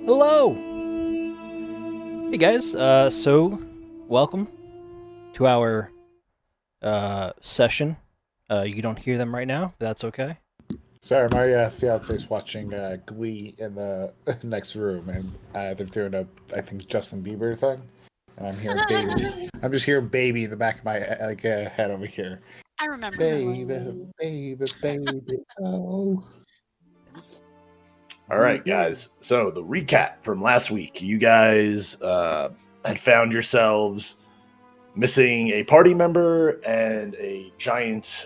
Hello! Hey guys, so welcome to our session. You don't hear them right now, but that's okay. Sorry, my fiance's watching Glee in the next room, and they're doing I think, Justin Bieber thing, and I'm hearing baby. I'm just hearing baby in the back of my head over here. I remember. Baby, oh. All right, guys. So the recap from last week: you guys had found yourselves missing a party member and a giant,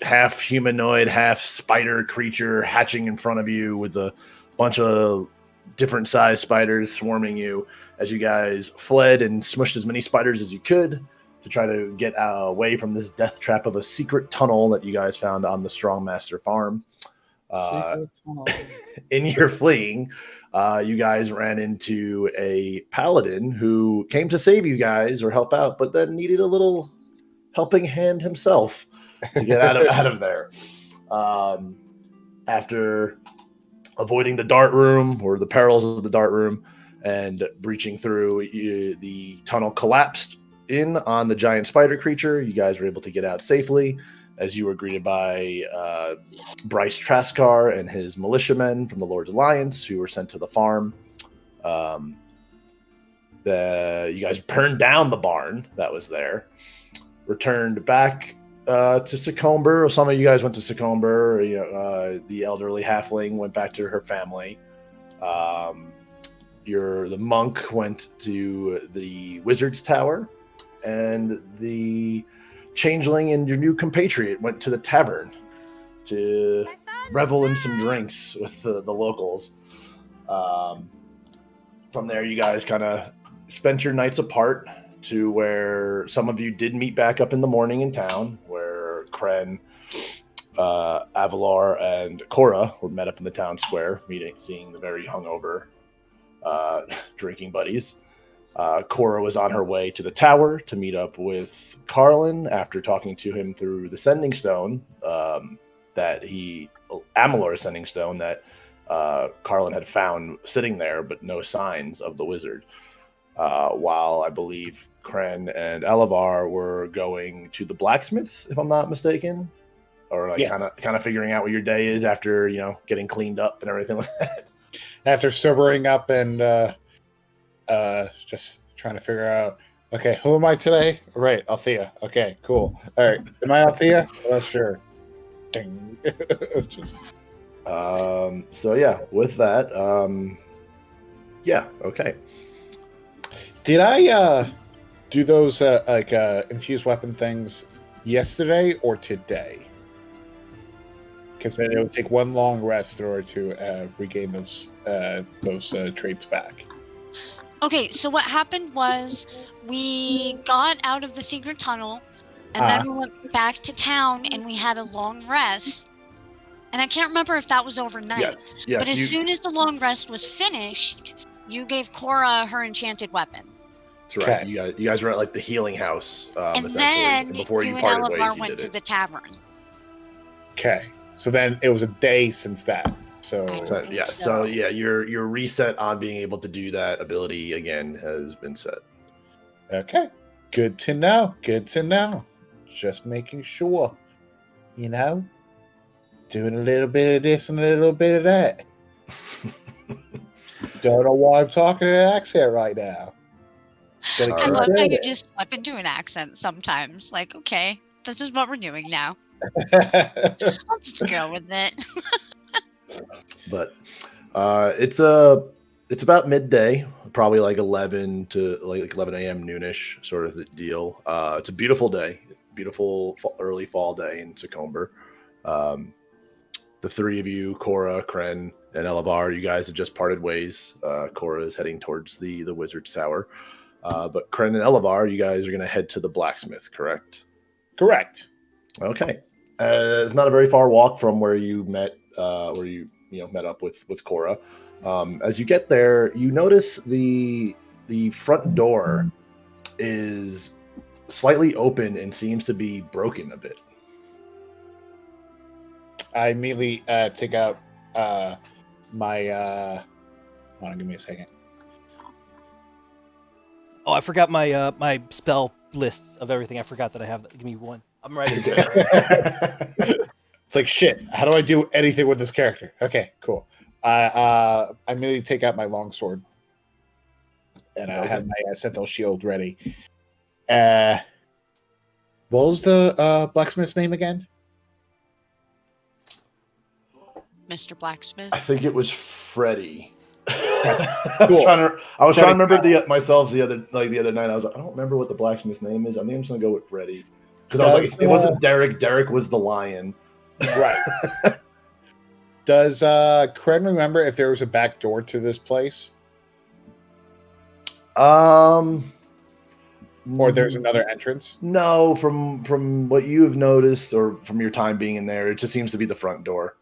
half humanoid, half spider creature hatching in front of you with a bunch of different sized spiders swarming you as you guys fled and smushed as many spiders as you could to try to get away from this death trap of a secret tunnel that you guys found on the Strongmaster farm. In your fleeing, you guys ran into a paladin who came to save you guys or help out, but then needed a little helping hand himself to get out of there. After avoiding the dart room or the perils of the dart room and breaching through, the tunnel collapsed in on the giant spider creature. You guys were able to get out safely as you were greeted by Bryce Traskar and his militiamen from the Lord's Alliance who were sent to the farm. You guys burned down the barn that was there, returned back to Succomber. Some of you guys went to Succomber. The elderly halfling went back to her family. The monk went to the wizard's tower, and the changeling and your new compatriot went to the tavern to revel in some drinks with the locals. From there, you guys kind of spent your nights apart to where some of you did meet back up in the morning in town, where Cren, Avalar, and Cora were met up in the town square, seeing the very hungover drinking buddies. Cora was on her way to the tower to meet up with Carlen after talking to him through the sending stone Amalur's sending stone that Carlen had found sitting there, but no signs of the wizard. While I believe Cren and Elevar were going to the blacksmith, if I'm not mistaken, or kind of figuring out what your day is after getting cleaned up and everything like that. After sobering up and just trying to figure out, okay, who am I today? Right, Althea. Okay, cool. All right, am I Althea? Well, sure. Ding. It's just. So yeah, with that, okay. Did I do those infused weapon things yesterday or today? Because then it would take one long rest in order to regain those traits back. Okay, so what happened was we got out of the secret tunnel, and then we went back to town, and we had a long rest. And I can't remember if that was overnight. Yes, but as soon as the long rest was finished, you gave Cora her enchanted weapon. That's right. Okay. You guys were at the healing house, and then before you and parted ways, went to the tavern. Okay, so then it was a day since that. So your reset on being able to do that ability again has been set. Okay, good to know. Just making sure, doing a little bit of this and a little bit of that. Don't know why I'm talking in an accent right now. I love how you just slip into an accent sometimes. Like, okay, this is what we're doing now. I'll just go with it. But it's about midday, probably 11 to 11 a.m. noonish sort of the deal. It's a beautiful day, early fall day in Succomber. The three of you, Cora, Cren, and Elevar, you guys have just parted ways. Cora is heading towards the wizard's tower. But Cren and Elevar, you guys are going to head to the blacksmith, correct? Correct. Okay. It's not a very far walk from where you met met up with Cora. As you get there, you notice the front door is slightly open and seems to be broken a bit. I immediately take out my Hold on, give me a second. Oh, I forgot my my spell list of everything. I forgot that I have that. Give me one. I'm ready. It's like, shit, how do I do anything with this character? Okay, cool. I immediately take out my longsword. And I have my sentinel shield ready. What was the blacksmith's name again? Mr. Blacksmith. I think it was Freddy. I Cool. was trying to remember myself the other night. I was like, I don't remember what the blacksmith's name is. I think I'm just gonna go with Freddy because I was like, it wasn't Derek. Derek was the lion, right? Does Cren remember if there was a back door to this place, or there's another entrance? No, from what you have noticed or from your time being in there, it just seems to be the front door.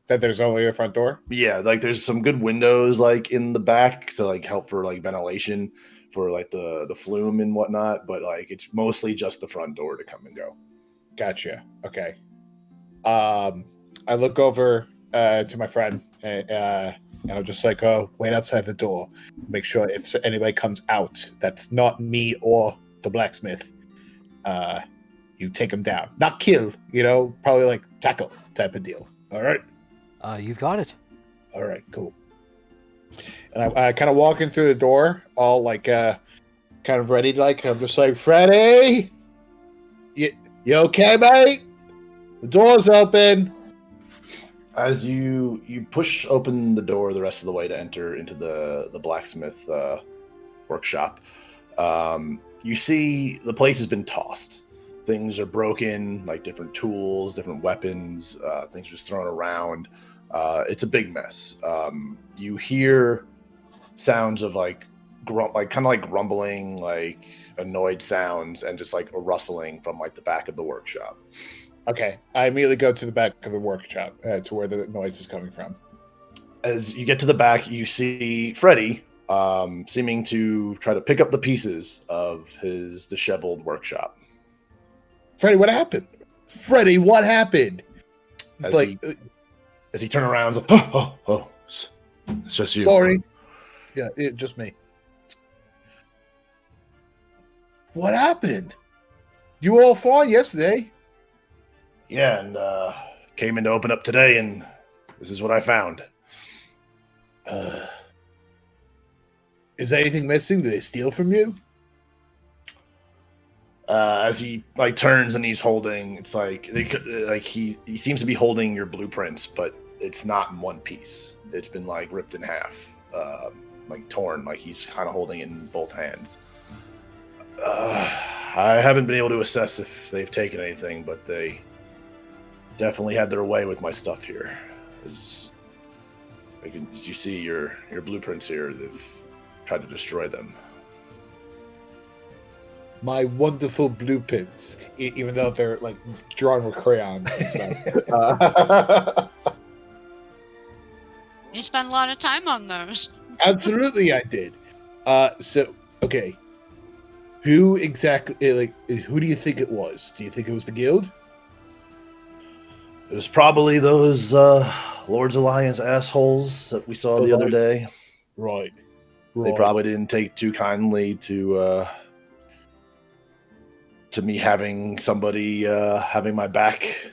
That there's only a front door? Yeah, like there's some good windows like in the back to like help for like ventilation for like the flume and whatnot, but like it's mostly just the front door to come and go. Gotcha. Okay. I look over to my friend and I'm just like, oh, wait outside the door. Make sure if anybody comes out that's not me or the blacksmith, you take them down. Not kill, probably like tackle type of deal. All right? You've got it. All right, cool. And I kind of walking through the door, all like, kind of ready to I'm just like, Freddy, you okay, mate? The door's open. As you push open the door the rest of the way to enter into the blacksmith workshop, you see the place has been tossed. Things are broken, like different tools, different weapons, things just thrown around. It's a big mess. You hear sounds of like kind of like grumbling, like annoyed sounds, and just like a rustling from like the back of the workshop. Okay, I immediately go to the back of the workshop to where the noise is coming from. As you get to the back, you see Freddy seeming to try to pick up the pieces of his disheveled workshop. Freddy, what happened? Freddy, what happened? As he turned around, like, oh, it's just you. Sorry. Yeah, just me. What happened? You were all fine yesterday. Yeah, and came in to open up today, and this is what I found. Is anything missing? Did they steal from you? As he like turns and he's holding, it's like he seems to be holding your blueprints, but it's not in one piece. It's been like ripped in half, like torn. Like he's kind of holding it in both hands. I haven't been able to assess if they've taken anything, but they definitely had their way with my stuff here. As you see your blueprints here, they've tried to destroy them. My wonderful blueprints, even though they're like drawn with crayons and stuff. You spent a lot of time on those. Absolutely, I did. So, okay. Who exactly, who do you think it was? Do you think it was the guild? It was probably those Lord's Alliance assholes that we saw the other day. Right. They probably didn't take too kindly to me having somebody having my back.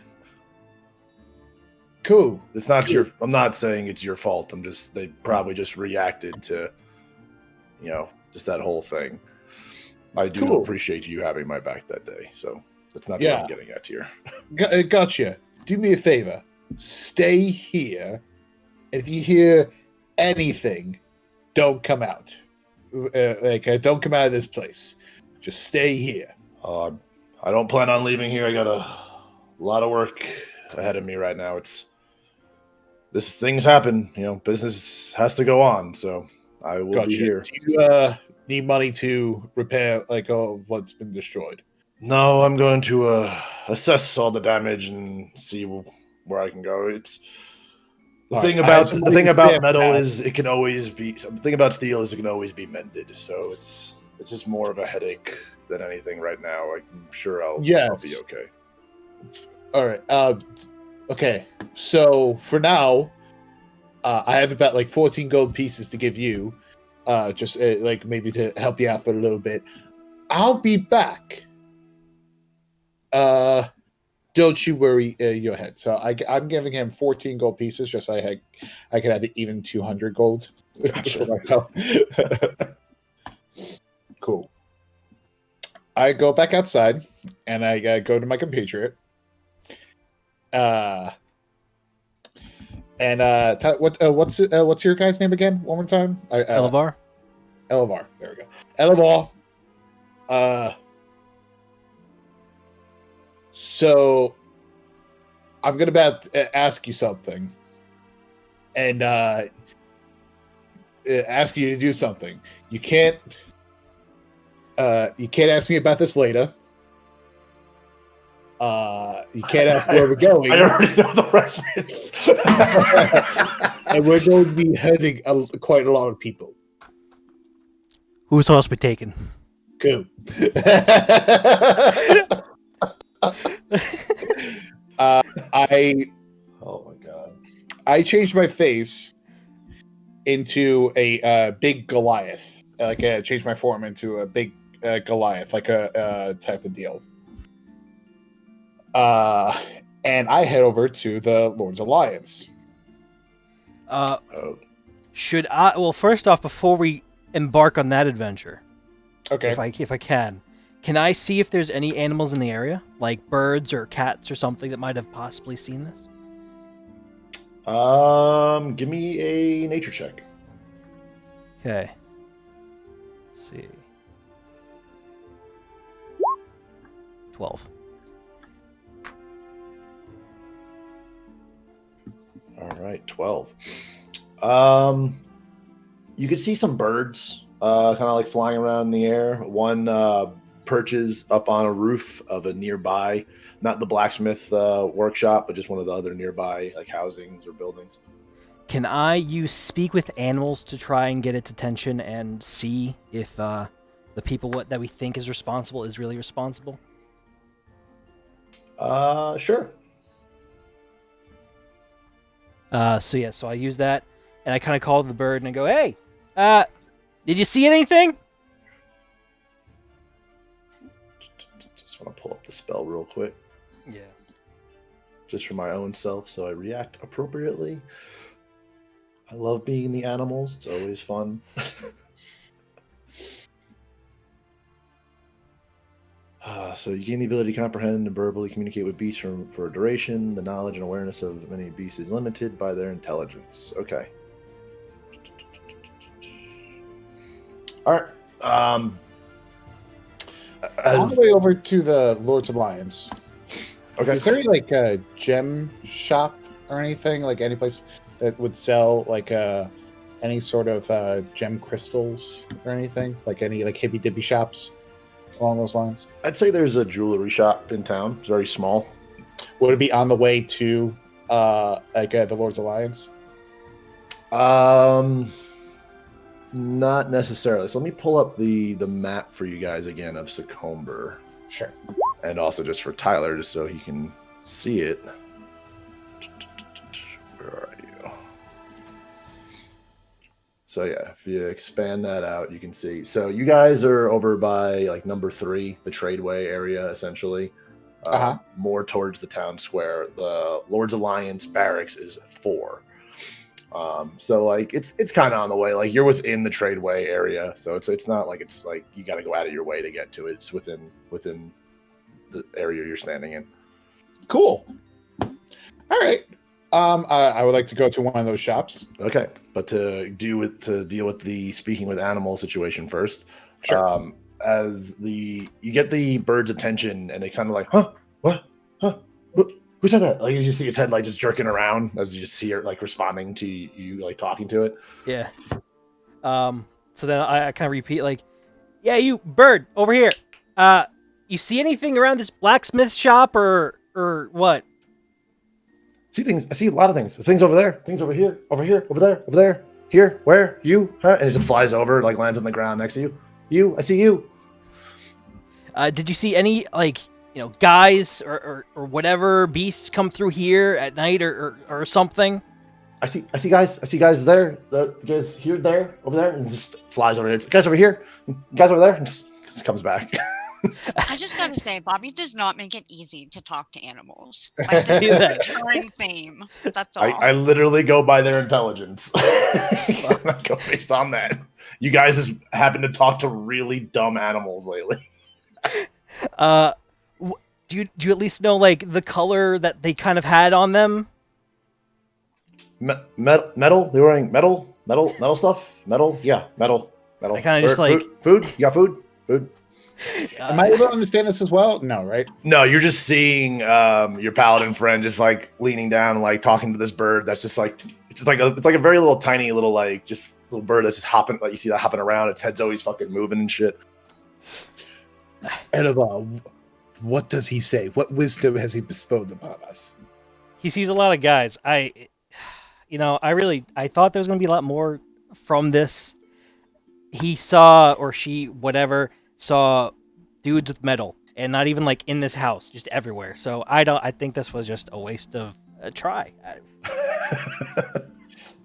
Cool. It's not I'm not saying it's your fault. They probably just reacted to, just that whole thing. I do appreciate you having my back that day. So that's not what I'm getting at here. Gotcha. Do me a favor. Stay here. If you hear anything, don't come out. Don't come out of this place. Just stay here. I don't plan on leaving here. I got a lot of work ahead of me right now. Things happen. Business has to go on. So I will be here. Do you need money to repair all of what's been destroyed? No, I'm going to assess all the damage and see where I can go. It's the thing about metal is it can always be. The thing about steel is it can always be mended. So it's just more of a headache than anything right now. I'm sure I'll be okay. All right. Okay. So for now, I have about like 14 gold pieces to give you, just like maybe to help you out for a little bit. I'll be back. Don't you worry your head. So I'm giving him 14 gold pieces just so I could have even 200 gold Gotcha. for myself. Cool. I go back outside and I go to my compatriot. What's your guy's name again? One more time. Elevar? Elevar. There we go. Elevar. So I'm gonna ask you something, and ask you to do something. You can't ask me about this later. You can't ask where we're going. I already know the reference. And we're going to be hurting quite a lot of people. Whose horse we taking? Cool. Oh my god! I changed my face into a big Goliath. Like I changed my form into a big Goliath, like a type of deal. And I head over to the Lord's Alliance. Should I? Well, first off, before we embark on that adventure, Okay. if I can I see if there's any animals in the area, like birds or cats or something that might have possibly seen this? Give me a nature check. Okay. Let's see. 12. All right, 12. You could see some birds, kind of like flying around in the air. One perches up on a roof of a nearby, not the blacksmith workshop, but just one of the other nearby like housings or buildings. Can I use speak with animals to try and get its attention and see if the people that we think is responsible is really responsible? Sure. So I use that, and I kind of call the bird and I go, "Hey, did you see anything?" Just want to pull up the spell real quick, Yeah. just for my own self, so I react appropriately. I love being the animals; it's always fun. So you gain the ability to comprehend and verbally communicate with beasts for a duration. The knowledge and awareness of many beasts is limited by their intelligence. Okay. All right. On the way over to the Lord's Alliance, Okay. is there any, like a gem shop or anything? Like any place that would sell like any sort of gem crystals or anything? Like any like hippy dippy shops along those lines? I'd say there's a jewelry shop in town. It's very small. Would it be on the way to the Lord's Alliance? Not necessarily. So let me pull up the map for you guys again of Succomber. Sure. And also just for Tyler, just so he can see it. Where are you? So yeah, if you expand that out, you can see. So you guys are over by like number 3, the Tradeway area, essentially. More towards the town square. The Lord's Alliance barracks is 4. So like it's kind of on the way. Like you're within the Tradeway area, so it's not like it's like you got to go out of your way to get to it. It's within the area you're standing in. Cool. All right. I would like to go to one of those shops. Okay, but to deal with the speaking with animal situation first. Sure. As you get the bird's attention, and it's kind of like, what, who said that? Like you just see its head like just jerking around as you just see it like responding to you, like talking to it. Yeah. So then I kind of repeat like, "Yeah, you bird over here. You see anything around this blacksmith shop or what?" See things. I see a lot of things. Things over there. Things over here. Over here. Over there. Over there. Here. Where? You? Huh? And it just flies over, like lands on the ground next to you. You. I see you. Did you see any guys or whatever beasts come through here at night or something? I see guys there. You guys here, there, over there, and just flies over here. Guys over here, guys over there, and just comes back. I just gotta say, Bobby does not make it easy to talk to animals. Like, this See is a that? recurring theme. That's all. I literally go by their intelligence. I go based on that. You guys just happen to talk to really dumb animals lately. Do you at least know like the color that they kind of had on them? Metal? They were wearing metal stuff? Metal? Yeah, metal. I kind of just like food? You got food? Food? Am I able to understand this as well? No, right? No, you're just seeing your paladin friend just like leaning down and like talking to this bird that's just like it's like a very little tiny little like just little bird that's just hopping, like you see that hopping around, its head's always fucking moving and shit. Eleva, what does he say? What wisdom has he bestowed upon us? He sees a lot of guys. I thought there was going to be a lot more from this. He saw, or she, whatever, saw dudes with metal, and not even like in this house, just everywhere. So I think this was just a waste of a try.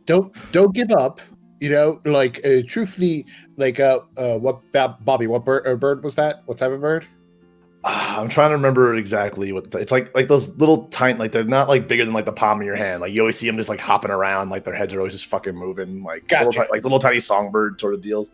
Don't give up. You know, like truthfully, like Bobby, what bird was that? What type of bird? I'm trying to remember exactly what it's like those little tiny, like they're not like bigger than like the palm of your hand. Like you always see them just like hopping around, like their heads are always just fucking moving, like Gotcha. little tiny songbird sort of deals.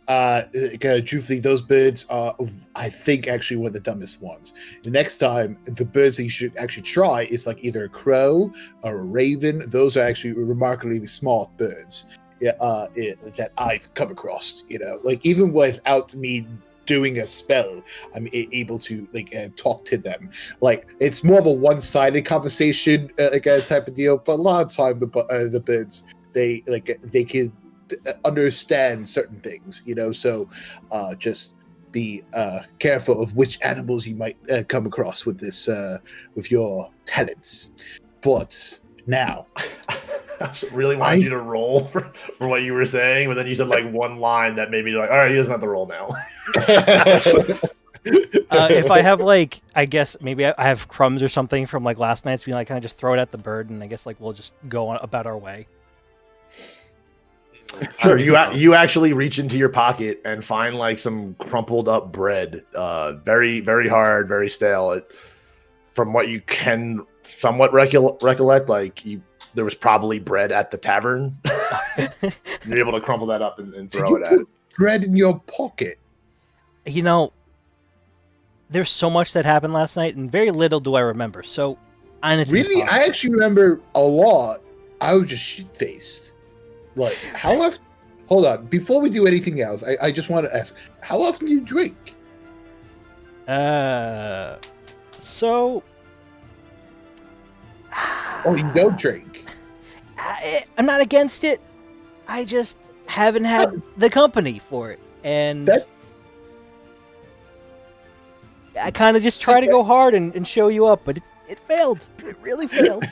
Truthfully, those birds are, I think, actually one of the dumbest ones. The next time, the birds that you should actually try is like either a crow or a raven. Those are actually remarkably small birds that I've come across. You know, like even without me doing a spell, I'm able to like talk to them. Like it's more of a one-sided conversation, like a type of deal. But a lot of time, the birds they can understand certain things, you know. So just be careful of which animals you might come across with this with your talents. But now I really wanted you to roll for what you were saying, but then you said like one line that made me like, all right, he doesn't have to roll now. If I have like, I guess maybe I have crumbs or something from like last night's meal, I kind of just throw it at the bird, and I guess like we'll just go on about our way. Sure, you actually reach into your pocket and find like some crumpled up bread, very very hard, very stale. From what you can somewhat recollect, like there was probably bread at the tavern. You're able to crumple that up and throw it at it. Bread in your pocket. You know, there's so much that happened last night, and very little do I remember. So, Really, I actually remember a lot. I was just shit-faced. Like, how often? Hold on. Before we do anything else, I just want to ask, how often do you drink? So. Oh, you don't drink. I'm not against it. I just haven't had the company for it, and I kind of just try to go hard and show you up, but it failed. It really failed.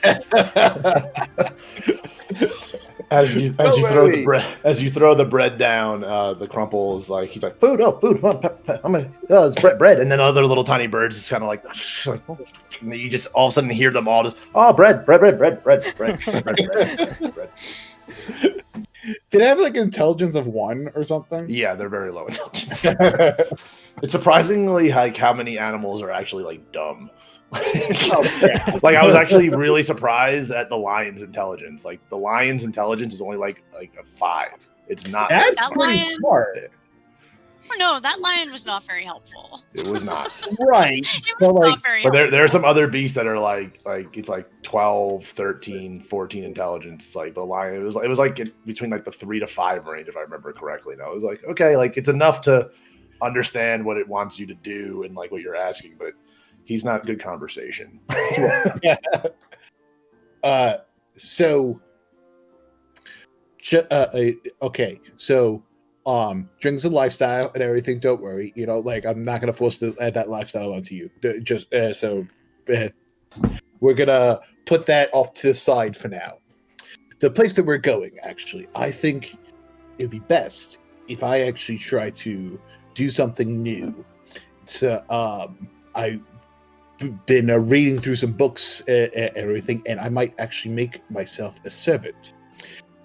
As you throw the bread down, the crumples like he's like food, come on, I'm gonna it's bread, and then other little tiny birds just kind of like and you just all of a sudden hear them all just bread. Did I have like intelligence of 1 or something? Yeah, they're very low intelligence. It's surprisingly like how many animals are actually like dumb. Like I was actually really surprised at the lion's intelligence. Like the lion's intelligence is only like a 5. It's not. That's that pretty lion, smart. No, that lion was not very helpful. It was not. Right. It was not very But helpful. there are some other beasts that are like it's like 12, 13, 14 intelligence. Like the lion, it was like between like the 3 to 5 range, if I remember correctly. Now it was like, okay, like it's enough to understand what it wants you to do and like what you're asking, but he's not good conversation. Okay, so drinks a lifestyle and everything. Don't worry, you know, like I'm not gonna force that lifestyle onto you. Just we're gonna put that off to the side for now. The place that we're going, actually, I think it'd be best if I actually try to do something new. So been reading through some books and everything, and I might actually make myself a servant.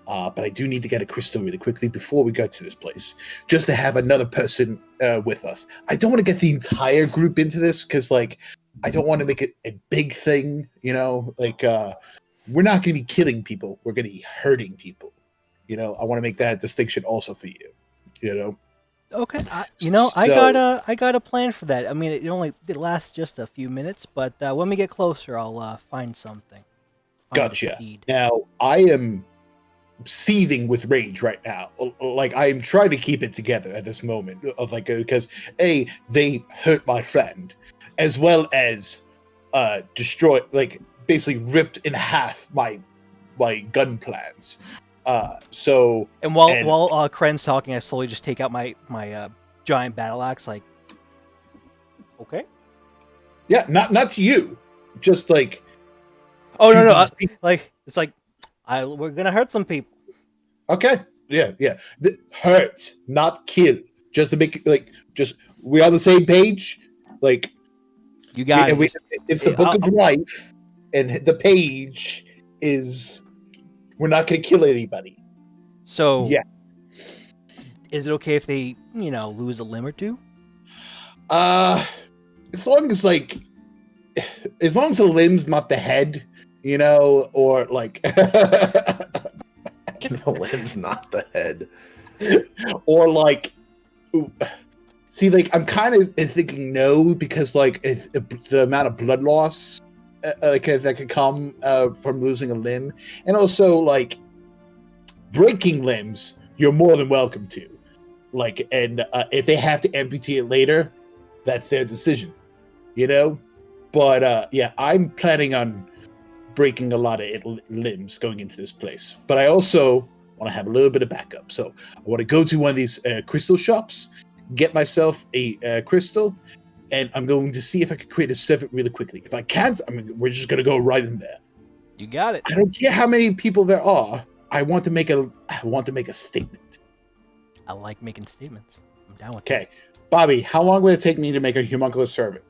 But I do need to get a crystal really quickly before we go to this place, just to have another person with us. I don't want to get the entire group into this because, like, I don't want to make it a big thing. You know, like we're not going to be killing people; we're going to be hurting people. You know, I want to make that distinction also for you. You know. Okay, I So- got a plan for that. I mean, it lasts just a few minutes, but when we get closer, I'll find something. Find a Gotcha. steed. Now I am seething with rage right now. Like I am trying to keep it together at this moment of like because they hurt my friend, as well as destroyed, like basically ripped in half my gun plans. So And while Cren's talking, I slowly just take out my giant battle axe. Like, okay. yeah, not to you, just like Oh to no, these people. like it's like we're gonna hurt some people. Okay, yeah. Hurt, not kill. Just to make just we on the same page. Like You got it. it's the book of life, and the page is we're not going to kill anybody. So Yeah. Is it okay if they lose a limb or two? As long as the limb's not the head, or like The limb's not the head. or like see, like I'm kind of thinking no, because like the amount of blood loss that could come from losing a limb, and also like breaking limbs you're more than welcome to, like, and if they have to amputate it later, that's their decision, but yeah, I'm planning on breaking a lot of limbs going into this place, but I also want to have a little bit of backup. So I want to go to one of these crystal shops, get myself a crystal, and I'm going to see if I can create a servant really quickly. If I can't, we're just going to go right in there. You got it. I don't care how many people there are. I want to make a statement. I like making statements. I'm down with Okay, Bobby, how long would it take me to make a homunculus servant?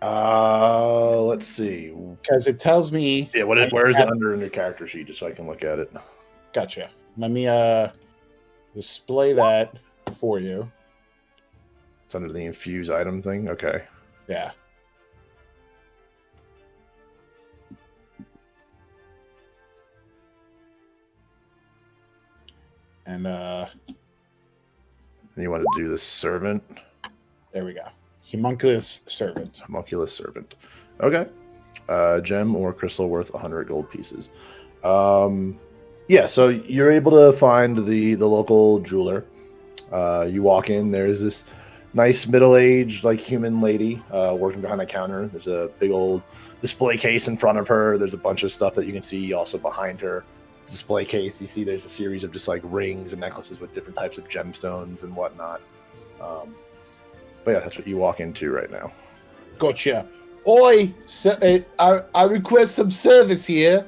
Let's see. Because it tells me. Yeah, where is it under in your character sheet, just so I can look at it? Gotcha. Let me display that for you. It's under the infuse item thing. Okay. Yeah. And you want to do this servant? there we go. Homunculus servant. Homunculus servant. Okay. Gem or crystal worth 100 gold pieces. Yeah, so you're able to find the local jeweler. You walk in, there's this nice middle-aged human lady working behind the counter. There's a big old display case in front of her. There's a bunch of stuff that you can see also behind her. Display case, you see there's a series of just rings and necklaces with different types of gemstones and whatnot. But yeah, that's what you walk into right now. Gotcha. Oi, I request some service here.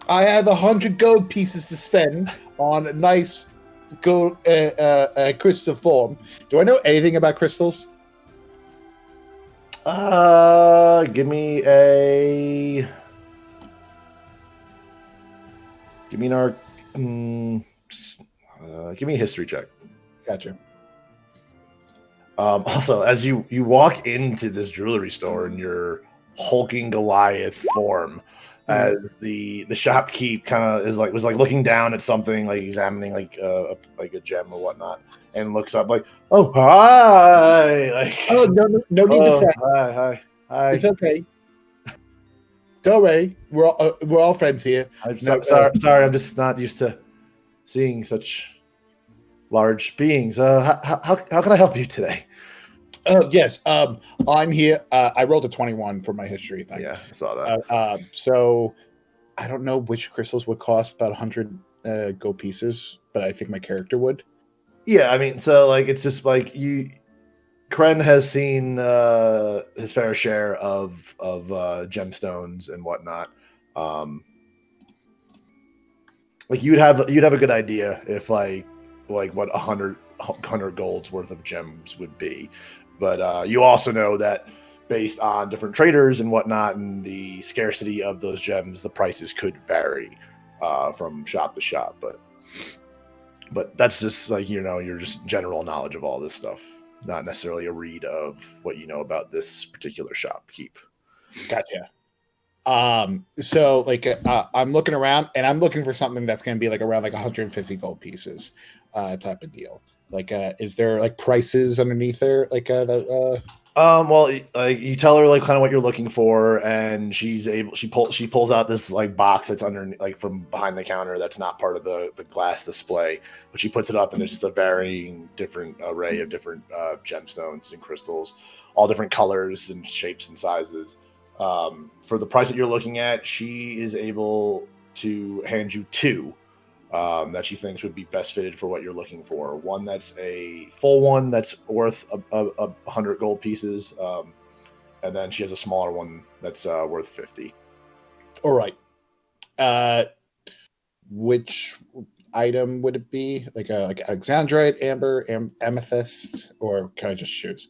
I have 100 gold pieces to spend on a nice gold crystal form. Do I know anything about crystals? Give me a history check. Gotcha. Also, as you walk into this jewelry store in your hulking Goliath form, as the shopkeep kind of was looking down at something, examining a gem or whatnot, and looks up oh hi, Oh no need to fret. Hi. It's okay. Don't worry. We're all friends here. I'm No, sorry, I'm just not used to seeing such large beings. How can I help you today? Yes. I'm here. I rolled a 21 for my history thing. Yeah, I saw that. So I don't know which crystals would cost about 100 gold pieces, but I think my character would. Yeah, so it's just Cren has seen his fair share of gemstones and whatnot. You'd have a good idea if what 100 golds worth of gems would be, but you also know that based on different traders and whatnot, and the scarcity of those gems, the prices could vary from shop to shop. But that's just like, your just general knowledge of all this stuff, not necessarily a read of what you know about this particular shopkeep. Gotcha. So like I'm looking around and I'm looking for something that's going to be like around like 150 gold pieces, type of deal. Like, is there like prices underneath there? Like, Well, you tell her like kind of what you're looking for, and she pulls out this like box that's under, like, from behind the counter, that's not part of the glass display, but she puts it up, and there's just a varying different array of different gemstones and crystals, all different colors and shapes and sizes. For the price that you're looking at, she is able to hand you two that she thinks would be best fitted for what you're looking for. One that's a full one that's worth 100 gold pieces, and then she has a smaller one that's worth 50. all right. Which item would it be? Like Alexandrite, amber, amethyst, or can I just choose?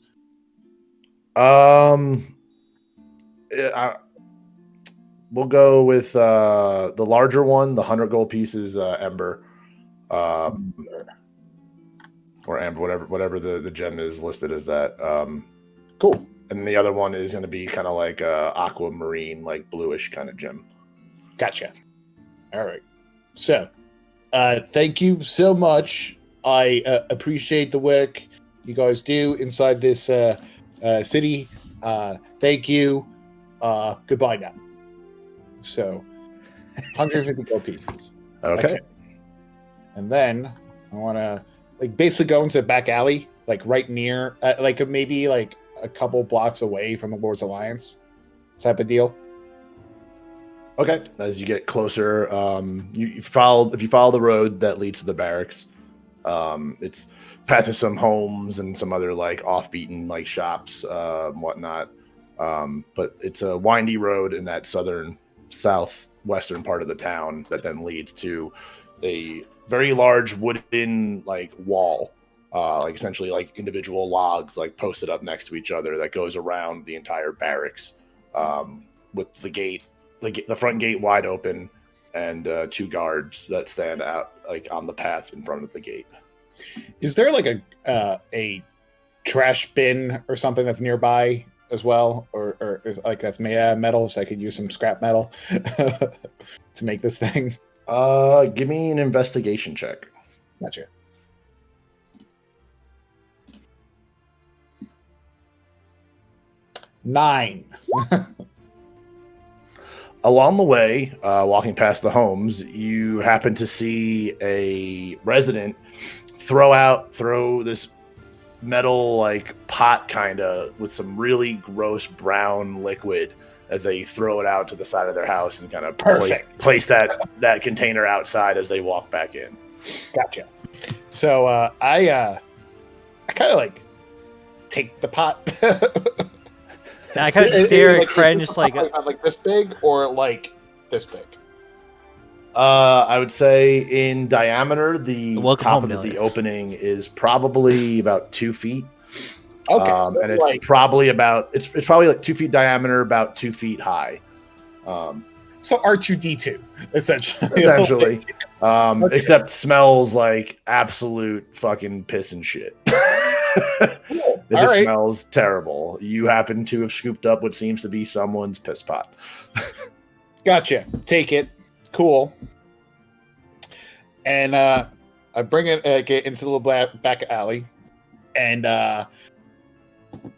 We'll go with the larger one, the 100 gold pieces, ember, or amber, whatever the gem is listed as that. Cool. And the other one is going to be kind of like aquamarine, like bluish kind of gem. Gotcha. All right. So, thank you so much. I appreciate the work you guys do inside this city. Thank you. Goodbye now. So, 150 gold pieces. Okay. And then I want to like basically go into the back alley, like right near, like maybe like a couple blocks away from the Lord's Alliance type of deal. Okay. As you get closer, if you follow the road that leads to the barracks, it's passes some homes and some other like off-beaten like shops, and whatnot. But it's a windy road in that southwestern part of the town that then leads to a very large wooden like wall, like essentially like individual logs like posted up next to each other that goes around the entire barracks, with the front gate wide open and two guards that stand out like on the path in front of the gate. Is there like a trash bin or something that's nearby as well, or is like that's made out of metal, so I could use some scrap metal to make this thing? Give me an investigation check. Gotcha. Nine. Along the way, walking past the homes, you happen to see a resident throw this metal like pot kind of with some really gross brown liquid as they throw it out to the side of their house and kind of place that container outside as they walk back in. Gotcha. So I kind of like take the pot. I kind of stare at Cren, just like this big or like this big. I would say in diameter, the Welcome top home, of the Delia. opening is probably about 2 feet. Okay, so and it's like, probably like 2 feet diameter, about 2 feet high. so R2D2 essentially. Essentially, Okay. except smells like absolute fucking piss and shit. Cool. It All just right. smells terrible. You happen to have scooped up what seems to be someone's piss pot. Gotcha. Take it. Cool. And I bring it get into the little back alley, and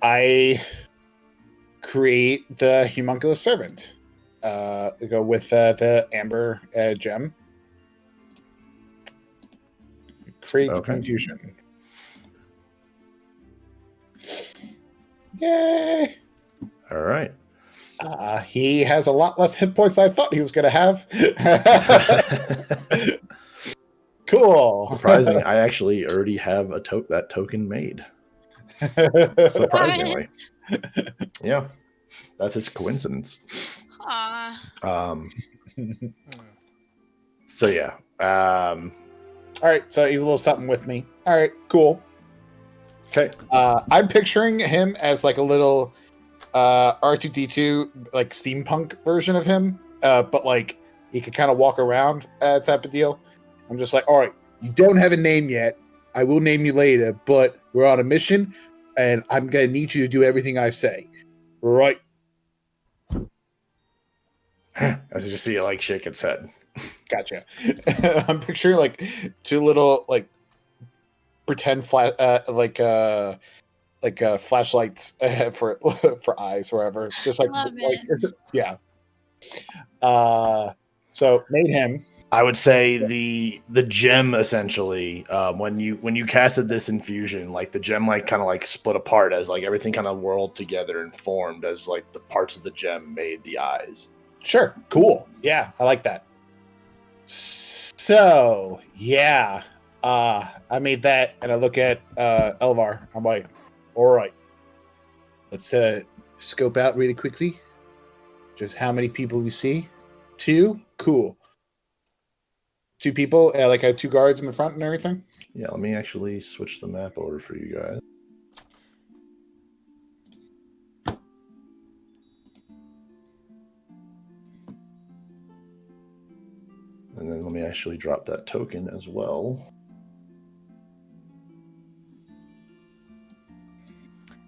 I create the homunculus servant. Go with the amber gem. Create Okay. confusion. Yay! All right. He has a lot less hit points than I thought he was going to have. Cool. Surprising, I actually already have that token made. Surprisingly. Yeah. That's just coincidence. So yeah. All right, so he's a little something with me. All right, cool. Okay. I'm picturing him as like a little R2D2 like steampunk version of him, but like he could kind of walk around type of deal. I'm just like, all right, you don't have a name yet. I will name you later, but we're on a mission, and I'm gonna need you to do everything I say. Right? As you just see it like shake its head. Gotcha. I'm picturing like two little like pretend flashlights for eyes or whatever. Just like, Love it. yeah. So made him. I would say the gem essentially when you casted this infusion, like the gem like kind of like split apart as like everything kind of whirled together and formed as like the parts of the gem made the eyes. Sure, cool. Yeah, I like that. So yeah, I made that, and I look at Elvar. I'm like, all right, let's scope out really quickly. Just how many people we see? 2. Cool. 2 people, like 2 guards in the front and everything. Yeah, let me actually switch the map over for you guys. And then let me actually drop that token as well.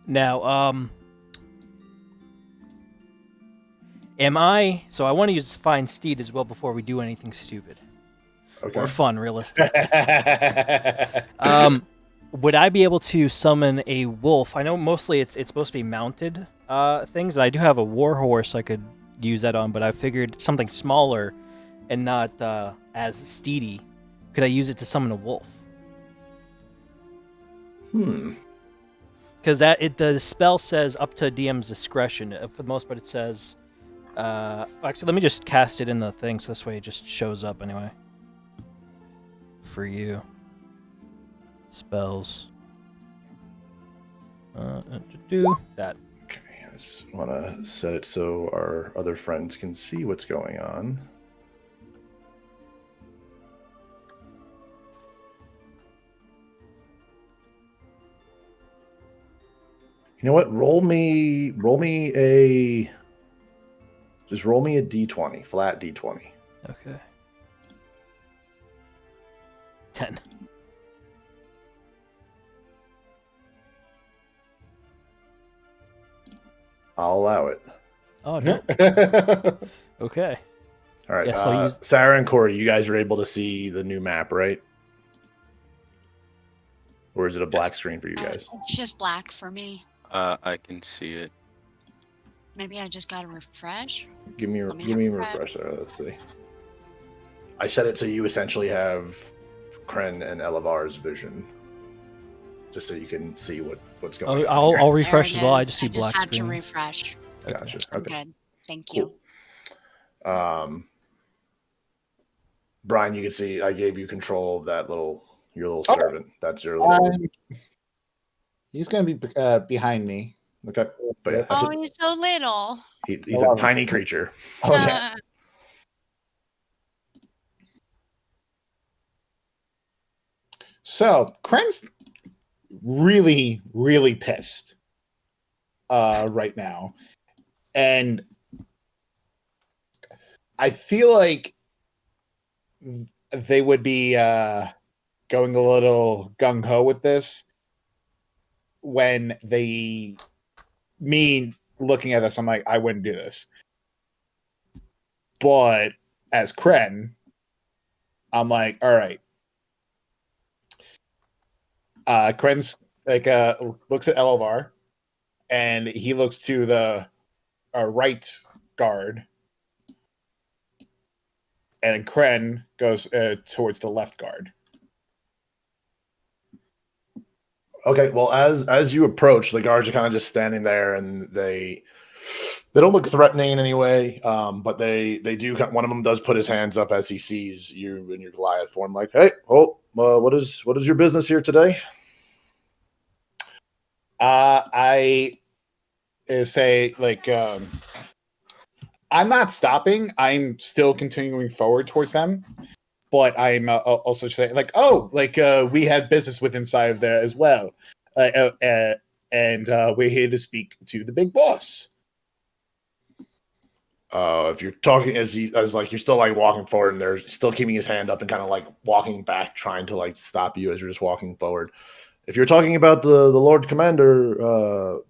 Now, so I want to use Find Steed as well before we do anything stupid. Okay. Or fun, realistic. Would I be able to summon a wolf? I know mostly it's supposed to be mounted things, and I do have a war horse I could use that on, but I figured something smaller and not as steedy. Could I use it to summon a wolf? Because the spell says up to DM's discretion. For the most part, it says. Actually, let me just cast it in the thing, so this way it just shows up anyway. For you. Spells. Do that. Okay, I just want to set it so our other friends can see what's going on. You know what? Roll me a d20, flat d20. Okay. 10. I'll allow it. Oh no. Okay. All right. Yes, I'll use... Sarah and Corey, you guys are able to see the new map, right? Or is it a black screen for you guys? It's just black for me. I can see it. Maybe I just gotta refresh. Give me a refresh there. Let's see. I set it so you essentially have Cren and Elavar's vision, just so you can see what's going on. I'll refresh as well. I just see black screen. I just screen. had to refresh. Gotcha. I'm Okay. good. Thank Cool. you. Brian, you can see I gave you control of that your little servant. That's your little. He's gonna be behind me. Okay. But yeah, Oh, he's so little. he's a tiny creature. Oh, yeah. So Kren's really, really pissed right now, and I feel like they would be going a little gung ho with this when me looking at this. I'm like, I wouldn't do this, but as Cren, I'm like, all right. Kren's like looks at Elvar, and he looks to the right guard, and Cren goes towards the left guard. Okay, well, as you approach, the guards are kind of just standing there, and they don't look threatening in any way. But they do. One of them does put his hands up as he sees you in your Goliath form, like, "Hey, what is your business here today?" I say like, I'm not stopping. I'm still continuing forward towards them, but I'm also saying like, we have business with inside of there as well, and we're here to speak to the big boss. If you're talking as like you're still like walking forward and they're still keeping his hand up and kind of like walking back, trying to like stop you as you're just walking forward. If you're talking about the Lord Commander,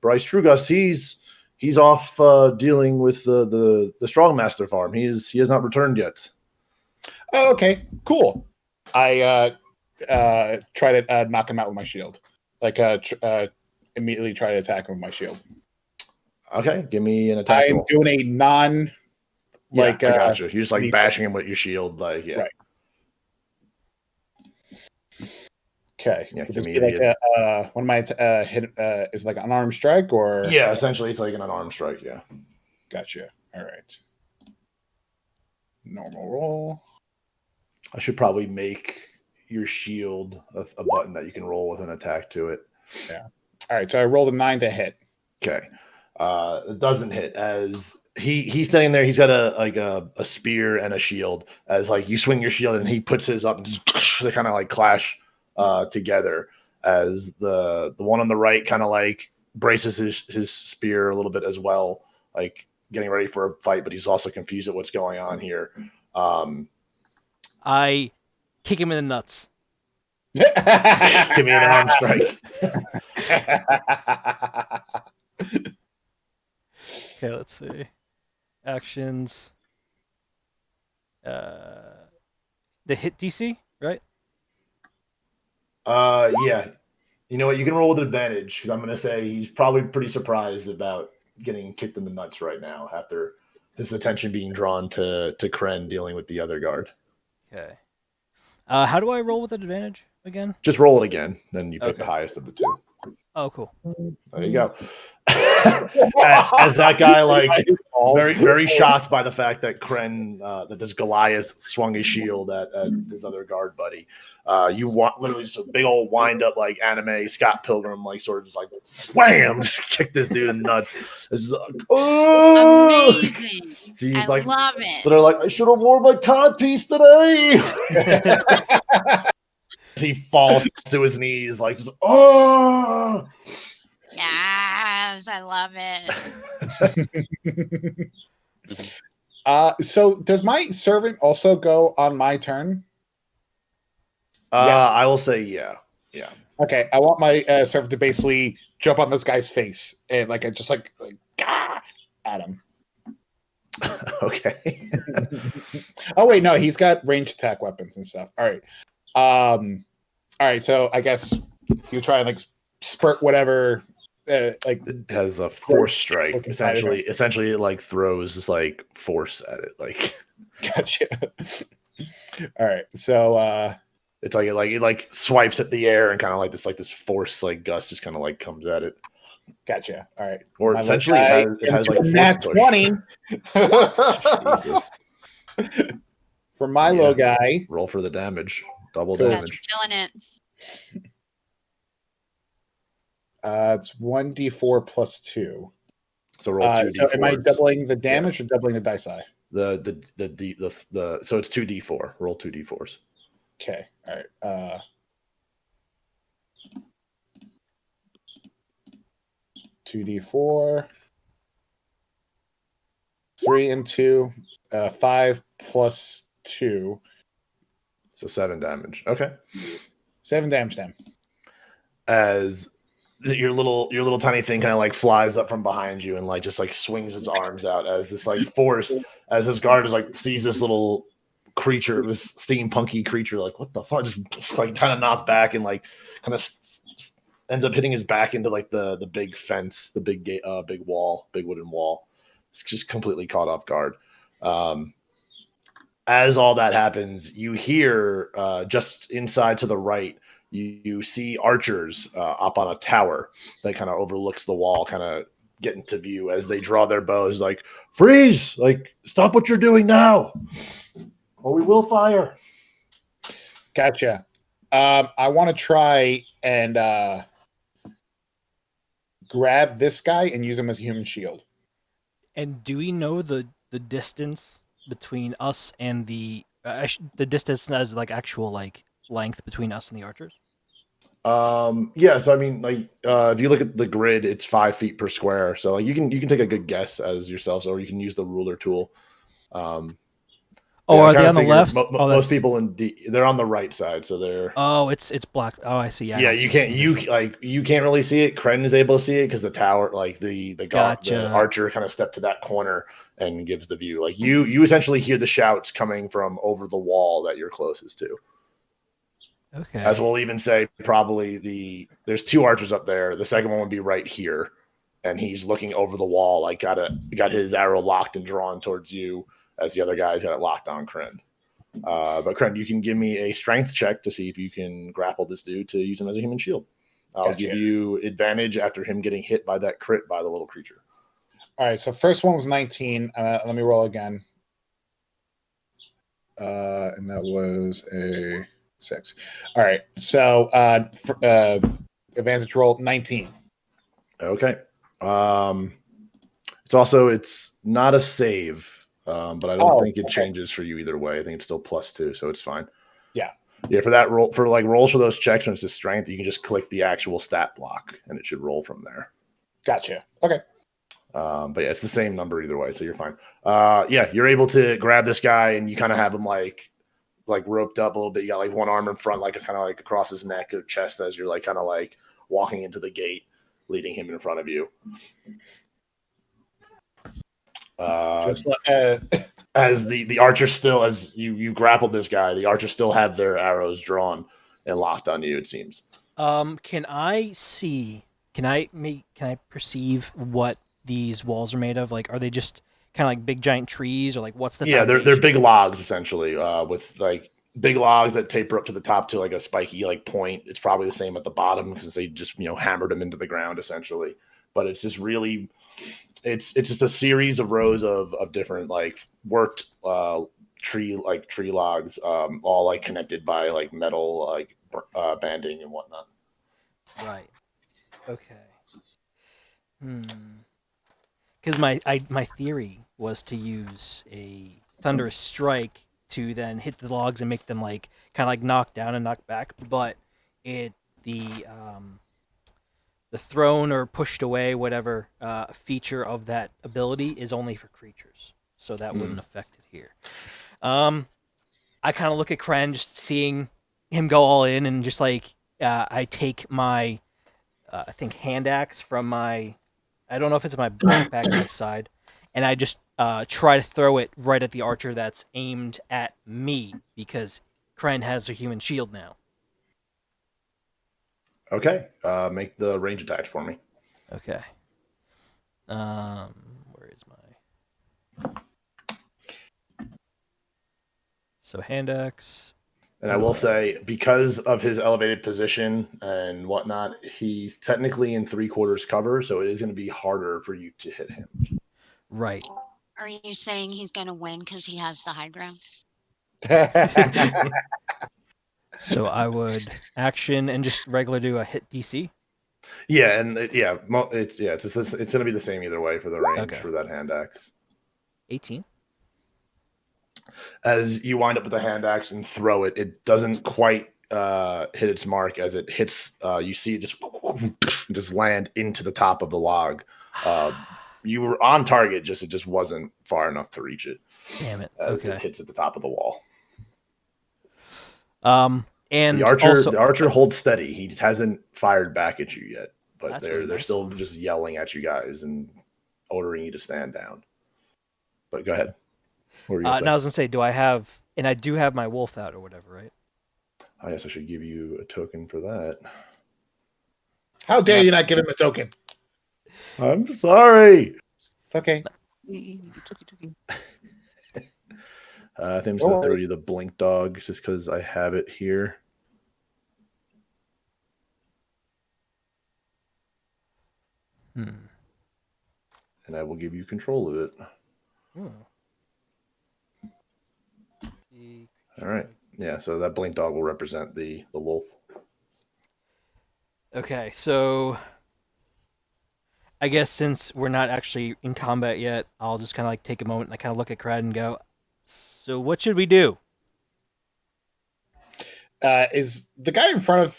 Bryce Trugus, he's off dealing with the Strongmaster farm. He has not returned yet. Oh, okay, cool. I try to knock him out with my shield. Like immediately try to attack him with my shield. Okay, give me an attack I'm roll. doing a non. I got you. You're just like me- bashing him with your shield, like yeah. Right. Okay. Yeah, Would give this me be like one of my hit is like an unarmed strike or? Yeah, essentially it's like an unarmed strike. Yeah. Gotcha. All right. Normal roll. I should probably make your shield a button that you can roll with an attack to it. Yeah. All right. So I rolled a 9 to hit. Okay. It doesn't hit as he's standing there. He's got a spear and a shield. As like you swing your shield and he puts his up and just, they kind of like clash together. As the one on the right kind of like braces his spear a little bit as well, like getting ready for a fight, but he's also confused at what's going on here. I kick him in the nuts. Give me an arm strike. Okay, let's see. Actions. The hit DC, right? Yeah. You know what? You can roll with advantage because I'm going to say he's probably pretty surprised about getting kicked in the nuts right now after his attention being drawn to Cren dealing with the other guard. Okay. How do I roll with advantage again? Just roll it again, then you pick Okay. the highest of the two. Oh, cool. There you go. As that guy, like, very, very shocked by the fact that Cren, that this Goliath swung his shield at his other guard buddy. You want literally just a big old wind up, like anime Scott Pilgrim, like sort of just like wham, just kick this dude in the nuts. It's just like, oh! Amazing. See, I like, love it. so they're like, I should have worn my codpiece today. He falls to his knees, like, just, oh! Yes, I love it. So does my servant also go on my turn? I will say yeah. Okay, I want my servant to basically jump on this guy's face and like just like at him. Okay. Oh wait, no, he's got range attack weapons and stuff. All right. All right, so I guess you try and like spurt whatever like It has a force strike. Okay, Essentially it like throws this like force at it. Like gotcha. All right. So it's like it swipes at the air and kind of like this force like gust just kind of like comes at it. gotcha. All right. Or My essentially little it has guy like nat force 20 Jesus. for my little guy. Roll for the damage. Double Cool. Guys, damage. you're killing it. It's 1d4 plus 2. So roll 2d4. So am I doubling the damage or doubling the dice die? The so it's 2d4. Roll 2d4s. Okay. All right. 2d4. 3 and 2. 5 plus 2. So 7 damage. Okay. 7 damage then. As your little tiny thing kind of like flies up from behind you and like just like swings its arms out as this like force, as this guard is like sees this little creature, this steampunky creature, like what the fuck, just like kind of knocked back and like kind of ends up hitting his back into like the big fence, the big gate, big wooden wall. It's just completely caught off guard. As all that happens, you hear just inside to the right, you see archers up on a tower that kind of overlooks the wall, kind of get into view as they draw their bows, like, freeze, like, stop what you're doing now, or we will fire. Gotcha. I want to try and grab this guy and use him as a human shield. And do we know the distance between us and the distance as like actual like length between us and the archers? Yeah, so I mean, like, if you look at the grid, it's 5 feet per square. So like you can take a good guess as yourselves, or you can use the ruler tool. Um, Oh, yeah, I are they kind on of the figured left? Oh, most that's. people they're on the right side, so they're Oh, it's black. Oh, I see. Yeah, I yeah. don't see anything visual. You can't really see it. Cren is able to see it because the tower, like the Gotcha. archer, kind of stepped to that corner and gives the view. Like you essentially hear the shouts coming from over the wall that you're closest to. Okay. As we'll even say, probably there's 2 archers up there. The second one would be right here, and he's looking over the wall, like got his arrow locked and drawn towards you, as the other guy's got it locked on Cren. But Cren, you can give me a strength check to see if you can grapple this dude to use him as a human shield. I'll Gotcha. give you advantage after him getting hit by that crit by the little creature. All right, so first one was 19. Let me roll again. And that was a 6. All right, so advantage roll 19. Okay. It's not a save, but I don't think it changes for you either way. I think it's still +2, so it's fine. Yeah. For that roll, for like rolls for those checks when it's a strength, you can just click the actual stat block and it should roll from there. Gotcha. Okay. But yeah, it's the same number either way, so you're fine. Yeah, you're able to grab this guy and you kind of have him like roped up a little bit. You got like one arm in front, like kind of like across his neck or chest as you're like kind of like walking into the gate, leading him in front of you. Just like, as the archer still, as you grappled this guy, the archer still have their arrows drawn and locked on you, it seems. Can I see? Can I perceive what these walls are made of? Like, are they just kind of like big giant trees, or like what's the? Yeah, they're foundation? big logs essentially, with like big logs that taper up to the top to like a spiky like point. It's probably the same at the bottom because they just hammered them into the ground essentially. But it's just really, it's just a series of rows of different like worked tree logs, all like connected by like metal like banding and whatnot. Right. Okay. Because my theory was to use a thunderous strike to then hit the logs and make them like kind of like knock down and knock back, but the thrown or pushed away whatever feature of that ability is only for creatures, so that wouldn't affect it here. I kind of look at Cren, just seeing him go all in, and just like I take my I think hand axe from my, I don't know if it's my backpack or my side, and I just try to throw it right at the archer that's aimed at me because Cren has a human shield now. Okay, make the range attack for me. Okay. Where is my? So hand axe. And I will say, because of his elevated position and whatnot, he's technically in 3/4 cover, so it is going to be harder for you to hit him. Right. Are you saying he's going to win because he has the high ground? So I would action and just regular do a hit DC. Yeah, and it's going to be the same either way for the range for that hand axe. 18. As you wind up with the hand axe and throw it, it doesn't quite hit its mark. As it hits, you see it just land into the top of the log. You were on target, it just wasn't far enough to reach it. Damn it! As it hits at the top of the wall. And the archer holds steady. He hasn't fired back at you yet, but they're still just yelling at you guys and ordering you to stand down. But go ahead. Now I was gonna say, do I have? And I do have my wolf out or whatever, right? I guess I should give you a token for that. How dare you not give him a token? I'm sorry. It's okay. I think I'm just going to throw you the blink dog just because I have it here. And I will give you control of it. All right. Yeah, so that blink dog will represent the wolf. Okay, so I guess since we're not actually in combat yet, I'll just kind of like take a moment and I kind of look at Cren and go, so what should we do? Is the guy in front of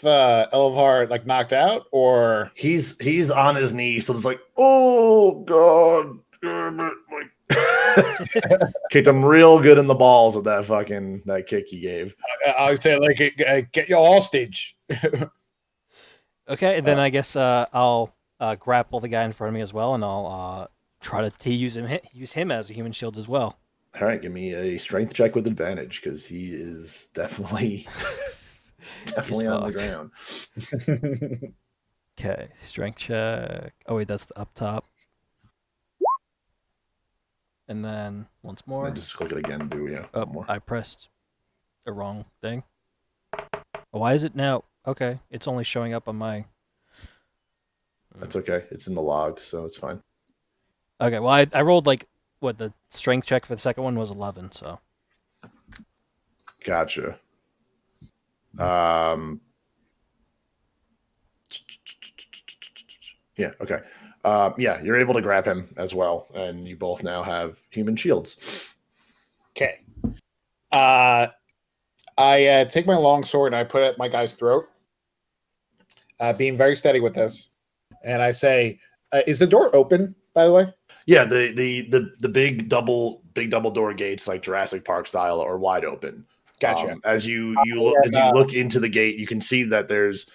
Elvar like knocked out, or He's on his knees, so it's like, oh god, damn it! Like, kicked him real good in the balls with that kick he gave. I would say like get your hostage. Okay, and then I guess I'll grapple the guy in front of me as well, and I'll try to use him as a human shield as well. All right, give me a strength check with advantage because he is definitely on the ground. Okay, strength check. Oh wait, that's the up top. And then once more. Then just click it again. Oh, more. I pressed the wrong thing. Why is it now? Okay, it's only showing up on my. That's okay. It's in the logs, so it's fine. Okay, well I rolled the strength check for the second one was 11, so. Gotcha. Yeah, okay. Yeah, you're able to grab him as well, and you both now have human shields. Okay. I take my long sword and I put it at my guy's throat, being very steady with this, and I say, "Is the door open? By the way?" Yeah, the big double door gates, like Jurassic Park style, are wide open. Gotcha. As you look into the gate, you can see that there's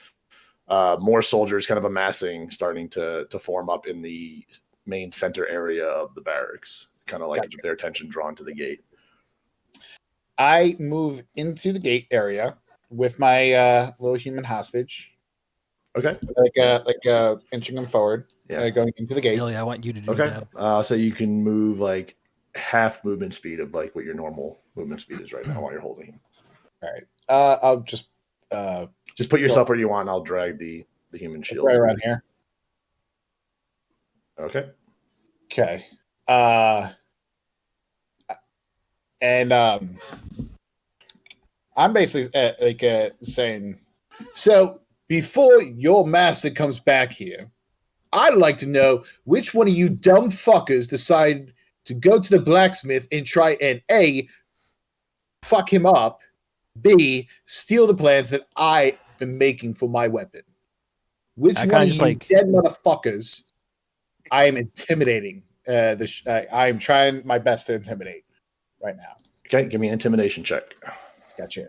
more soldiers kind of amassing, starting to form up in the main center area of the barracks, kind of like Gotcha. their attention drawn to the gate. I move into the gate area with my little human hostage. Okay. Like inching him forward, going into the gate. Billy, I want you to do Okay. that. So you can move like half movement speed of like what your normal movement speed is right now while you're holding him. All right. I'll just put yourself where you want. And I'll drag the human shield right around here. Okay. Okay. And I'm basically saying, so before your master comes back here, I'd like to know which one of you dumb fuckers decide to go to the blacksmith and try and A, fuck him up, B, steal the plans that I've been making for my weapon. Which one of you dead motherfuckers I am intimidating? I am trying my best to intimidate right now. Okay, give me an intimidation check. Gotcha.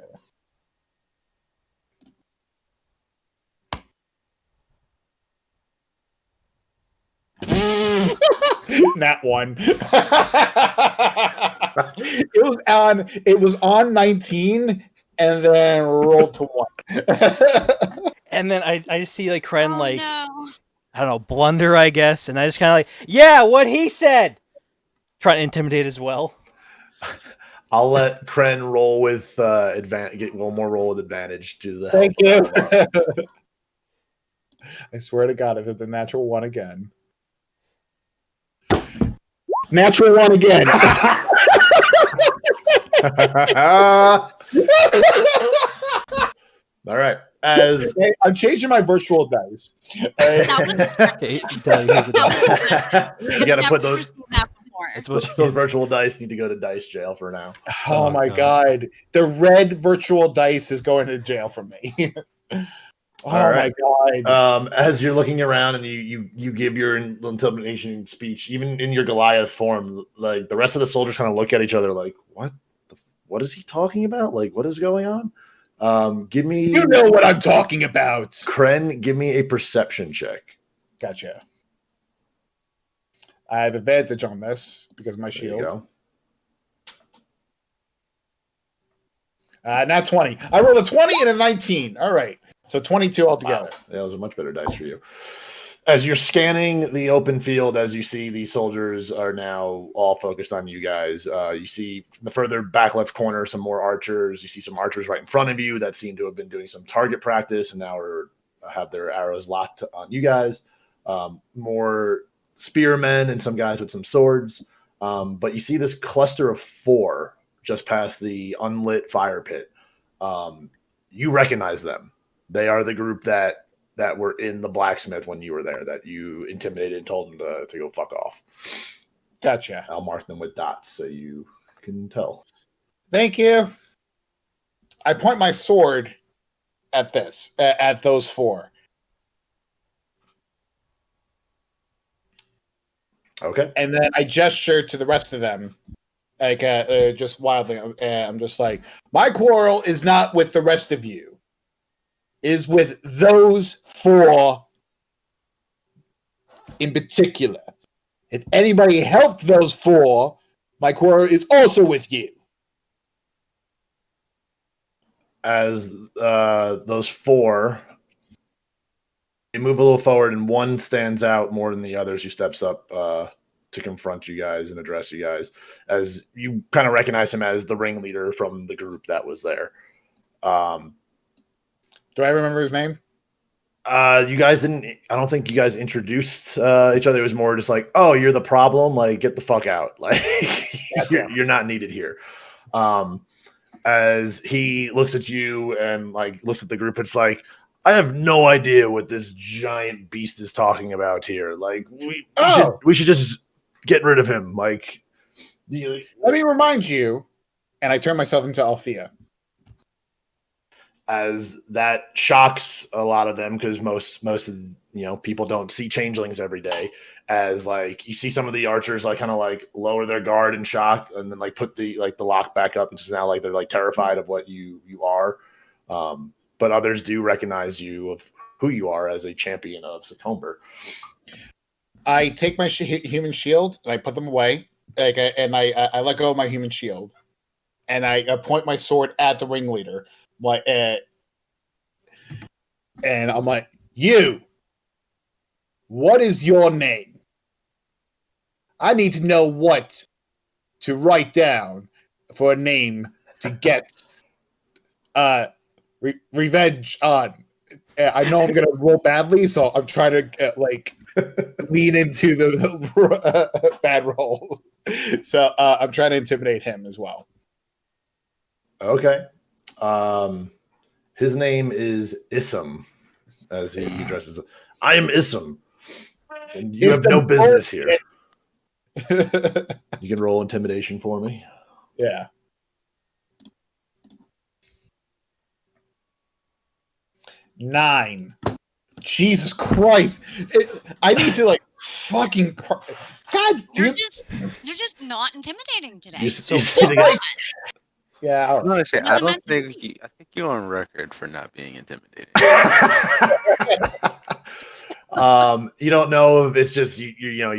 Not one. It was on 19 and then rolled to 1. And then I just see like Cren Oh, like no. I don't know, blunder, I guess, and I just kind of like, yeah, what he said. Trying to intimidate as well. I'll let Cren roll with advantage. Get one more roll with advantage to the. Thank you. I swear to God, if it's a natural 1 again. Natural 1 again. All right. As I'm changing my virtual dice. Okay, Deli, here's the dice. you got to put those. It's what Those virtual dice need to go to dice jail for now. Oh my God. The red virtual dice is going to jail for me. My God. As you're looking around and you give your intimidation speech, even in your Goliath form, like the rest of the soldiers kind of look at each other like, what is he talking about? Like, what is going on? Give me. You know what I'm talking about. Cren, give me a perception check. Gotcha. I have advantage on this because of my shield. Not 20. I rolled a 20 and a 19. All right. So 22 altogether. Wow. That was a much better dice for you. As you're scanning the open field, as you see these soldiers are now all focused on you guys, you see from the further back left corner some more archers. You see some archers right in front of you that seem to have been doing some target practice and now have their arrows locked on you guys. More spearmen and some guys with some swords. But you see this cluster of 4 just past the unlit fire pit. You recognize them. They are the group that were in the blacksmith when you were there, that you intimidated and told them to go fuck off. Gotcha. I'll mark them with dots so you can tell. Thank you. I point my sword at those four. Okay. And then I gesture to the rest of them, like just wildly. I'm just like, my quarrel is not with the rest of you, is with those four in particular. If anybody helped those four, my quarrel is also with you. As those four, they move a little forward, and one stands out more than the others. Who steps up to confront you guys and address you guys, as you kind of recognize him as the ringleader from the group that was there. Do I remember his name? You guys didn't. I don't think you guys introduced each other. It was more just like, "Oh, you're the problem. Like, get the fuck out. Like, you're not needed here." As he looks at you and like looks at the group, it's like, I have no idea what this giant beast is talking about here. Like, we should just get rid of him. Like, let me remind you, and I turn myself into Althea. As that shocks a lot of them, because most of people don't see changelings every day. As like you see some of the archers like kind of like lower their guard in shock, and then like put the lock back up, and just now like they're like terrified of what you are. But others do recognize you of who you are as a champion of Succomber. I take my human shield and I put them away, and I let go of my human shield, and I point my sword at the ringleader. And I'm like, you, what is your name? I need to know what to write down for a name to get revenge on. I know I'm going to roll badly, so I'm trying to lean into the bad rolls. So I'm trying to intimidate him as well. Okay. His name is Issam, as he addresses it. I am Issam, and you have no business here. You can roll intimidation for me. Yeah. Nine. Jesus Christ! I need to fucking. God, you're just not intimidating today. Yeah, all right. Honestly, I think you're on record for not being intimidating. You don't know if it's just you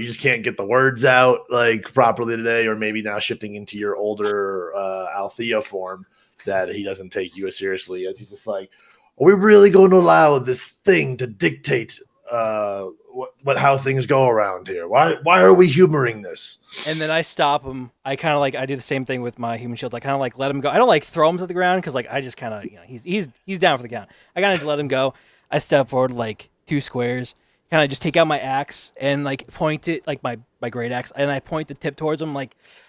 just can't get the words out like properly today, or maybe now shifting into your older Althea form that he doesn't take you as seriously, as he's just like, are we really going to allow this thing to dictate how things go around here? Why are we humoring this? And then I stop him. I kind of I do the same thing with my human shield. I kind of let him go. I don't throw him to the ground because I just kind of he's down for the count. I kind of just let him go. I step forward 2 squares, kind of just take out my axe and point it my great axe, and I point the tip towards him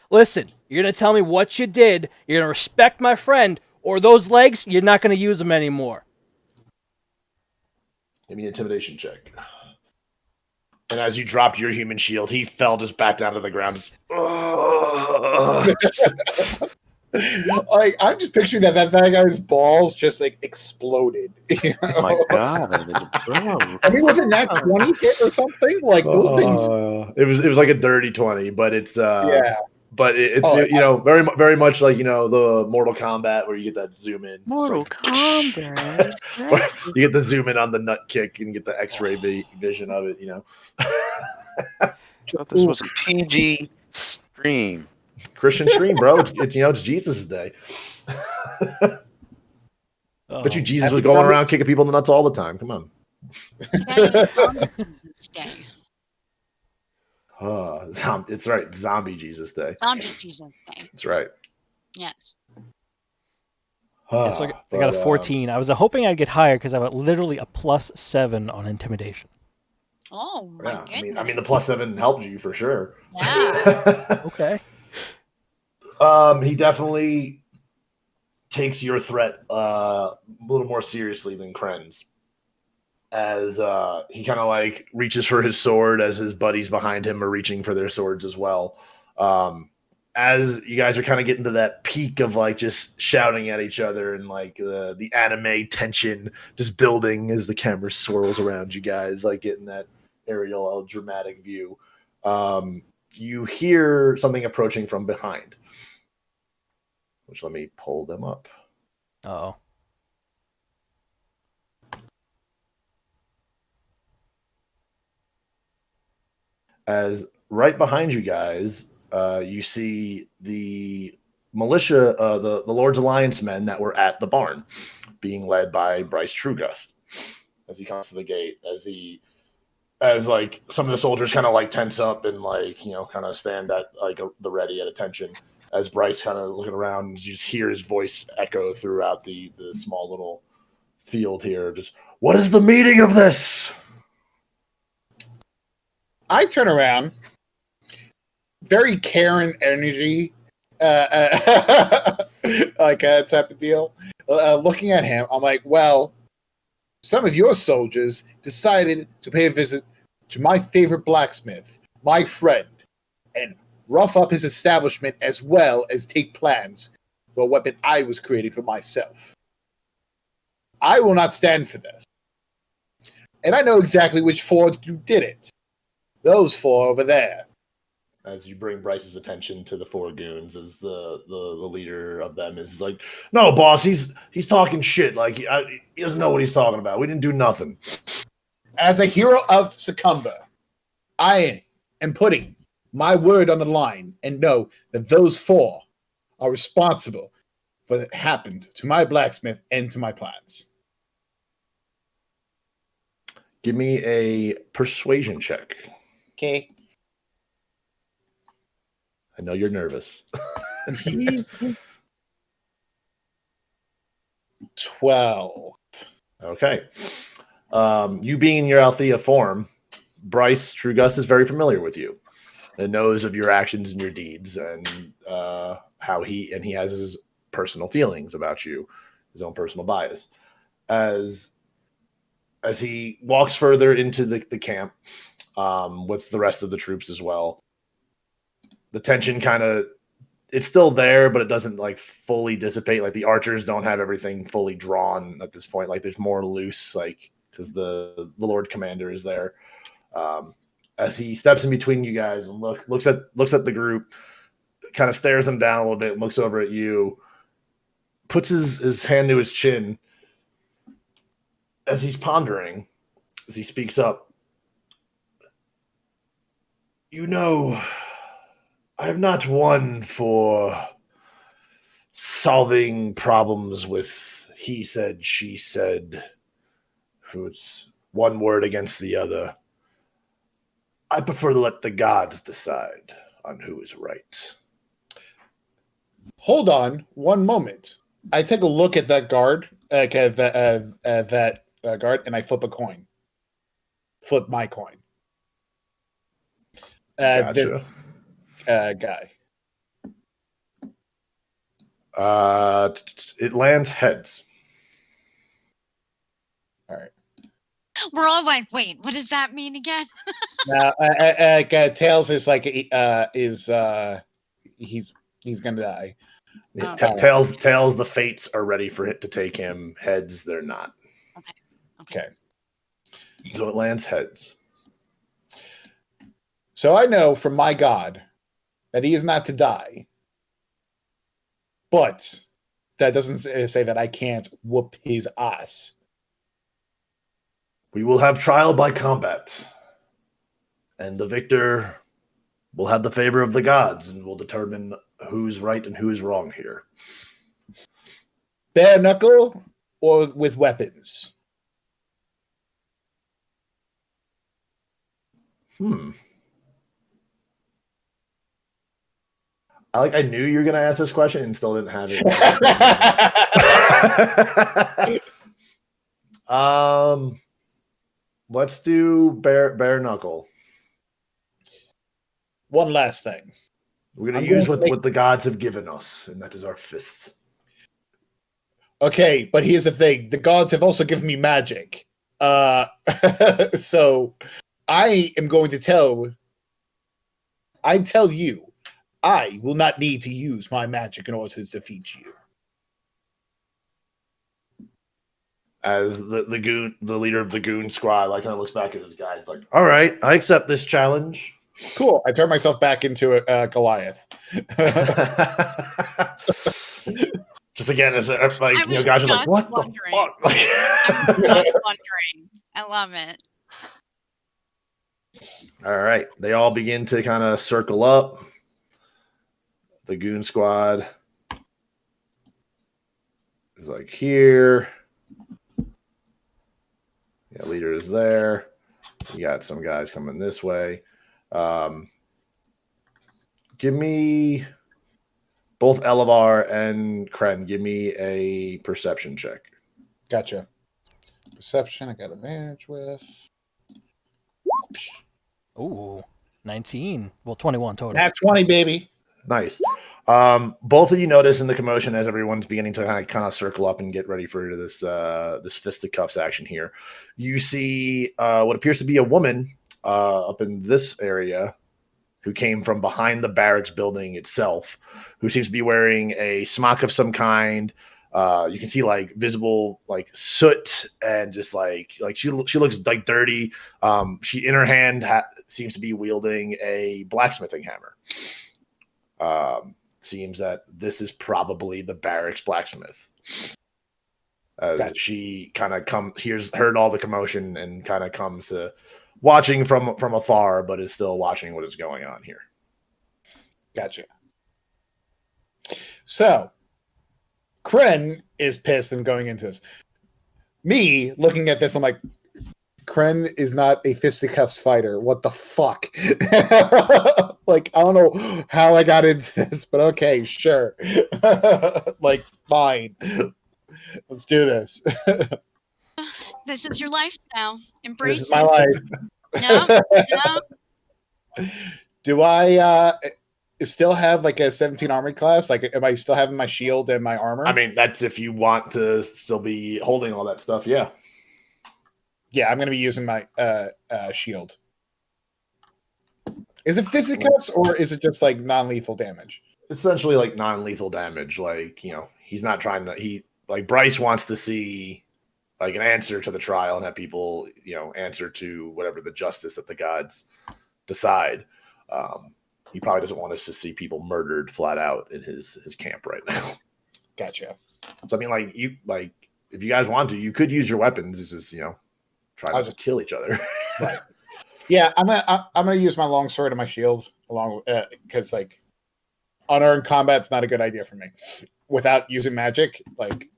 listen, you're gonna tell me what you did. You're gonna respect my friend, or those legs you're not gonna use them anymore. Give me an intimidation check. And as you dropped your human shield, he fell just back down to the ground. I'm just picturing that guy's balls just exploded. You know? Oh my god! I mean, wasn't that 20 hit or something? Those things. It was like a dirty 20, but it's yeah. But it's very very much like the Mortal Kombat where you get that zoom in. Mortal Kombat. You get the zoom in on the nut kick and you get the X-ray vision of it. I thought this was a PG stream. Christian stream, bro. It's Jesus' day. But Jesus was going around kicking people in the nuts all the time. Come on. Jesus Day. It's right. Zombie Jesus Day. Zombie Jesus Day. That's right. Yes. So I got a 14. I was hoping I'd get higher because I have literally a +7 on intimidation. Oh my goodness. I mean, the +7 helped you for sure. Yeah. Okay. He definitely takes your threat a little more seriously than Cren's. As he kind of reaches for his sword as his buddies behind him are reaching for their swords as well. as you guys are kind of getting to that peak of like just shouting at each other and like the anime tension just building as the camera swirls around you guys, like getting that aerial dramatic view, you hear something approaching from behind. Which, let me pull them up. Uh-oh. As right behind you guys, you see the militia, the Lord's Alliance men that were at the barn, being led by Bryce Trugust. As he comes to the gate, as like some of the soldiers kind of like tense up and like, you know, kind of stand at like the ready at attention. As Bryce kind of looking around, you just hear his voice echo throughout the small little field here. Just, what is the meaning of this? I turn around, very Karen energy, like type of deal. Looking at him, I'm like, well, some of your soldiers decided to pay a visit to my favorite blacksmith, my friend, and rough up his establishment as well as take plans for a weapon I was creating for myself. I will not stand for this. And I know exactly which four did it. Those four over there. As you bring Bryce's attention to the four goons, as the leader of them is like, no, boss, he's talking shit. Like, he doesn't know what he's talking about. We didn't do nothing. As a hero of Succumba, I am putting my word on the line and know that those four are responsible for what happened to my blacksmith and to my plans. Give me a persuasion check. Okay. I know you're nervous. 12. Okay. You being in your Althea form, Bryce Trugust is very familiar with you and knows of your actions and your deeds and how he has his personal feelings about you, his own personal bias. As he walks further into the camp with the rest of the troops as well, the tension kind of, it's still there, but it doesn't like fully dissipate. Like the archers don't have everything fully drawn at this point. Like there's more loose, like because the Lord Commander is there. As he steps in between you guys and looks at the group, kind of stares them down a little bit, looks over at you, puts his hand to his chin. As he's pondering, as he speaks up, you know, I am not one for solving problems with he said, she said, who's one word against the other. I prefer to let the gods decide on who is right. Hold on one moment. I take a look at that guard, that guard, and I flip a coin. Flip my coin. Gotcha. This guy. It lands heads. All right. We're all like, wait, what does that mean again? Now, Tails is like he's gonna die. Tails, the fates are ready for it to take him. Heads, they're not. Okay. So it lands heads. So I know from my God that he is not to die, but that doesn't say that I can't whoop his ass. We will have trial by combat, and the victor will have the favor of the gods and will determine who's right and who's wrong here. Bare knuckle or with weapons? I knew you were going to ask this question and still didn't have it. Let's do bare knuckle. One last thing. We're going to use what the gods have given us, and that is our fists. Okay, but here's the thing. The gods have also given me magic. So I am going to tell you I will not need to use my magic in order to defeat you. As the leader of the goon squad, like kind of looks back at his guys, like, "All right, I accept this challenge." Cool. I turn myself back into a Goliath. Just again, as like I you know, was guys are like, just "What wondering. the fuck?" I'm just wondering. I love it. All right, they all begin to kind of circle up. The goon squad is like here. Yeah, leader is there. You got some guys coming this way. Give me both Elevar and Cren. Give me a perception check. Gotcha. Perception, I got advantage with. Ooh, 19. Well, 21 total. Nat 20, baby. Nice. Both of you notice in the commotion as everyone's beginning to kind of circle up and get ready for this this fisticuffs action here. You see what appears to be a woman up in this area who came from behind the barracks building itself, who seems to be wearing a smock of some kind. You can see like visible like soot and just like she looks like dirty. She in her hand seems to be wielding a blacksmithing hammer. Seems that this is probably the barracks blacksmith. Gotcha. She kind of heard all the commotion and kind of comes to watching from afar, but is still watching what is going on here. Gotcha. So, Cren is pissed and going into this. Me, looking at this, I'm like, Cren is not a fisticuffs fighter. What the fuck? Like, I don't know how I got into this, but okay, sure. Like, fine. Let's do this. This is your life now. Embrace This is my life. No. Do I still have like a 17 armored class? Like, am I still having my shield and my armor? I mean, that's if you want to still be holding all that stuff, yeah. Yeah, I'm going to be using my shield. Is it fisticuffs or is it just like non-lethal damage? Essentially like non-lethal damage. Like, you know, he's not trying to, Bryce wants to see like an answer to the trial and have people, you know, answer to whatever the justice that the gods decide. He probably doesn't want us to see people murdered flat out in his camp right now. Gotcha. So I mean, if you guys want to, you could use your weapons. It's just, you know, try not to kill each other. Right. Yeah, I'm gonna use my longsword and my shield along because like unarmed combat's not a good idea for me. Without using magic, like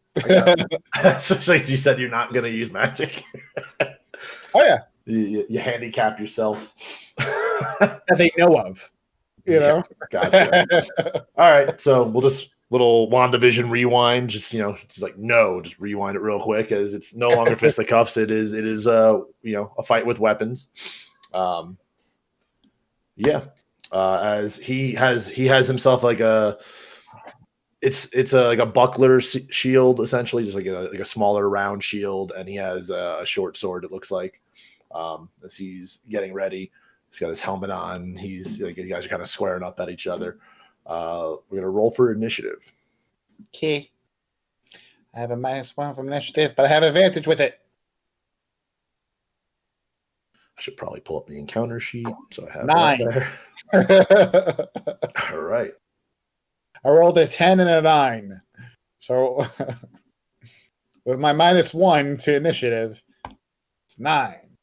especially as you said you're not gonna use magic. Oh yeah. You handicap yourself. That they know of. You know? Gotcha. All right. So we'll just little WandaVision rewind, just just rewind it real quick as it's no longer fisticuffs. It is a fight with weapons. As he has himself like it's like a buckler shield, essentially, just like a smaller round shield, and he has a short sword, it looks like, as he's getting ready. He's got his helmet on. He's like, you guys are kind of squaring up at each other. We're gonna roll for initiative. Okay. I have a -1 from initiative, but I have advantage with it. I should probably pull up the encounter sheet so I have 9 there. All right. I rolled a 10 and a 9. So with my -1 to initiative, it's 9.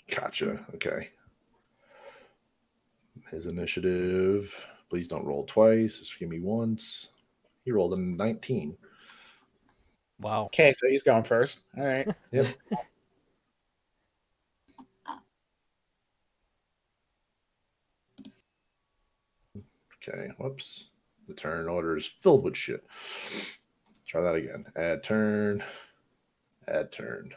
Gotcha. Okay. His initiative. Please don't roll twice. Just give me once. He rolled a 19. Wow. Okay, so he's going first. All right. Yep. Okay. Whoops. The turn order is filled with shit. Try that again. Add turn. Add turn.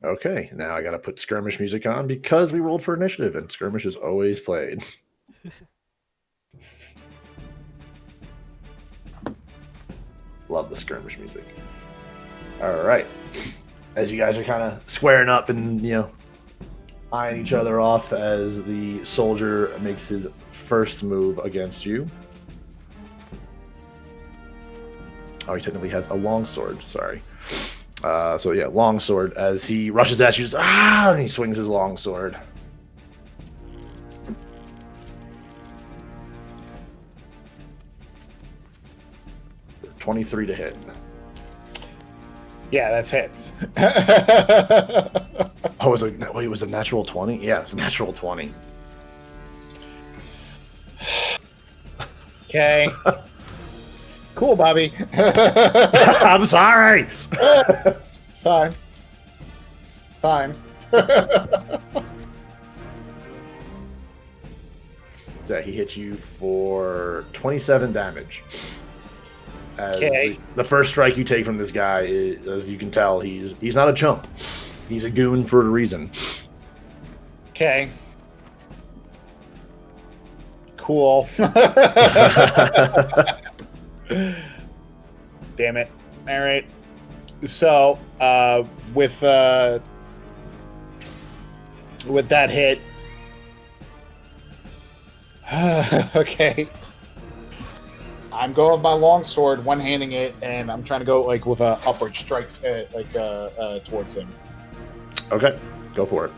Okay, now I got to put skirmish music on because we rolled for initiative, and skirmish is always played. Love the skirmish music. All right. As you guys are kind of squaring up and, eyeing each other off as the soldier makes his first move against you. Oh, he technically has a longsword. Sorry. So yeah, longsword. As he rushes at you, just, and he swings his longsword. For 23 to hit. Yeah, that's hits. Oh, it was a natural 20? Yeah, it's a natural 20. Okay. Cool, Bobby. I'm sorry. It's fine. It's fine. So he hits you for 27 damage. As Okay. the first strike you take from this guy is, as you can tell, he's not a chump. He's a goon for a reason. Okay. Cool. Damn it. All right. So, with that hit, okay. I'm going with my longsword, one-handing it, and I'm trying to go like with a upward strike, towards him. Okay, go for it.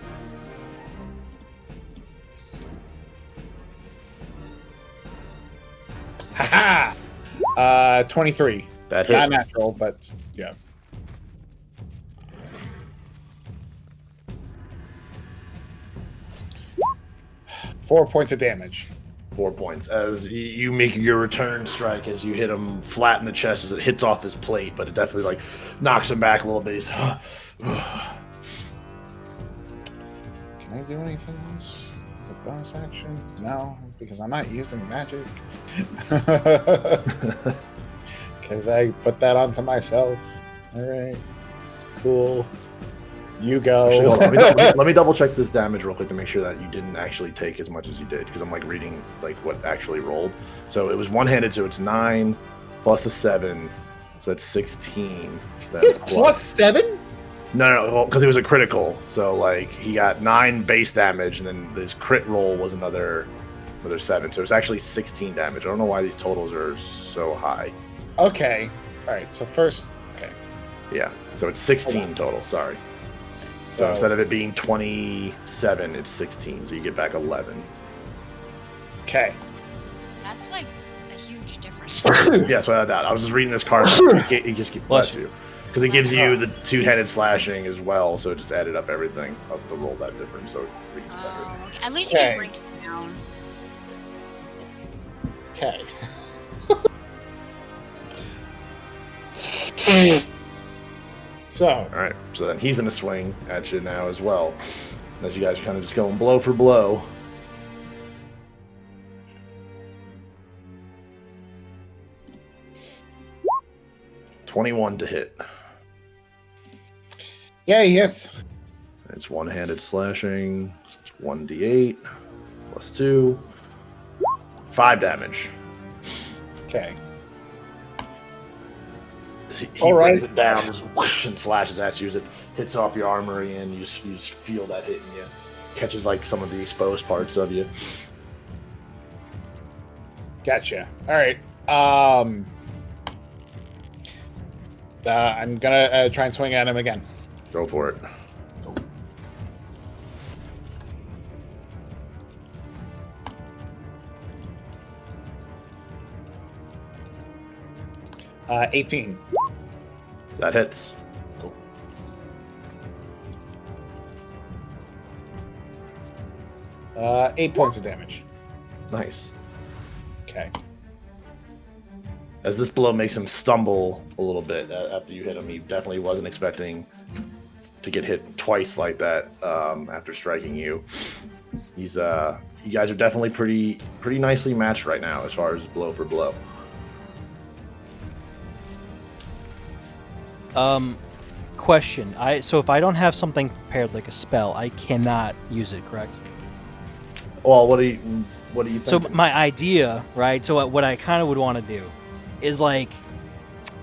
Haha. 23. That hits. Not natural, but yeah. Four points of damage. 4 points. As you make your return strike, as you hit him flat in the chest, as it hits off his plate, but it definitely like knocks him back a little bit. He's, Can I do anything else? Is it bonus action? No, because I'm not using magic. Because I put that onto myself. All right. Cool. You go. Actually, hold on. Let me double check this damage real quick to make sure that you didn't actually take as much as you did, because I'm like reading like what actually rolled. So it was one-handed, so it's 9 plus a 7, so that's 16. That's Plus 7? No, because it was a critical. So like he got 9 base damage, and then this crit roll was another 7. So it's actually 16 damage. I don't know why these totals are so high. Okay. All right. So first, okay. Yeah. So it's 16 total. Sorry. So instead of it being 27, it's 16. So you get back 11. Okay. That's like a huge difference. Yeah, so I was just reading this card. It just bless you, because it gives you the two-handed slashing as well. So it just added up everything. I was to roll that different, so it gets better. Okay. At least you Okay. can break it down. Okay. So, All right. So then he's gonna swing at you now as well. As you guys are kind of just going blow for blow. $21 to hit. yeah, he hits. It's one-handed slashing. So it's 1d8 plus 2. 5 damage. Okay. He All right. brings it down, just whoosh, and slashes at you as it hits off your armory, and you just feel that hitting you. Catches like some of the exposed parts of you. Gotcha. All right. I'm gonna try and swing at him again. Go for it. 18. That hits. Cool. Uh, 8 points of damage. Nice. Okay. As this blow makes him stumble a little bit after you hit him, he definitely wasn't expecting to get hit twice like that after striking you. He's you guys are definitely pretty nicely matched right now as far as blow for blow. Question. So if I don't have something prepared like a spell, I cannot use it, correct? Well, what do you think? So my idea, right? So what I kind of would want to do is like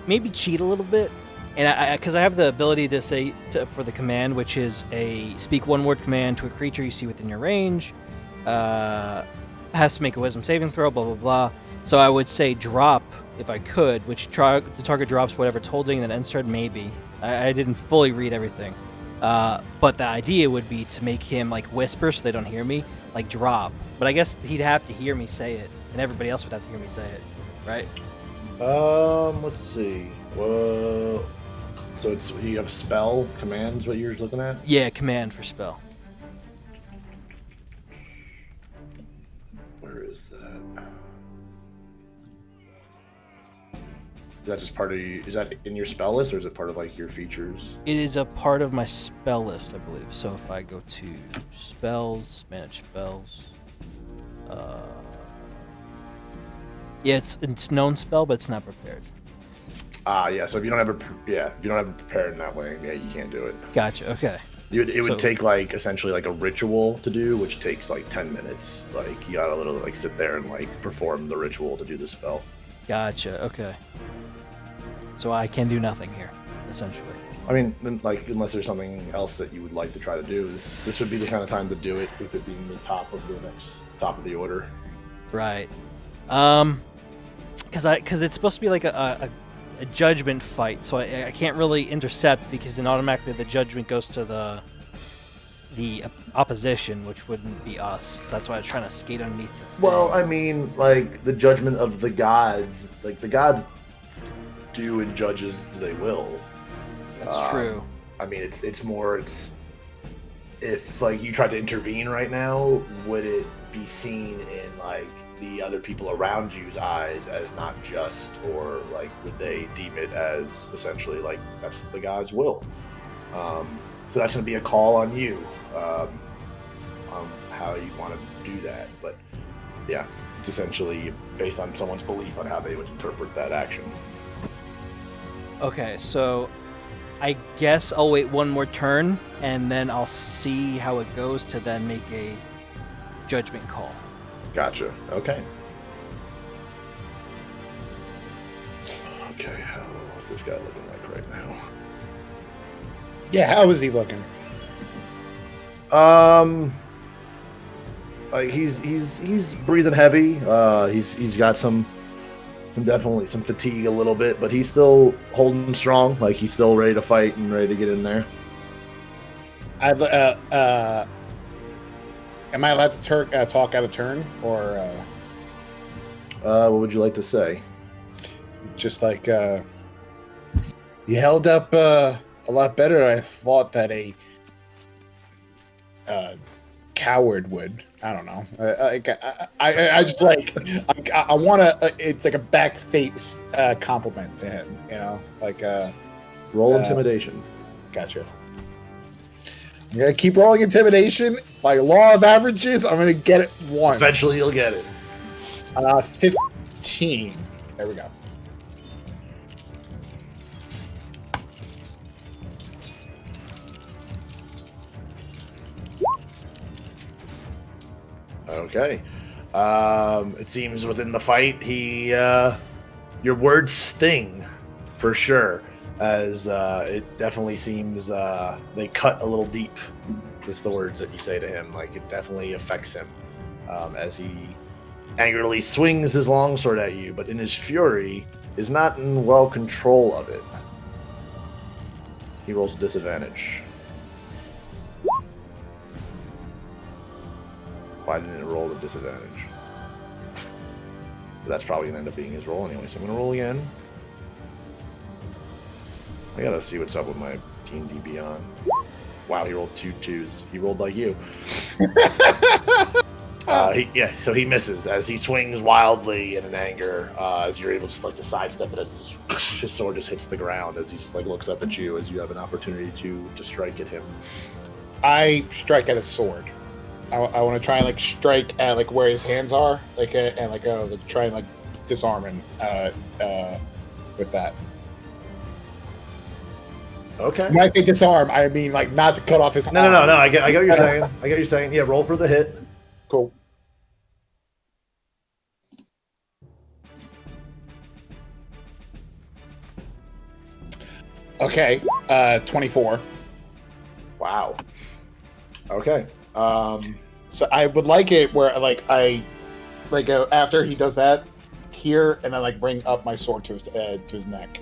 maybe cheat a little bit And because I have the ability to say for the command, which is a speak one word command to a creature you see within your range, has to make a wisdom saving throw, blah blah blah. So I would say drop if I could, which the target drops whatever it's holding, then ends turn maybe. I didn't fully read everything, but the idea would be to make him like whisper so they don't hear me, like drop. But I guess he'd have to hear me say it, and everybody else would have to hear me say it, right? Let's see. Whoa. So it's you have spell commands. What you're looking at? Yeah, command for spell. Where is that? Is that just part of you? Is that in your spell list, or is it part of like your features? It is a part of my spell list, I believe. So if I go to spells, manage spells, yeah, it's known spell, but it's not prepared. Yeah. So if you don't have it prepared in that way, yeah, you can't do it. Gotcha. Okay. It would take like essentially like a ritual to do, which takes like 10 minutes. Like you gotta literally like sit there and like perform the ritual to do the spell. Gotcha. Okay. So I can do nothing here, essentially. I mean, like unless there's something else that you would like to try to do, this would be the kind of time to do it, with it being the top of the order. Right. Because it's supposed to be like a judgment fight, so I can't really intercept because then automatically the judgment goes to the opposition, which wouldn't be us. So that's why I was trying to skate underneath. Well, I mean, like the judgment of the gods, like the gods do and judge as they will. That's true. I mean, it's if like you tried to intervene right now, would it be seen in like the other people around you's eyes as not just, or like would they deem it as essentially like that's the god's will? So that's going to be a call on you, on how you want to do that. But yeah, it's essentially based on someone's belief on how they would interpret that action. Okay, so I guess I'll wait one more turn and then I'll see how it goes to then make a judgment call. Gotcha. Okay. Okay, how's this guy looking like right now? Yeah, how is he looking? Like he's breathing heavy. He's got some definitely some fatigue a little bit, but he's still holding strong. Like he's still ready to fight and ready to get in there. Am I allowed to talk out of turn, or what would you like to say? just like you held up a lot better than I thought that a coward would. I don't know. I just like I want to. It's like a back face compliment to him. You know, like Roll intimidation. Gotcha. I'm gonna keep rolling intimidation. By law of averages, I'm gonna get it once. Eventually, you'll get it. 15. There we go. Okay. It seems within the fight, your words sting, for sure, as it definitely seems they cut a little deep. It's the words that you say to him, like it definitely affects him as he angrily swings his longsword at you, but in his fury is not in well control of it. He rolls a disadvantage. Why didn't it roll a disadvantage? But that's probably gonna end up being his roll anyway, so I'm gonna roll again. I gotta see what's up with my D&D Beyond. Wow, he rolled 2 2s. He rolled like you. So he misses as he swings wildly in anger. As you're able to sidestep it, as his sword just hits the ground. As he looks up at you, as you have an opportunity to strike at him. I strike at his sword. I want to try and strike at where his hands are, and try and disarm him with that. Okay. When I say disarm, I mean not to cut off his. No. I get what you're saying. I get what you're saying. Yeah, roll for the hit. Cool. Okay. 24. Wow. Okay. So I would like it where after he does that here, and then like bring up my sword to his neck.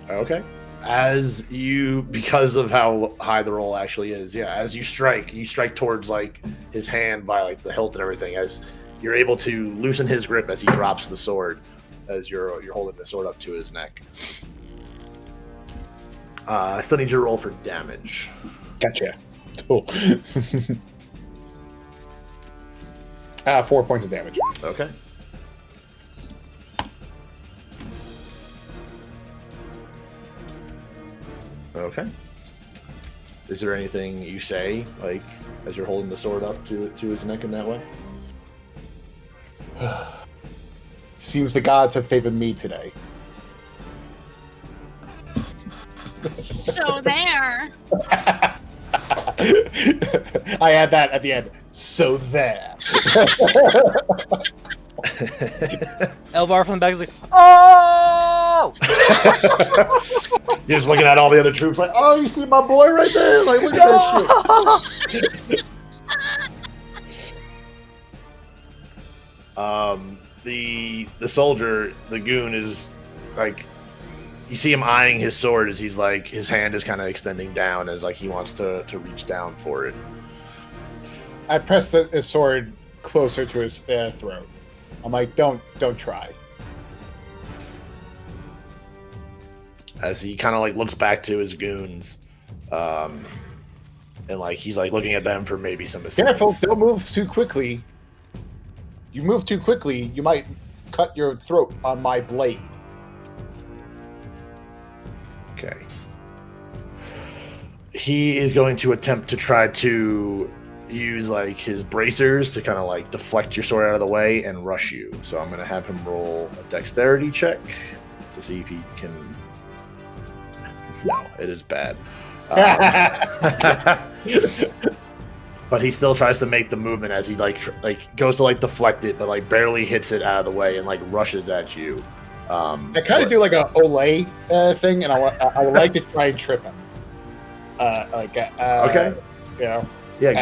Okay. As you, because of how high the roll actually is, as you strike towards like his hand by like the hilt and everything. As you're able to loosen his grip as he drops the sword, as you're holding the sword up to his neck. I still need you to roll for damage. Gotcha. Cool. 4 points of damage. Okay. Okay. Is there anything you say, like, as you're holding the sword up to his neck in that way? Seems the gods have favored me today. So there. I add that at the end. So there. Elvar from the back is like, oh! You're just looking at all the other troops like, oh, you see my boy right there? Like, look at that shit. The soldier, the goon, is like, you see him eyeing his sword as he's like, his hand is kind of extending down as like he wants to reach down for it. I press his sword closer to his throat. I'm like, don't try. As he kind of like looks back to his goons, and like he's like looking at them for maybe some assistance. Careful, don't move too quickly. You move too quickly, you might cut your throat on my blade. Okay. He is going to attempt to try to use like his bracers to kind of like deflect your sword out of the way and rush you. So I'm going to have him roll a dexterity check to see if he can. No, it is bad. But he still tries to make the movement as he like goes to like deflect it, but like barely hits it out of the way and like rushes at you. I kind of do like a Olay thing, and I would like to try and trip him. Okay. You know. Yeah,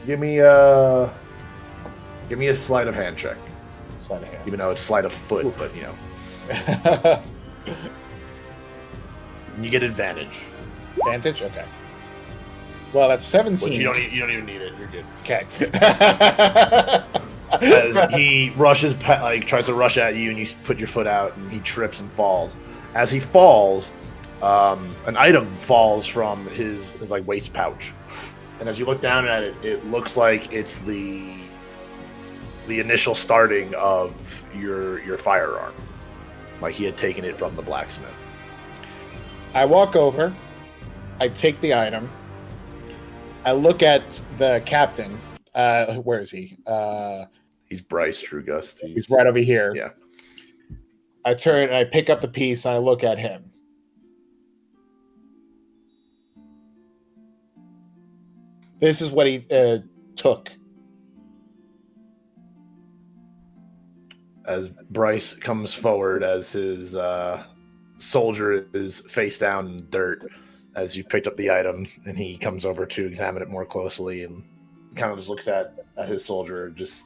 give me a sleight of hand check. Sleight of hand. Even though it's sleight of foot, oof. But you know. You get advantage. Advantage? Okay. Well, that's 17. Which you don't even need it. You're good. Okay. As he rushes, tries to rush at you, and you put your foot out, and he trips and falls. As he falls, an item falls from his like waist pouch, and as you look down at it, it looks like it's the initial starting of your firearm, like he had taken it from the blacksmith. I walk over, I take the item, I look at the captain. Where is he? He's Bryce Trugust. He's right over here. Yeah. I turn and I pick up the piece and I look at him. This is what he took. As Bryce comes forward, as his soldier is face down in dirt, as you picked up the item, and he comes over to examine it more closely and kind of just looks at his soldier, just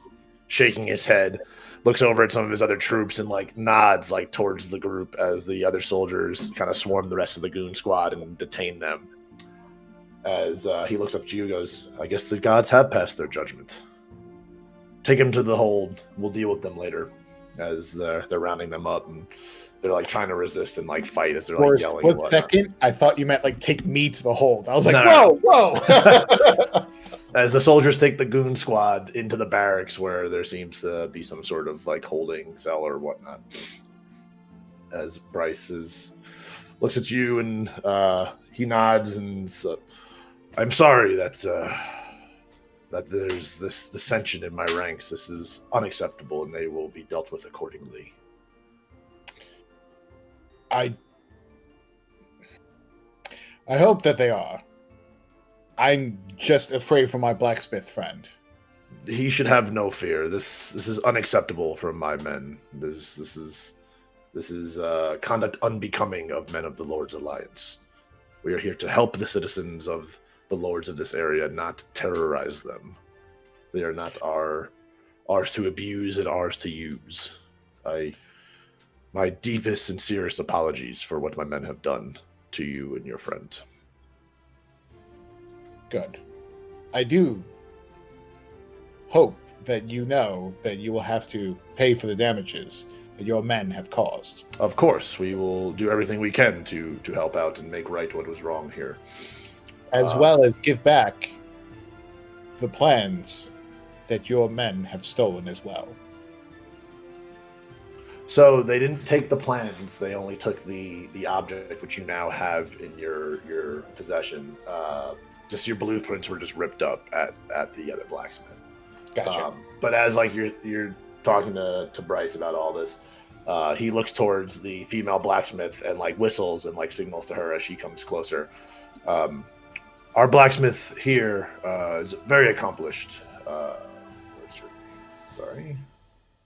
shaking his head, looks over at some of his other troops and like nods like towards the group as the other soldiers kind of swarm the rest of the goon squad and detain them. As he looks up to you, goes, I guess the gods have passed their judgment. Take him to the hold. We'll deal with them later. As they're rounding them up and they're like trying to resist and like fight as they're like yelling. For a second, I thought you meant like take me to the hold. I was like, no. whoa. As the soldiers take the goon squad into the barracks where there seems to be some sort of like holding cell or whatnot. As Bryce looks at you and he nods and I'm sorry that there's this dissension in my ranks. This is unacceptable and they will be dealt with accordingly. I hope that they are. I'm just afraid for my blacksmith friend. He should have no fear. This is unacceptable from my men. This is This is conduct unbecoming of men of the Lord's Alliance. We are here to help the citizens of the lords of this area, not terrorize them. They are not ours to abuse and ours to use. My deepest, sincerest apologies for what my men have done to you and your friend. Good. I do hope that you know that you will have to pay for the damages that your men have caused. Of course, we will do everything we can to help out and make right what was wrong here. As well as give back the plans that your men have stolen as well. So they didn't take the plans; they only took the object which you now have in your possession. Just your blueprints were just ripped up at the other blacksmith. Gotcha. But as like you're talking to Bryce about all this, he looks towards the female blacksmith and like whistles and like signals to her as she comes closer. Our blacksmith here is very accomplished.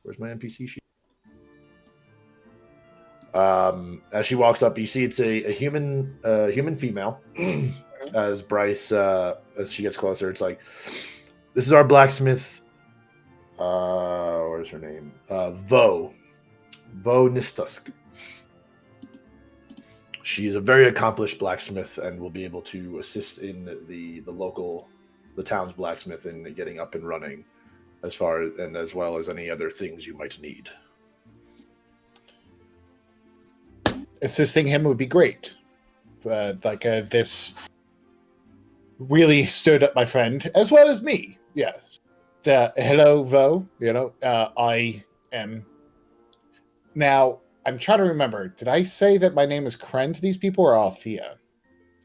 Where's my NPC sheet? As she walks up, you see it's a human female. As Bryce, as she gets closer, it's like, this is our blacksmith. Where's her name? Vo Nistusk. She is a very accomplished blacksmith and will be able to assist in the town's blacksmith in getting up and running, as well as any other things you might need. Assisting him would be great. This really stirred up my friend, as well as me. Yes. Hello, Vo. I am... Now, I'm trying to remember. Did I say that my name is Cren to these people, or Althea?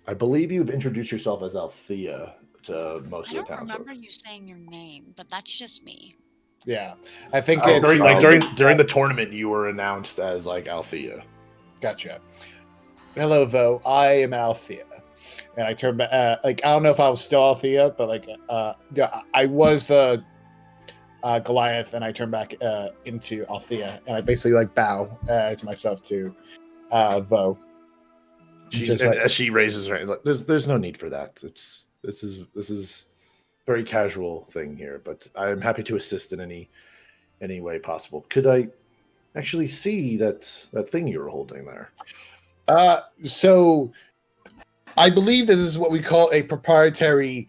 I believe you've introduced yourself as Althea to most of the townsfolk. I don't remember you saying your name, but that's just me. Yeah. I think during the tournament, you were announced as like Althea. Gotcha. Hello, Vo. I am Althea. And I turned back, I don't know if I was still Althea, but I was the Goliath, and I turned back into Althea, and I basically bow to myself to Vo. As she raises her hand, there's no need for that. This is very casual thing here, but I'm happy to assist in any way possible. Could I actually see that thing you were holding there? So I believe that this is what we call a proprietary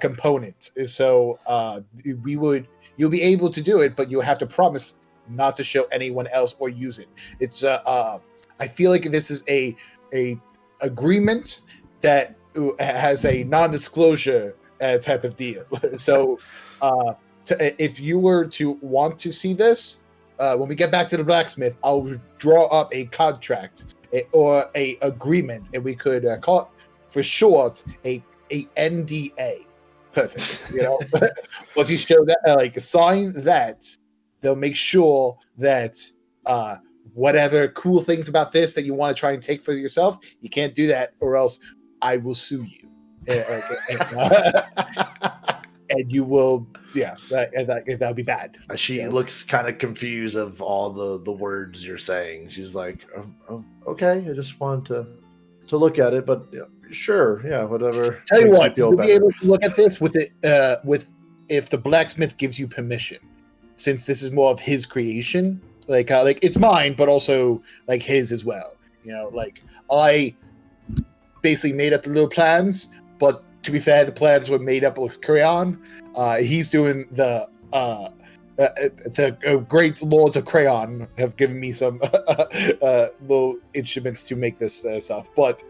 component. So you'll be able to do it, but you'll have to promise not to show anyone else or use it. It's I feel like this is a agreement that has a non-disclosure type of deal. So if you were to want to see this, when we get back to the blacksmith, I'll draw up a contract or a agreement, and we could call it for short a NDA. Perfect. Once you show that, sign that, they'll make sure that whatever cool things about this that you want to try and take for yourself, you can't do that, or else I will sue you. And you will, that'll be bad. She looks kind of confused of all the words you're saying. She's like, oh, okay, I just wanted to look at it, but sure, whatever. Tell you what, you'll be able to look at this with if the blacksmith gives you permission, since this is more of his creation. It's mine, but also his as well. I basically made up the little plans, but to be fair, the plans were made up with Crayon. He's doing the great lords of Crayon have given me some little instruments to make this stuff. But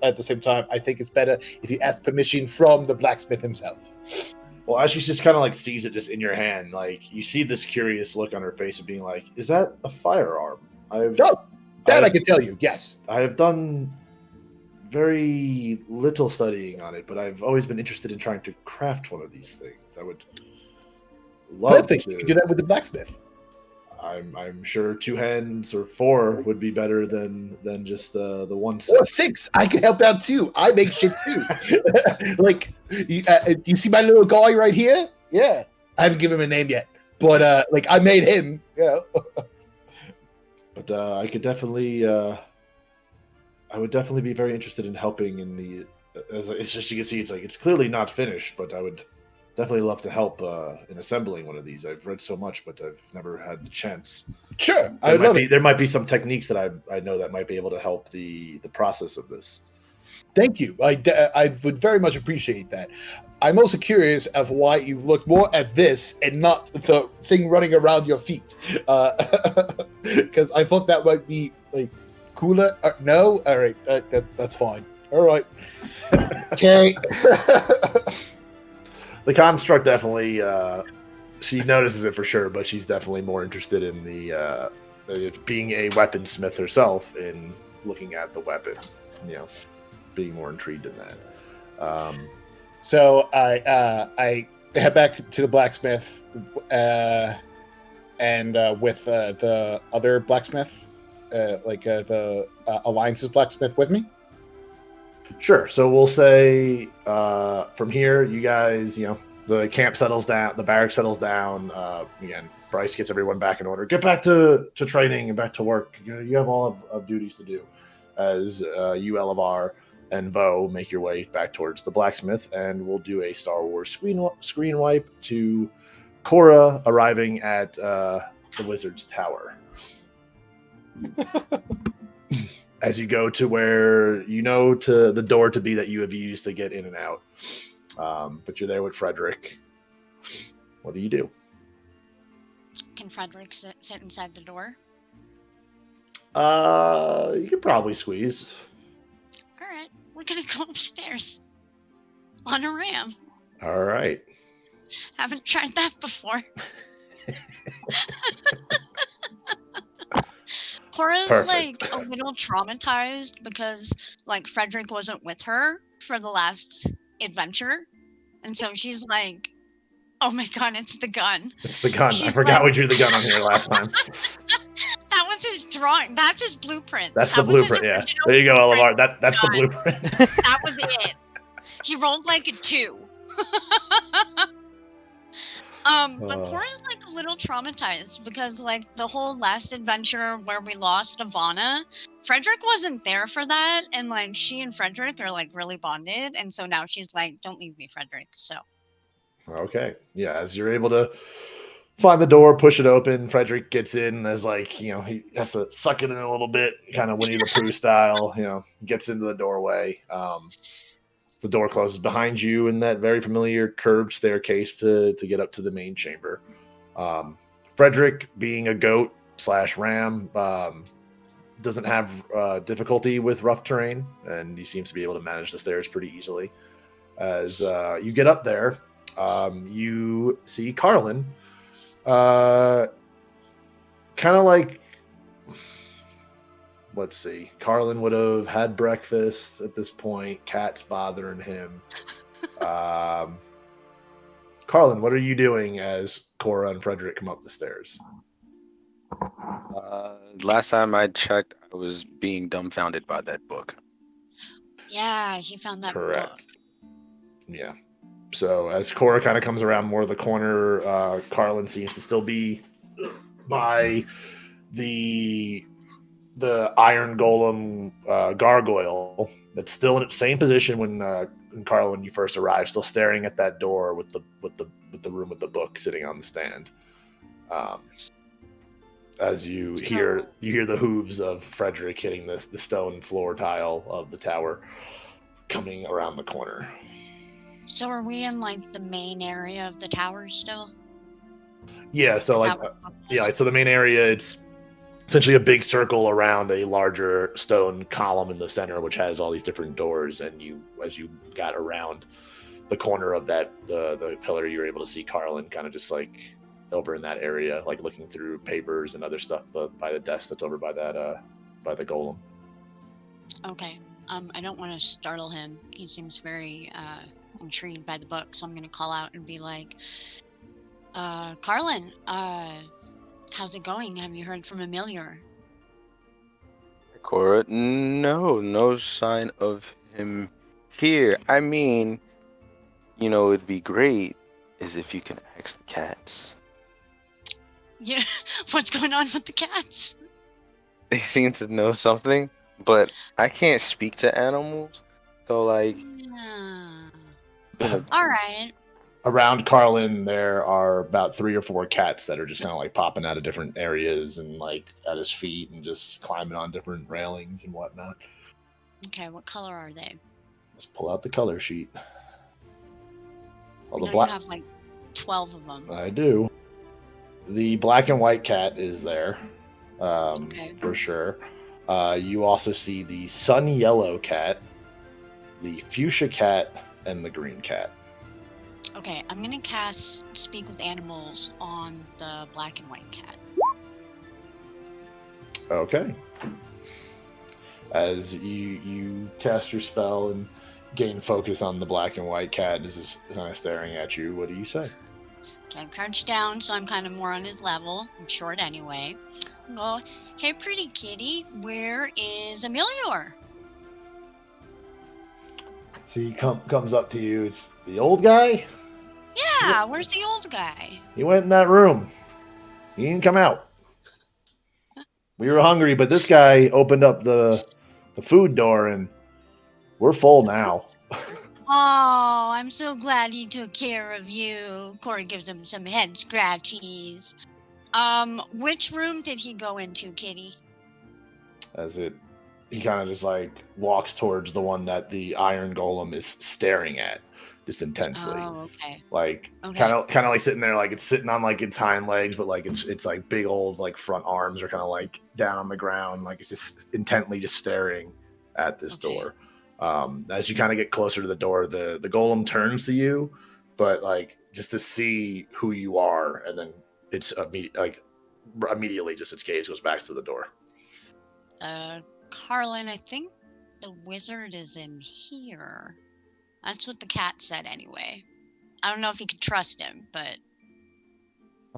at the same time, I think it's better if you ask permission from the blacksmith himself. Well, as she just kind of sees it just in your hand, you see this curious look on her face of being like, "Is that a firearm?" I can tell you. Yes, I have done very little studying on it, but I've always been interested in trying to craft one of these things. I would love to. You can do that with the blacksmith. I'm sure 2 hands or 4 would be better than just the 1 set. Or 6. I can help out too. I make shit too. You see my little guy right here? Yeah, I haven't given him a name yet, but I made him. But I could definitely, I would definitely be very interested in helping in the. As it's just you can see, it's clearly not finished, but I would definitely love to help in assembling one of these. I've read so much, but I've never had the chance. Sure, I love it. There might be some techniques that I know that might be able to help the process of this. Thank you. I would very much appreciate that. I'm also curious of why you look more at this and not the thing running around your feet, because I thought that might be like cooler. No, all right, that's fine. All right, okay. The construct definitely, she notices it for sure, but she's definitely more interested in the being a weaponsmith herself in looking at the weapon. You know, being more intrigued in that. So I head back to the blacksmith, and with the other blacksmith, the Alliance's blacksmith with me. Sure. So we'll say from here, you guys, the camp settles down, the barracks settles down. Again, Bryce gets everyone back in order. Get back to training and back to work. You have all of duties to do as you, Elevar, and Vo make your way back towards the blacksmith, and we'll do a Star Wars screen wipe to Cora arriving at the wizard's tower. As you go to where to the door to be that you have used to get in and out, but you're there with Frederick. What do you do? Can Frederick fit inside the door? You could probably squeeze. All right, we're gonna go upstairs on a ram. All right. Haven't tried that before. Cora's Perfect. a little traumatized because Frederick wasn't with her for the last adventure, and so she's like, "Oh my god, it's the gun!" It's the gun. She's I forgot we drew the gun on here last time. That was his drawing. That's his blueprint. That's the blueprint. Yeah. There you go, Elevar. That's the blueprint. That was it. He rolled like a 2. But Cora's a little traumatized because the whole last adventure where we lost Ivana, Frederick wasn't there for that, and she and Frederick are really bonded, and so now she's like, "Don't leave me, Frederick." So Okay. Yeah, as you're able to find the door, push it open, Frederick gets in as he has to suck it in a little bit, kind of Winnie the Pooh style, gets into the doorway. The door closes behind you in that very familiar curved staircase to get up to the main chamber. Frederick, being a goat / ram, doesn't have difficulty with rough terrain, and he seems to be able to manage the stairs pretty easily. As you get up there, you see Carlen, kind of let's see. Carlen would have had breakfast at this point. Cat's bothering him. Carlen, what are you doing as Cora and Frederick come up the stairs? Last time I checked, I was being dumbfounded by that book. yeah, he found that book. Correct. Yeah. So as Cora kind of comes around more of the corner, Carlen seems to still be by the iron golem gargoyle that's still in its same position when Carl, when you first arrived, still staring at that door with the room with the book sitting on the stand. As you hear the hooves of Frederick hitting the stone floor tile of the tower coming around the corner. So are we in the main area of the tower still? Yeah, so so the main area, it's essentially a big circle around a larger stone column in the center, which has all these different doors. And as you got around the corner of that, the pillar, you were able to see Carlen kind of just over in that area, looking through papers and other stuff by the desk that's over by that, by the golem. Okay. I don't want to startle him. He seems very intrigued by the book, so I'm going to call out and be like, Carlen, how's it going? Have you heard from Amelia? Cora, no sign of him here. I mean, it'd be great is if you can ask the cats. Yeah, what's going on with the cats? they seem to know something, but I can't speak to animals. So like, Yeah. you know, All right. Around Carlin, there are about 3 or 4 cats that are just kind of like popping out of different areas and like at his feet and just climbing on different railings and whatnot. Okay, what color are they? Let's pull out the color sheet. Well, I the know you black. have like 12 of them. I do. The black and white cat is there, Okay. for sure. You also see the sun yellow cat, the fuchsia cat, and the green cat. Okay, I'm gonna cast Speak with Animals on the black and white cat. Okay. As you cast your spell and gain focus on the black and white cat, is just kind of staring at you. What do you say? Okay, I crouch down so I'm kind of more on his level. I'm short anyway. I go, hey, pretty kitty, where is Emilior? So he comes up to you. It's the old guy. Yeah, where's the old guy? He went in that room. He didn't come out. We were hungry, but this guy opened up the food door, and we're full now. Oh, I'm so glad he took care of you. Cora gives him some head scratchies. Which room did he go into, kitty? He kind of just like walks towards the one that the iron golem is staring at, just intensely. Oh, okay. Like Okay. kind of like sitting there, like it's sitting on like its hind legs, but like it's like big old like front arms are kind of like down on the ground, like it's just intently just staring at this Okay. door. As you kind of get closer to the door, the golem turns to you, but like just to see who you are, and then it's immediately just its gaze goes back to the door. Carlen, I think the wizard is in here. That's what the cat said anyway. I don't know if you could trust him, but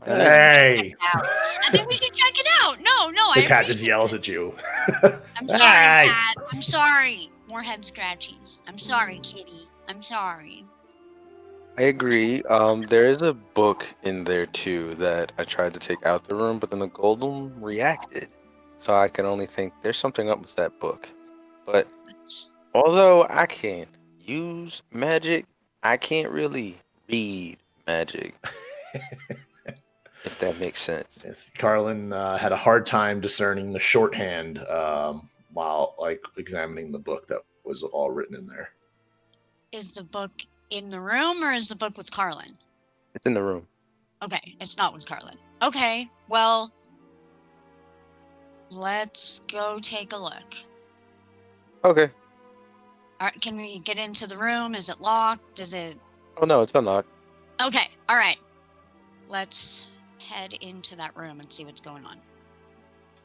Hey! I think we should check it out. No, The I cat just appreciate yells it. at you. I'm sorry, Hey! cat. I'm sorry. More head scratchies. I'm sorry, kitty. I'm sorry. I agree. There is a book in there too that I tried to take out the room, but then the golem reacted. So I can only think there's something up with that book. But although I can use magic, I can't really read magic. If that makes sense. Yes, Carlin had a hard time discerning the shorthand while like examining the book that was all written in there. Is the book in the room or is the book with Carlen? It's in the room. Okay, it's not with Carlen. Okay, well, let's go take a look. Okay. All right, can we get into the room? Is it locked? Is it... Oh no, it's unlocked. Okay, all right. Let's head into that room and see what's going on.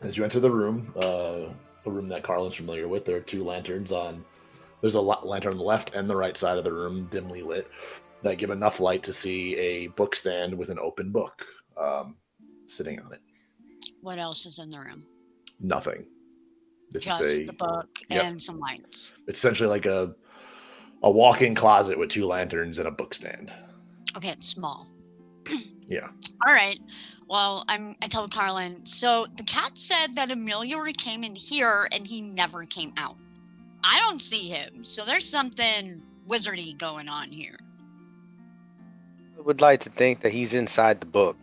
As you enter the room that Carlin's familiar with, there are 2 lanterns on. There's a lantern on the left and the right side of the room, dimly lit, that give enough light to see a book stand with an open book sitting on it. What else is in the room? Nothing. This Just is the book and some lights. It's essentially like a walk-in closet with 2 lanterns and a book stand. Okay, it's small. Yeah. All right. Well, I told Carlen. So the cat said that Emilior came in here and he never came out. I don't see him, so there's something wizardy going on here. I would like to think that he's inside the book.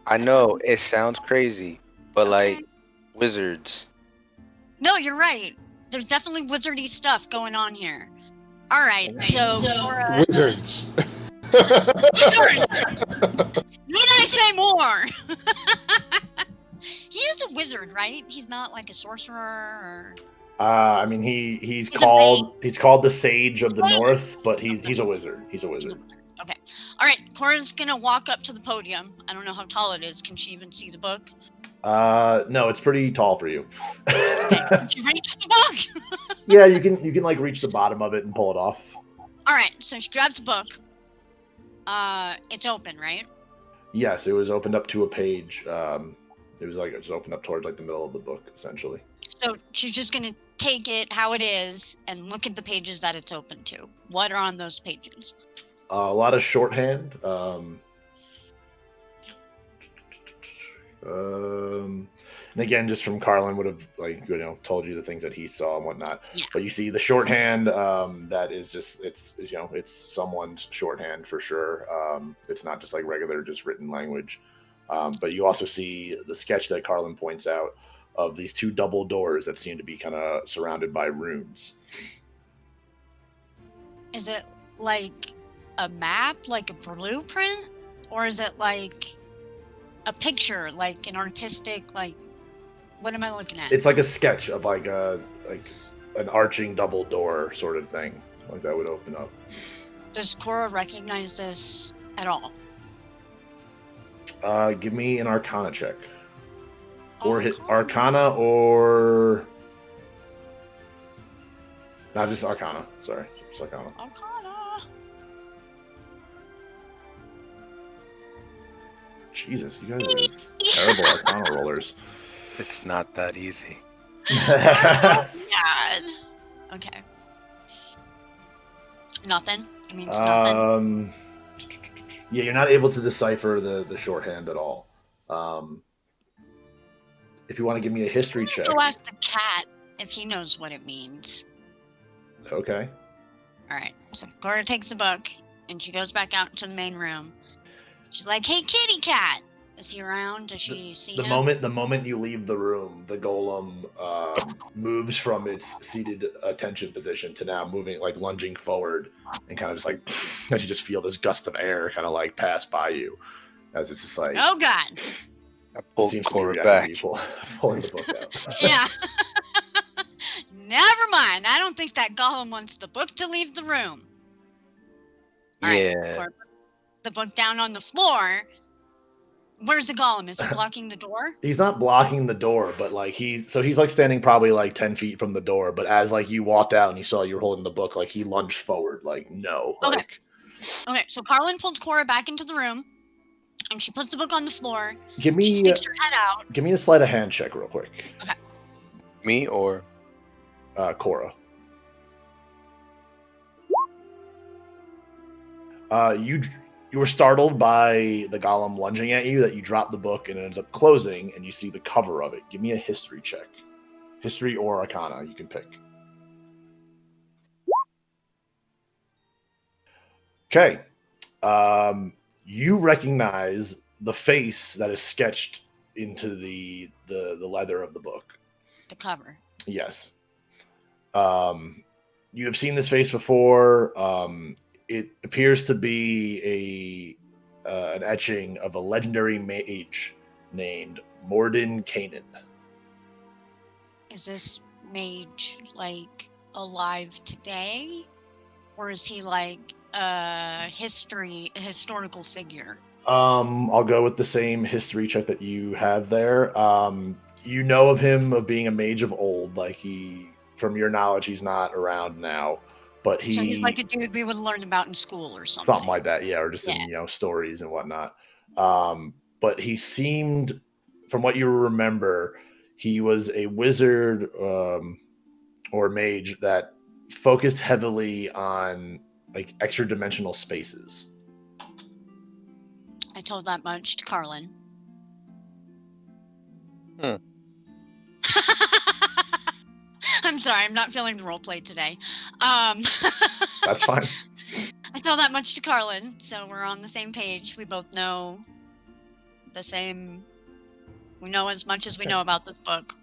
I know it sounds crazy, but Okay. like wizards. No, you're right. There's definitely wizardy stuff going on here. All right, so Wizards. wizards. Need I say more? He is a wizard, right? He's not like a sorcerer or... I mean, he's He's called the Sage of the Sage. North, but he's a wizard. He's a wizard. Okay. All right. Cora's gonna walk up to the podium. I don't know how tall it is. Can she even see the book? No, it's pretty tall for you. Okay. Can she reach the book? Yeah, you can like reach the bottom of it and pull it off. All right. So she grabs the book. It's open, right? Yes, it was opened up to a page. It was opened up towards like the middle of the book, essentially. So she's just gonna take it how it is and look at the pages that it's open to. What are on those pages? A lot of shorthand. And again, just from Carlen would have told you the things that he saw and whatnot. Yeah. But you see the shorthand that is just it's someone's shorthand for sure. It's not just like regular just written language. But you also see the sketch that Carlen points out of these two double doors that seem to be kind of surrounded by runes. Is it like a map, like a blueprint, or is it like a picture, like an artistic, like what am I looking at? It's like a sketch of like an arching double door sort of thing, like that would open up. Does Cora recognize this at all? Give me an Arcana check, or hit Arcana. Arcana, or not just Arcana. Sorry, just Arcana. Arcana. Jesus, you guys are terrible Arcana rollers. It's not that easy. God. Okay. Nothing. It means nothing. Yeah, you're not able to decipher the shorthand at all. If you want to give me a history check. Go ask the cat if he knows what it means. Okay. All right. So Cora takes the book and she goes back out to the main room. She's like, "Hey, kitty cat, is he around? Does she see him?" The moment you leave the room, the golem moves from its seated attention position to now moving, like lunging forward, and kind of just like as you just feel this gust of air kind of like pass by you, as it's just like, Oh God. I pulled seems to Cora be back. pulling the book out. Yeah. Never mind. I don't think that golem wants the book to leave the room. All right, Yeah. Cora puts the book down on the floor. Where's the golem? Is he blocking the door? He's not blocking the door, but like he's like standing probably like 10 feet from the door. But as like you walked out and he saw you were holding the book, like he lunged forward, like no. Okay. Like Okay, so Carlen pulls Cora back into the room, and she puts the book on the floor. give She me sticks her head out. give me a sleight of hand check real quick, Me or Cora. You were startled by the golem lunging at you, that you dropped the book and it ends up closing, and you see the cover of it. Give me a history check. History or Arcana, you can pick. Okay. You recognize the face that is sketched into the leather of the book. The cover. Yes. You have seen this face before. It appears to be an etching of a legendary mage named Morden Kanan. Is this mage like alive today, or is he like a historical figure? I'll go with the same history check that you have there. You know of him of being a mage of old. Like from your knowledge, he's not around now. But So he's like a dude we would learn about in school or something. Something like that, yeah, or just in stories and whatnot. But he seemed, from what you remember, he was a wizard or mage that focused heavily on like extra dimensional spaces. I told that much to Carlen. I'm sorry, I'm not feeling the role play today. That's fine. I told that much to Carlen, so we're on the same page. We both know the same. We know as much as we know about this book.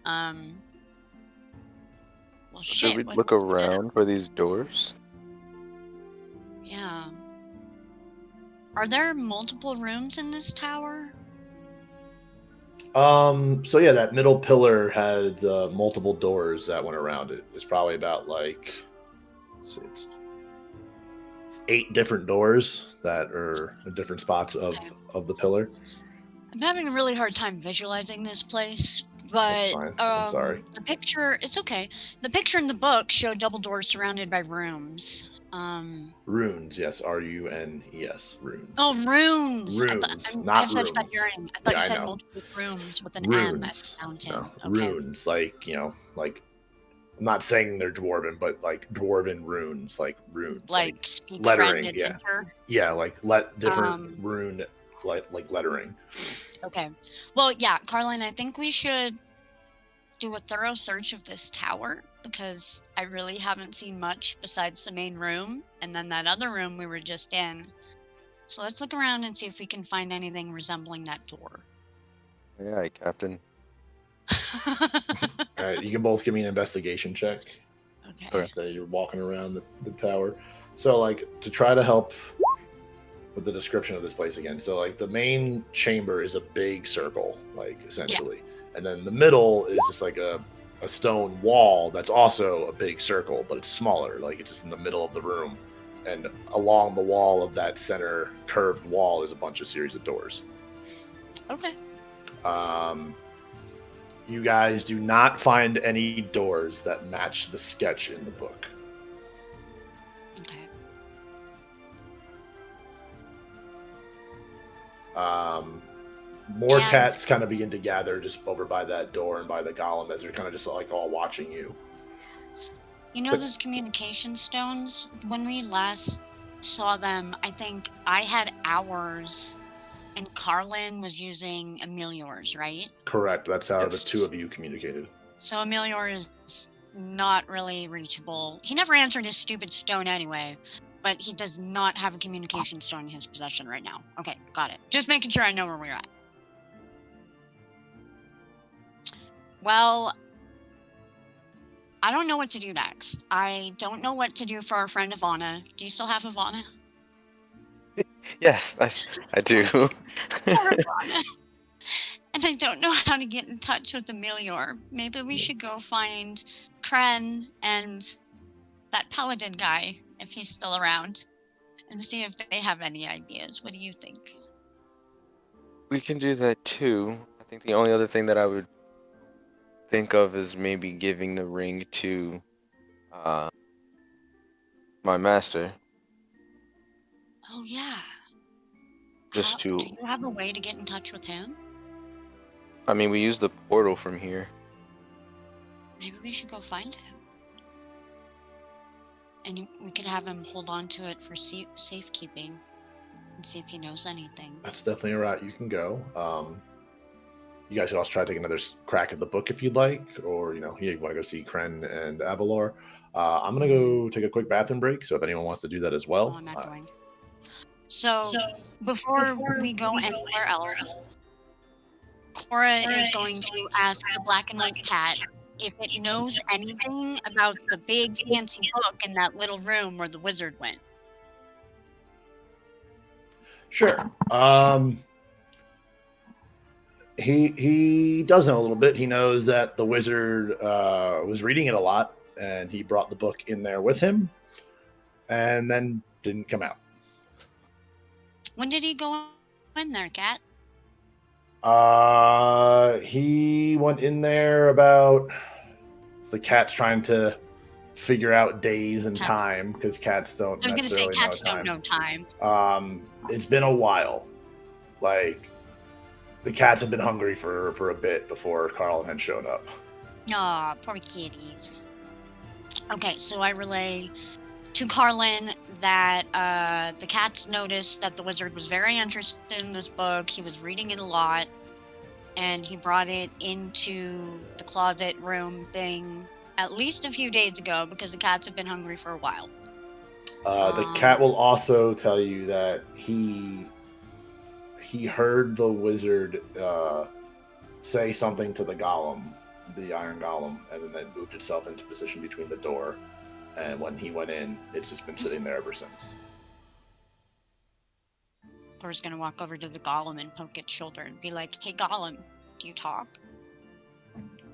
Well, shit. should we look around for these doors? Yeah. Are there multiple rooms in this tower? So yeah, that middle pillar had multiple doors that went around it. There's probably about like it's 8 different doors that are in different spots of the pillar. I'm having a really hard time visualizing this place, but That's fine. I'm sorry. the picture, it's okay. The picture in the book showed double doors surrounded by rooms. Runes, yes, R-U-N-E-S, runes. Oh, runes. Runes, I not have such bad rooms. hearing. I thought you Yeah, I said know. multiple rooms with an M at Runes. the sound. No, Okay. runes, like, like, I'm not saying they're dwarven, but like dwarven runes, like runes. Like speak lettering, friend yeah. adventure. Yeah, like different rune, like lettering. Okay. Well, yeah, Carlen, I think we should do a thorough search of this tower because I really haven't seen much besides the main room and then that other room we were just in. So let's look around and see if we can find anything resembling that door. Yeah, Captain. All right, you can both give me an investigation check. Okay. That you're walking around the tower. So, like, to try to help with the description of this place again. So, like, the main chamber is a big circle, like, essentially. And then the middle is just like a stone wall that's also a big circle, but it's smaller. Like, it's just in the middle of the room. And along the wall of that center curved wall is a bunch of series of doors. Okay. You guys do not find any doors that match the sketch in the book. Okay. More And- cats kind of begin to gather just over by that door and by the golem as they're kind of just like all watching you. You know those communication stones? When we last saw them, I think I had ours and Carlen was using Amelior's, right? Correct. That's how the Yes. two of you communicated. So Amelior is not really reachable. He never answered his stupid stone anyway, but he does not have a communication stone in his possession right now. Okay, got it. Just making sure I know where we're at. Well, I don't know what to do next. I don't know what to do for our friend Ivana. Do you still have Ivana? Yes, I do. Poor Ivana. And I don't know how to get in touch with Amelior. Maybe we should go find Cren and that paladin guy, if he's still around, and see if they have any ideas. What do you think? We can do that too. I think the only other thing that I would think of is maybe giving the ring to my master. Oh, yeah. Just to, Do you have a way to get in touch with him? I mean, we use the portal from here. Maybe we should go find him. And we could have him hold on to it for safekeeping and see if he knows anything. That's definitely a route you can go. You guys should also try to take another crack at the book if you'd like, or you want to go see Cren and Avalor. I'm gonna go take a quick bathroom break. So if anyone wants to do that as well, Oh, I'm not going. So before we go anywhere else, Cora is going to ask the black and white cat if it knows anything about the big fancy book in that little room where the wizard went. sure. He does know a little bit. He knows that the wizard was reading it a lot, and he brought the book in there with him, and then didn't come out. When did he go in there, Cat? He went in there about. The cat's trying to figure out days and Cat. time because cats don't I was going to say necessarily cats know don't time. know time. It's been a while. Like the cats have been hungry for a bit before Carlen had shown up. Aw, poor kitties. Okay, so I relay to Carlen that the cats noticed that the wizard was very interested in this book. He was reading it a lot, and he brought it into the closet room thing at least a few days ago because the cats have been hungry for a while. The cat will also tell you that he heard the wizard say something to the golem, the iron golem, and then it moved itself into position between the door. And when he went in, it's just been sitting there ever since. Cora's gonna walk over to the golem and poke its shoulder and be like, "Hey, golem, do you talk?"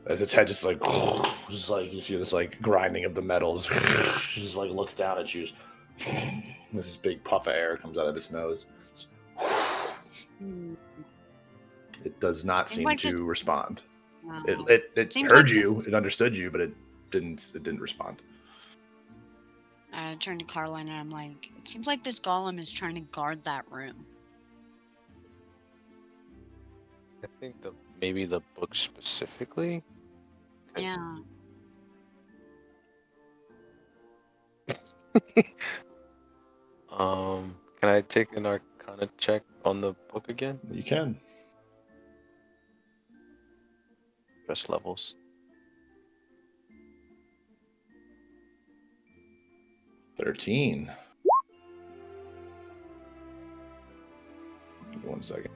As its head just like you see this like grinding of the metals, just like looks down at you. This big puff of air comes out of its nose. It does not seem to respond. It heard you, it understood you, but it didn't respond. I turn to Carlen and I'm like, it seems like this golem is trying to guard that room. I think maybe the book specifically. Yeah. Can I take an Arcana check on the book again? You can. Stress levels. 13. Give me 1 second.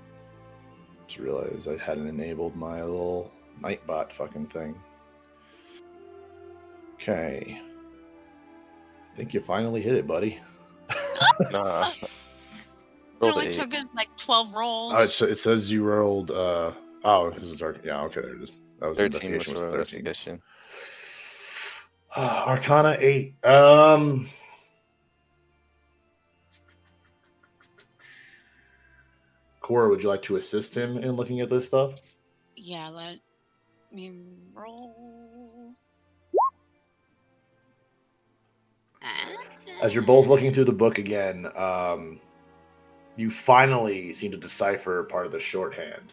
Just realized I hadn't enabled my little Nightbot fucking thing. Okay. I think you finally hit it, buddy. Nah. It Rolled only a 8. took us like 12 rolls. Oh, it says you rolled. This is yeah. Okay, there it is. That was 13 was investigation. for Was 13. investigation. Arcana 8. Cora, would you like to assist him in looking at this stuff? Yeah, let me roll. As you're both looking through the book again, you finally seem to decipher part of the shorthand,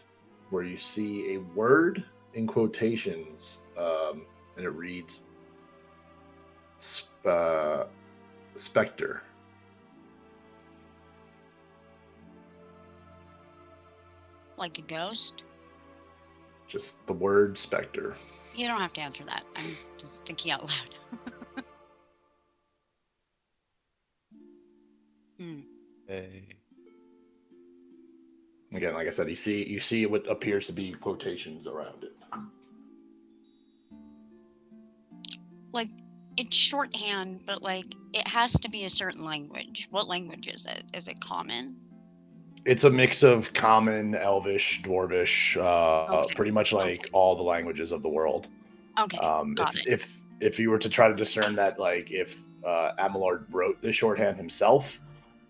where you see a word in quotations, and it reads "specter." Like a ghost? Just the word "specter." You don't have to answer that. I'm just thinking out loud. Hey. Again, like I said, you see what appears to be quotations around it. Like, it's shorthand, but like it has to be a certain language. What language is it? Is it common? It's a mix of common, elvish, dwarvish, Okay. pretty much like all the languages of the world. Okay, got it. If you were to try to discern that, like if Amelard wrote the shorthand himself,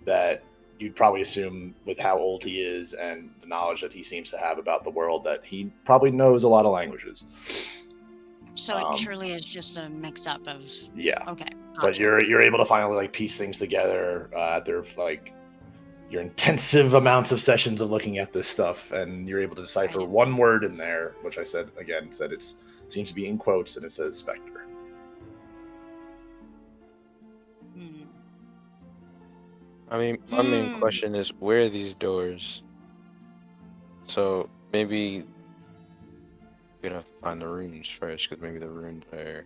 that you'd probably assume with how old he is and the knowledge that he seems to have about the world that he probably knows a lot of languages. So it truly is just a mix-up of. Yeah. Okay. Gotcha. But you're able to finally like piece things together after like your intensive amounts of sessions of looking at this stuff, and you're able to decipher Right. one word in there, which I said it seems to be in quotes, and it says specter. I mean, my main question is, where are these doors? So maybe we'd have to find the runes first, because maybe the runes are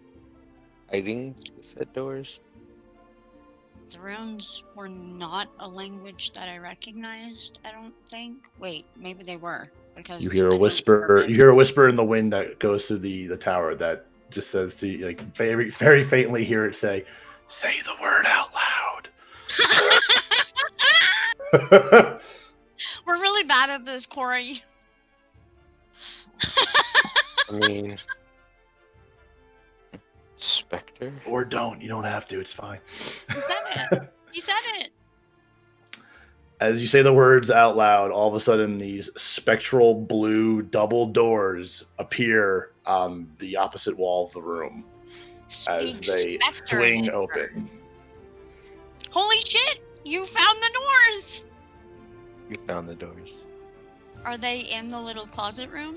hiding the said doors. The runes were not a language that I recognized, I don't think. Wait, maybe they were. Because You hear a whisper. You hear a whisper in the wind that goes through the tower that just says to you, like very very faintly, hear it say the word out loud. We're really bad at this, Corey. I mean, specter? Or don't. You don't have to. It's fine. He said it. He said it. As you say the words out loud, all of a sudden these spectral blue double doors appear on the opposite wall of the room as they swing open. Holy shit! You found the doors! We found the doors. Are they in the little closet room?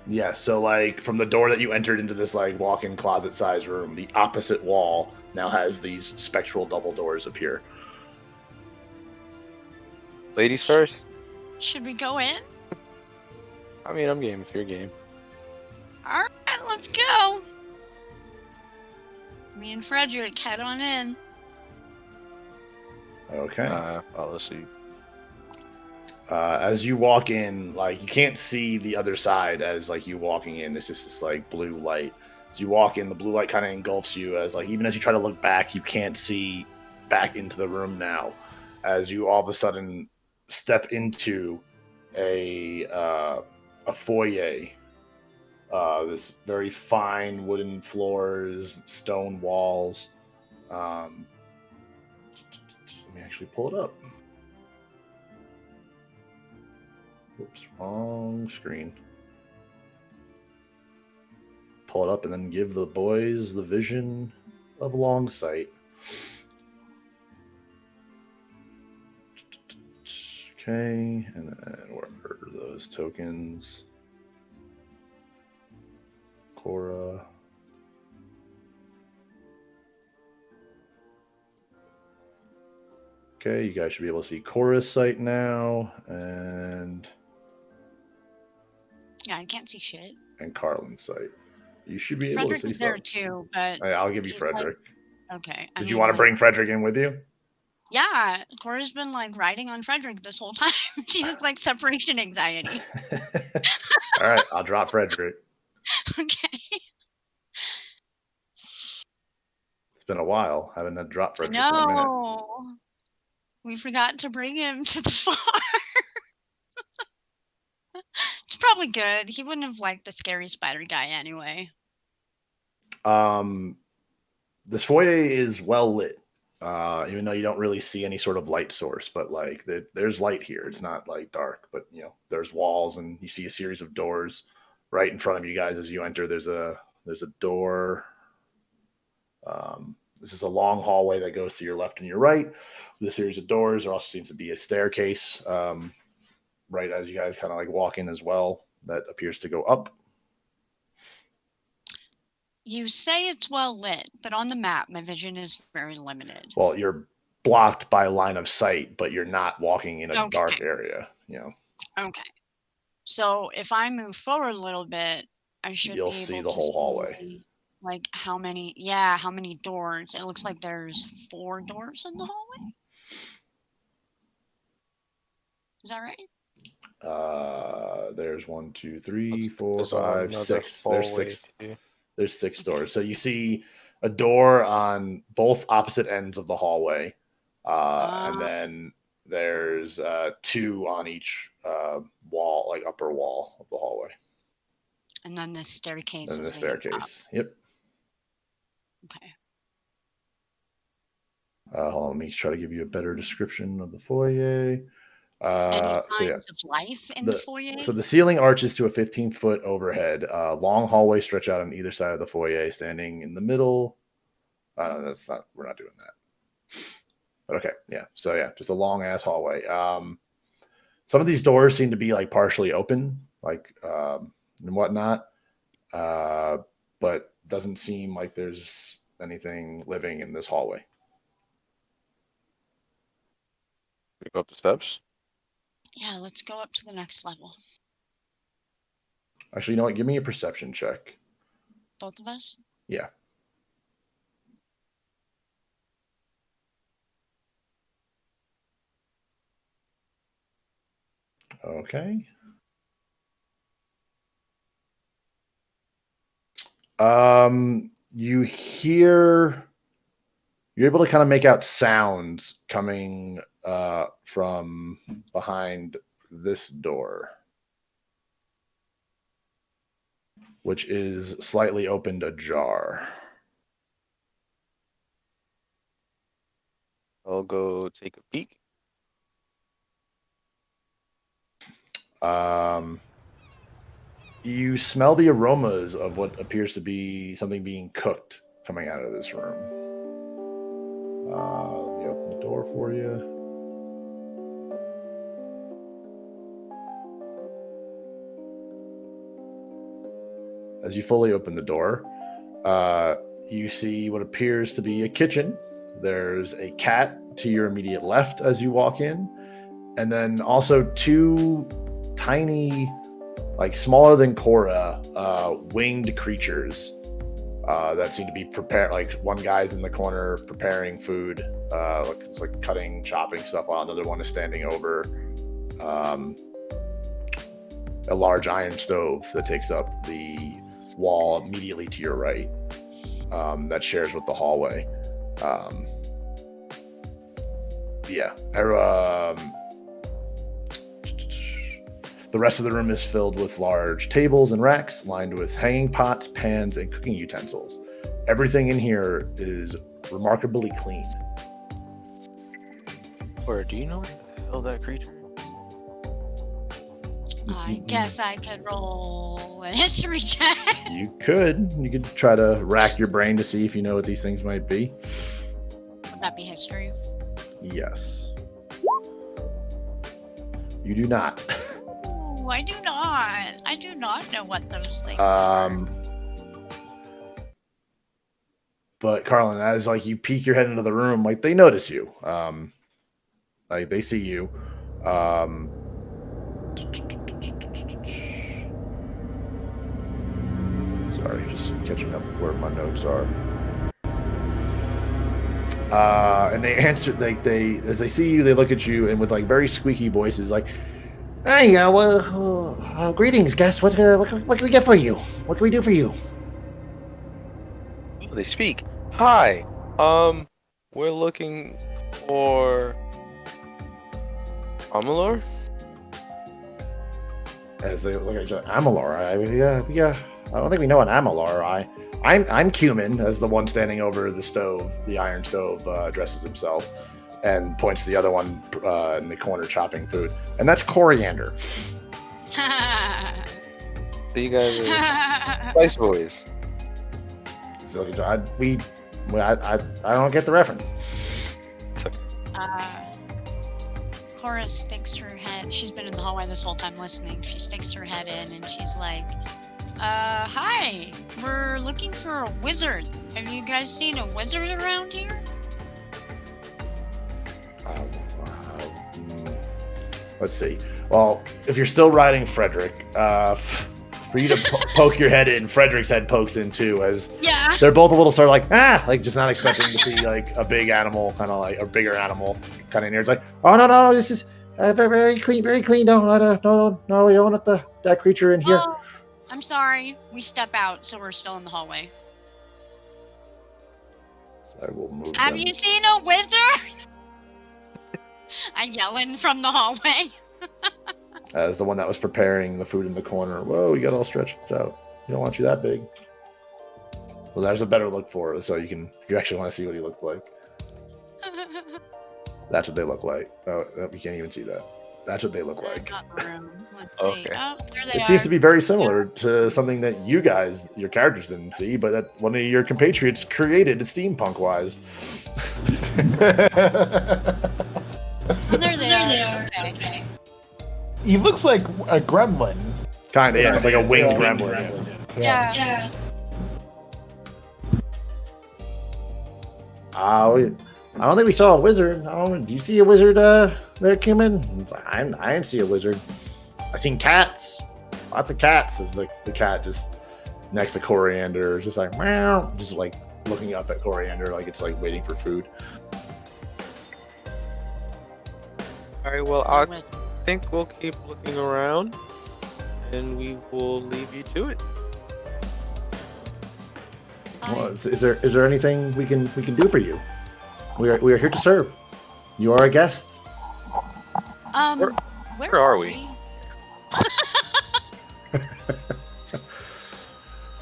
Yeah, so like from the door that you entered into this like walk-in closet size room, the opposite wall now has these spectral double doors appear. Ladies first? Should we go in? I mean, I'm game if you're game. Alright, let's go! Me and Frederick head on in. Okay. Follow suit. As you walk in, like you can't see the other side as like you walking in. It's just this like blue light. As you walk in, the blue light kind of engulfs you. As like even as you try to look back, you can't see back into the room now. As you all of a sudden step into a foyer. This very fine wooden floors, stone walls. Let me actually pull it up. Whoops, wrong screen. Pull it up and then give the boys the vision of long sight. Okay, and then where are those tokens? Cora. Okay, you guys should be able to see Cora's sight now, and Yeah, I can't see shit. And Carlen's sight. You should be able Frederick to see is there stuff. too, but I'll give you he's like- Frederick. okay. Did you want to bring Frederick in with you? Yeah, Cora's been like riding on Frederick this whole time. She has like separation anxiety. All right, I'll drop Frederick. Okay. It's been a while. I haven't had drop Frederick in a minute. No. We forgot to bring him to the farm. It's probably good. He wouldn't have liked the scary spider guy anyway. This foyer is well lit, even though you don't really see any sort of light source. But like, there's light here. It's not like dark, but you know, there's walls, and you see a series of doors right in front of you guys as you enter. There's a door. This is a long hallway that goes to your left and your right with a series of doors. There also seems to be a staircase right as you guys kind of like walk in as well that appears to go up. You say it's well lit, but on the map, my vision is very limited. Well, you're blocked by line of sight, but you're not walking in a dark area, you know. Okay. So if I move forward a little bit, I should You'll be able see to the whole hallway. see, like how many doors. It looks like there's 4 doors in the hallway. Is that right? There's 1, 2, 3, 4, There's 5, another 6. There's hallway 6. too. There's 6 doors. So you see a door on both opposite ends of the hallway, and then there's 2 on each wall, like upper wall of the hallway. And then the staircase. And the is leading up. staircase. Yep. Okay. Hold on, let me try to give you a better description of the foyer. Any signs So yeah, of life in the foyer? So the ceiling arches to a 15-foot overhead. Long hallway stretch out on either side of the foyer, standing in the middle. That's not. We're not doing that. But okay, yeah. So yeah, just a long ass hallway. Some of these doors seem to be like partially open, like and whatnot, but doesn't seem like there's anything living in this hallway. We go up the steps. Yeah, let's go up to the next level. Actually, you know what? Give me a perception check. Both of us? Yeah. Okay. You hear, you're able to kind of make out sounds coming from behind this door, which is slightly opened ajar. I'll go take a peek. You smell the aromas of what appears to be something being cooked coming out of this room. Let me open the door for you. As you fully open the door, you see what appears to be a kitchen. There's a cat to your immediate left as you walk in, and then also 2 tiny, like smaller than Cora, winged creatures that seem to be prepared. Like one guy's in the corner preparing food, like cutting, chopping stuff, while another one is standing over a large iron stove that takes up the wall immediately to your right, that shares with the hallway. The rest of the room is filled with large tables and racks lined with hanging pots, pans, and cooking utensils. Everything in here is remarkably clean. Or do you know what the hell that creature is? I guess I could roll a history check. You could try to rack your brain to see if you know what these things might be. Would that be history? Yes. You do not. Ooh, I do not. I do not know what those things are. But Carlen, as like you peek your head into the room, like they notice you. Like they see you. Sorry, just catching up where my notes are. And they answer they as they see you, they look at you and with like very squeaky voices, like, "Hey, greetings, guest. What can we get for you? What can we do for you?" Oh, they speak. Hi. We're looking for Amalur. As they look at each other, Amalur. I don't think we know an Amalur. I'm Cumin, as the one standing over the stove, the iron stove, addresses himself and points to the other one in the corner chopping food. And that's Coriander. So you guys are Spice Boys. So I don't get the reference. Cora sticks her head. She's been in the hallway this whole time listening. She sticks her head in and she's like, hi. We're looking for a wizard. Have you guys seen a wizard around here? Let's see. Well, if you're still riding Frederick, for you to poke your head in, Frederick's head pokes in too, as they're both a little sort of like just not expecting to see like a big animal, kind of like a bigger animal, kind of near. It's like, oh no, this is very clean, very clean. No, you don't want that creature in here. Oh, I'm sorry. We step out, so we're still in the hallway. So I will move. Have you seen a wizard? I yell in from the hallway. As the one that was preparing the food in the corner. Whoa, you got all stretched out. You don't want you that big. Well, there's a better look for it, so you can, if you actually want to see what he looked like. That's what they look like. Oh, you can't even see that. That's what they look like. Let's see. Oh, there they It seems to be very similar to something that you guys, your characters, didn't see, but that one of your compatriots created steampunk-wise. Oh, there they are. Okay. He looks like a gremlin. Kind of, yeah. It's like a winged gremlin. Yeah. I don't think we saw a wizard. Do you see a wizard there, Cumin? I didn't see a wizard. I seen cats. Lots of cats. Is the cat just next to Coriander, just like meow, just like looking up at Coriander like it's like waiting for food. All right. Well, I think we'll keep looking around, and we will leave you to it. Well, is there anything we can do for you? We are here to serve. You are a guest. Where are we?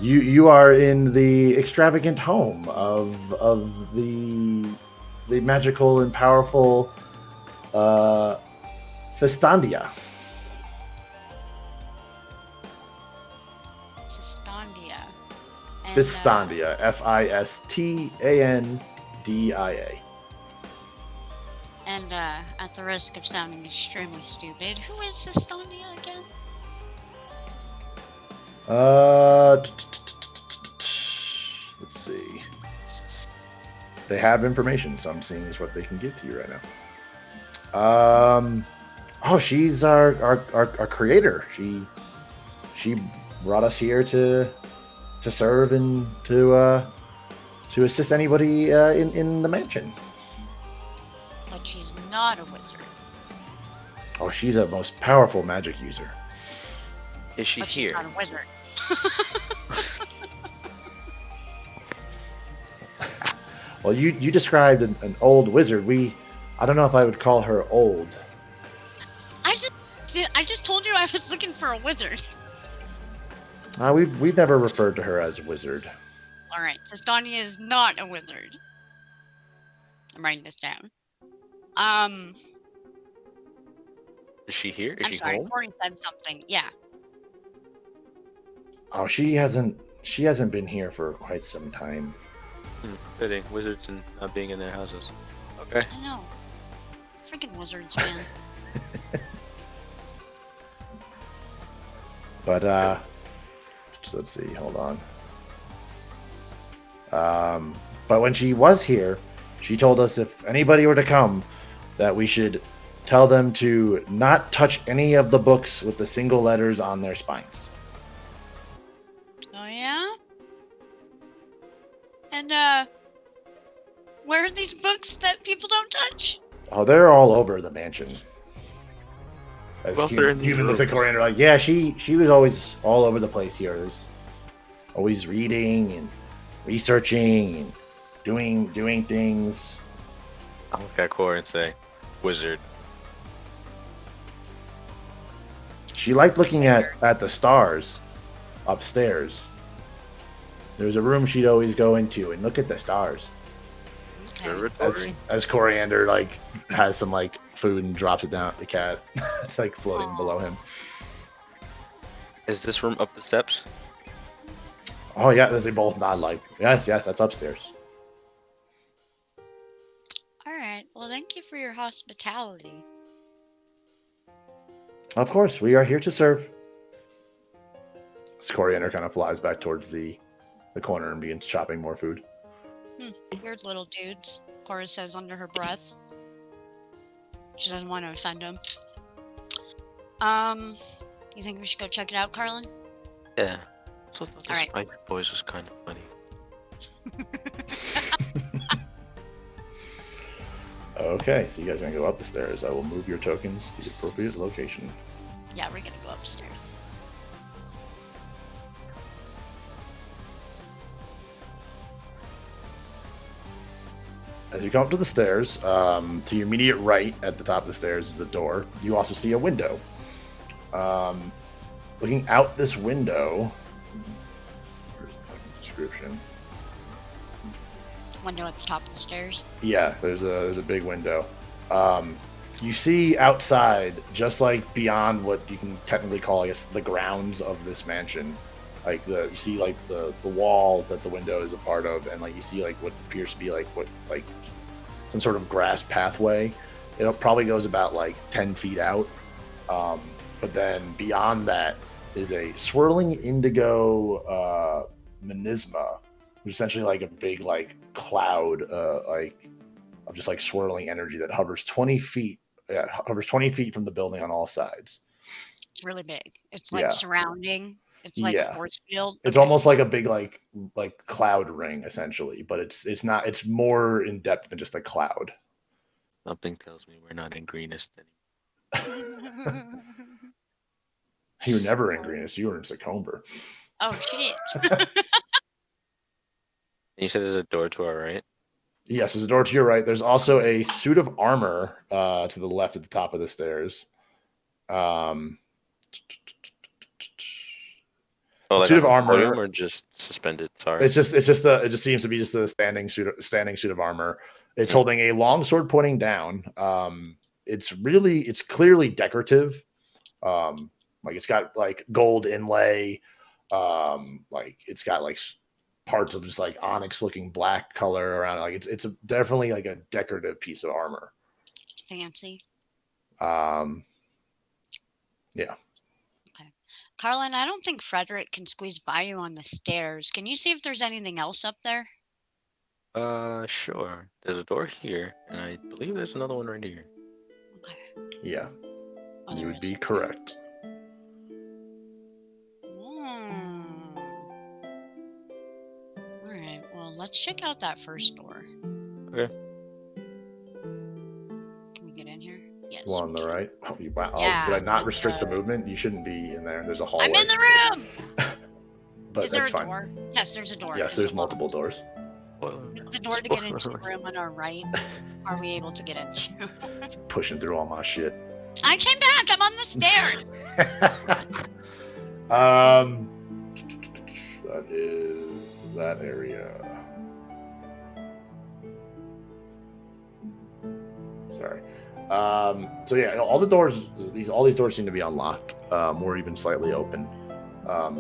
You are in the extravagant home of the magical and powerful Fistandia. Fistandia. Fistandia. And at the risk of sounding extremely stupid, who is Fistandia again? Let's see. They have information, so I'm seeing is what they can give to you right now. She's our creator. She brought us here to serve and to assist anybody in the mansion. But she's not a wizard. Oh, she's a most powerful magic user. Is she but here? She's not a wizard. Well, you described an old wizard. I don't know if I would call her old. I just told you I was looking for a wizard. We've never referred to her as a wizard. All right, Fistandia is not a wizard. I'm writing this down. Is she here? Is I'm she sorry, home? Corey said something. Yeah. Oh, she hasn't been here for quite some time. Fitting. Wizards and not being in their houses. Okay. I know. Freaking wizards, man. But let's see. Hold on. But when she was here, she told us if anybody were to come, that we should tell them to not touch any of the books with the single letters on their spines. Oh yeah? And where are these books that people don't touch? Oh, they're all over the mansion. As Well, they're in these Human looks at rooms. Coriander like, yeah, she was always all over the place here. There's always reading and researching and doing things. I'll look at Cora and say, "Wizard." She liked looking at the stars upstairs. There's a room she'd always go into and look at the stars. Okay. Observatory? As Coriander like has some like food and drops it down at the cat. It's like floating Aw. below him. Is this room up the steps? Oh yeah, they both nod like, yes, that's upstairs. All right. Well, thank you for your hospitality. Of course, we are here to serve. Coriander kind of flies back towards the corner and begins chopping more food. Weird little dudes, Cora says under her breath. She doesn't want to offend him. You think we should go check it out, Carlen? Yeah. So the All right. Spider Boys was kind of funny. Okay, so you guys are gonna go up the stairs. I will move your tokens to the appropriate location. Yeah, we're gonna go upstairs. As you come up to the stairs, to your immediate right at the top of the stairs is a door. You also see a window. Looking out this window, where's the fucking description? Window at the top of the stairs. Yeah, there's a big window. You see outside, just like beyond what you can technically call, I guess, the grounds of this mansion. Like you see like the wall that the window is a part of, and like you see like what appears to be like some sort of grass pathway. It probably goes about like 10 feet out. But then beyond that is a swirling indigo menisma, which is essentially like a big like cloud like of just like swirling energy that hovers 20 feet. Yeah, hovers 20 feet from the building on all sides. It's really big. It's like Yeah. surrounding. It's like Yeah. a force field. It's Okay. almost like a big like cloud ring essentially, but it's not. It's more in depth than just a cloud. Something tells me we're not in greenest anymore. You were never in Greenest. You were in Secomber. Oh shit. You said there's a door to our right. Yes, there's a door to your right. There's also a suit of armor to the left at the top of the stairs. Oh, like suit of on the armor. podium or just suspended? Sorry. It just seems to be just a standing suit of armor. It's holding a long sword pointing down. It's clearly decorative. Like it's got like gold inlay. Like it's got like parts of just like onyx looking black color around it. Like it's definitely like a decorative piece of armor. Fancy. Yeah. Carlen, I don't think Frederick can squeeze by you on the stairs. Can you see if there's anything else up there? Sure. There's a door here, and I believe there's another one right here. Okay. Yeah. Oh, You there would is. be correct. Alright, well, let's check out that first door. Okay. Can we get in here? Yes. One on the right. Oh, wow. Yeah, Did I not with restrict the the- movement? You shouldn't be in there. There's a hallway. I'm in the room! But Is there a that's fine. door? Yes, there's a door. Yes, there's multiple doors. The door to get into the room on our right, are we able to get into? Pushing through all my shit. I came back! I'm on the stairs! That is that area. Sorry. So yeah, all these doors seem to be unlocked, or even slightly open.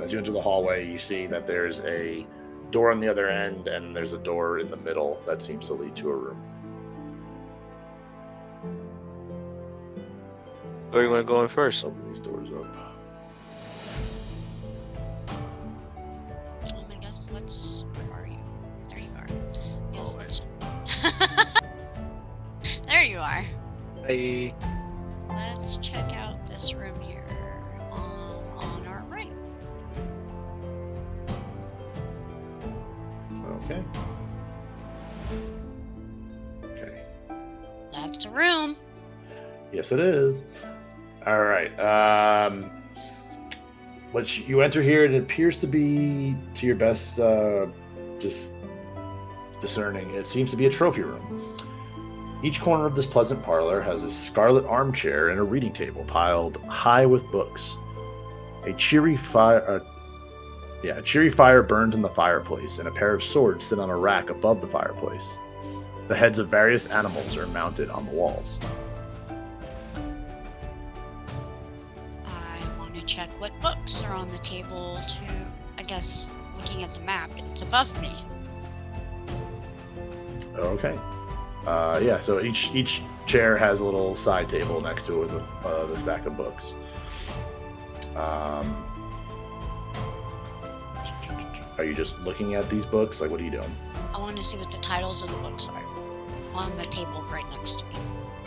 As you enter the hallway, you see that there's a door on the other end, and there's a door in the middle that seems to lead to a room. Where are you going to go in first? Open these doors up. I guess let's. Where are you? There you are. Yes, Oh, let's. There you are. Hey. Let's check out this room here on our right. Okay. room. Yes, it is. All right. What you enter here, it appears to be, to your best, just discerning, it seems to be a trophy room. Each corner of this pleasant parlor has a scarlet armchair and a reading table piled high with books. A cheery fire burns in the fireplace, and a pair of swords sit on a rack above the fireplace. The heads of various animals are mounted on the walls. I want to check what books are on the table to, I guess, looking at the map, it's above me. Okay. So each chair has a little side table next to it with the stack of books. Are you just looking at these books? Like, what are you doing? I want to see what the titles of the books are on the table right next to me.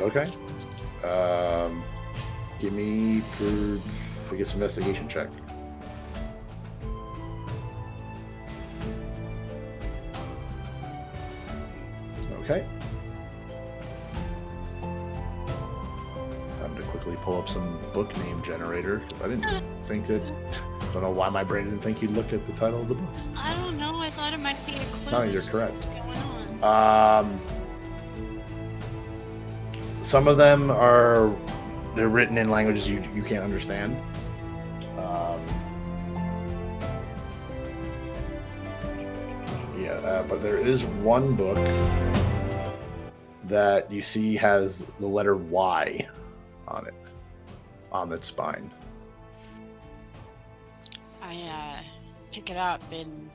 Okay. Give me, I guess, investigation check. Okay. Time to quickly pull up some book name generator, because I didn't think that. I don't know why my brain didn't think you'd look at the title of the books. I don't know. I thought it might be a clue. No, you're as to correct. What's going on? Some of them they're written in languages you can't understand. But there is one book that you see has the letter Y on it, on its spine. I pick it up and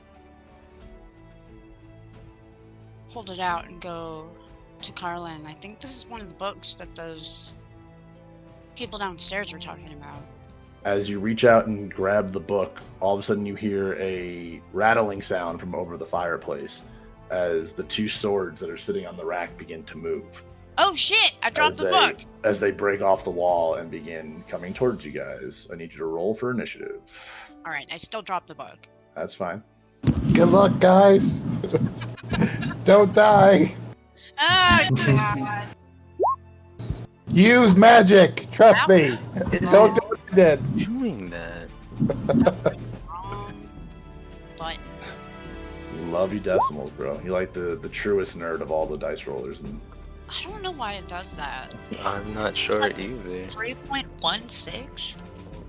hold it out and go to Carlen. I think this is one of the books that those people downstairs were talking about. As you reach out and grab the book, all of a sudden you hear a rattling sound from over the fireplace as the two swords that are sitting on the rack begin to move. Oh shit! I dropped the book! As they break off the wall and begin coming towards you guys. I need you to roll for initiative. Alright, I still dropped the book. That's fine. Good luck, guys. Don't die. Oh god! Use magic. Trust me. Don't do what you did. Doing that. Wrong button. Love you decimals, bro. You're like the truest nerd of all the dice rollers. And I don't know why it does that. I'm not sure Like- either. 3.16?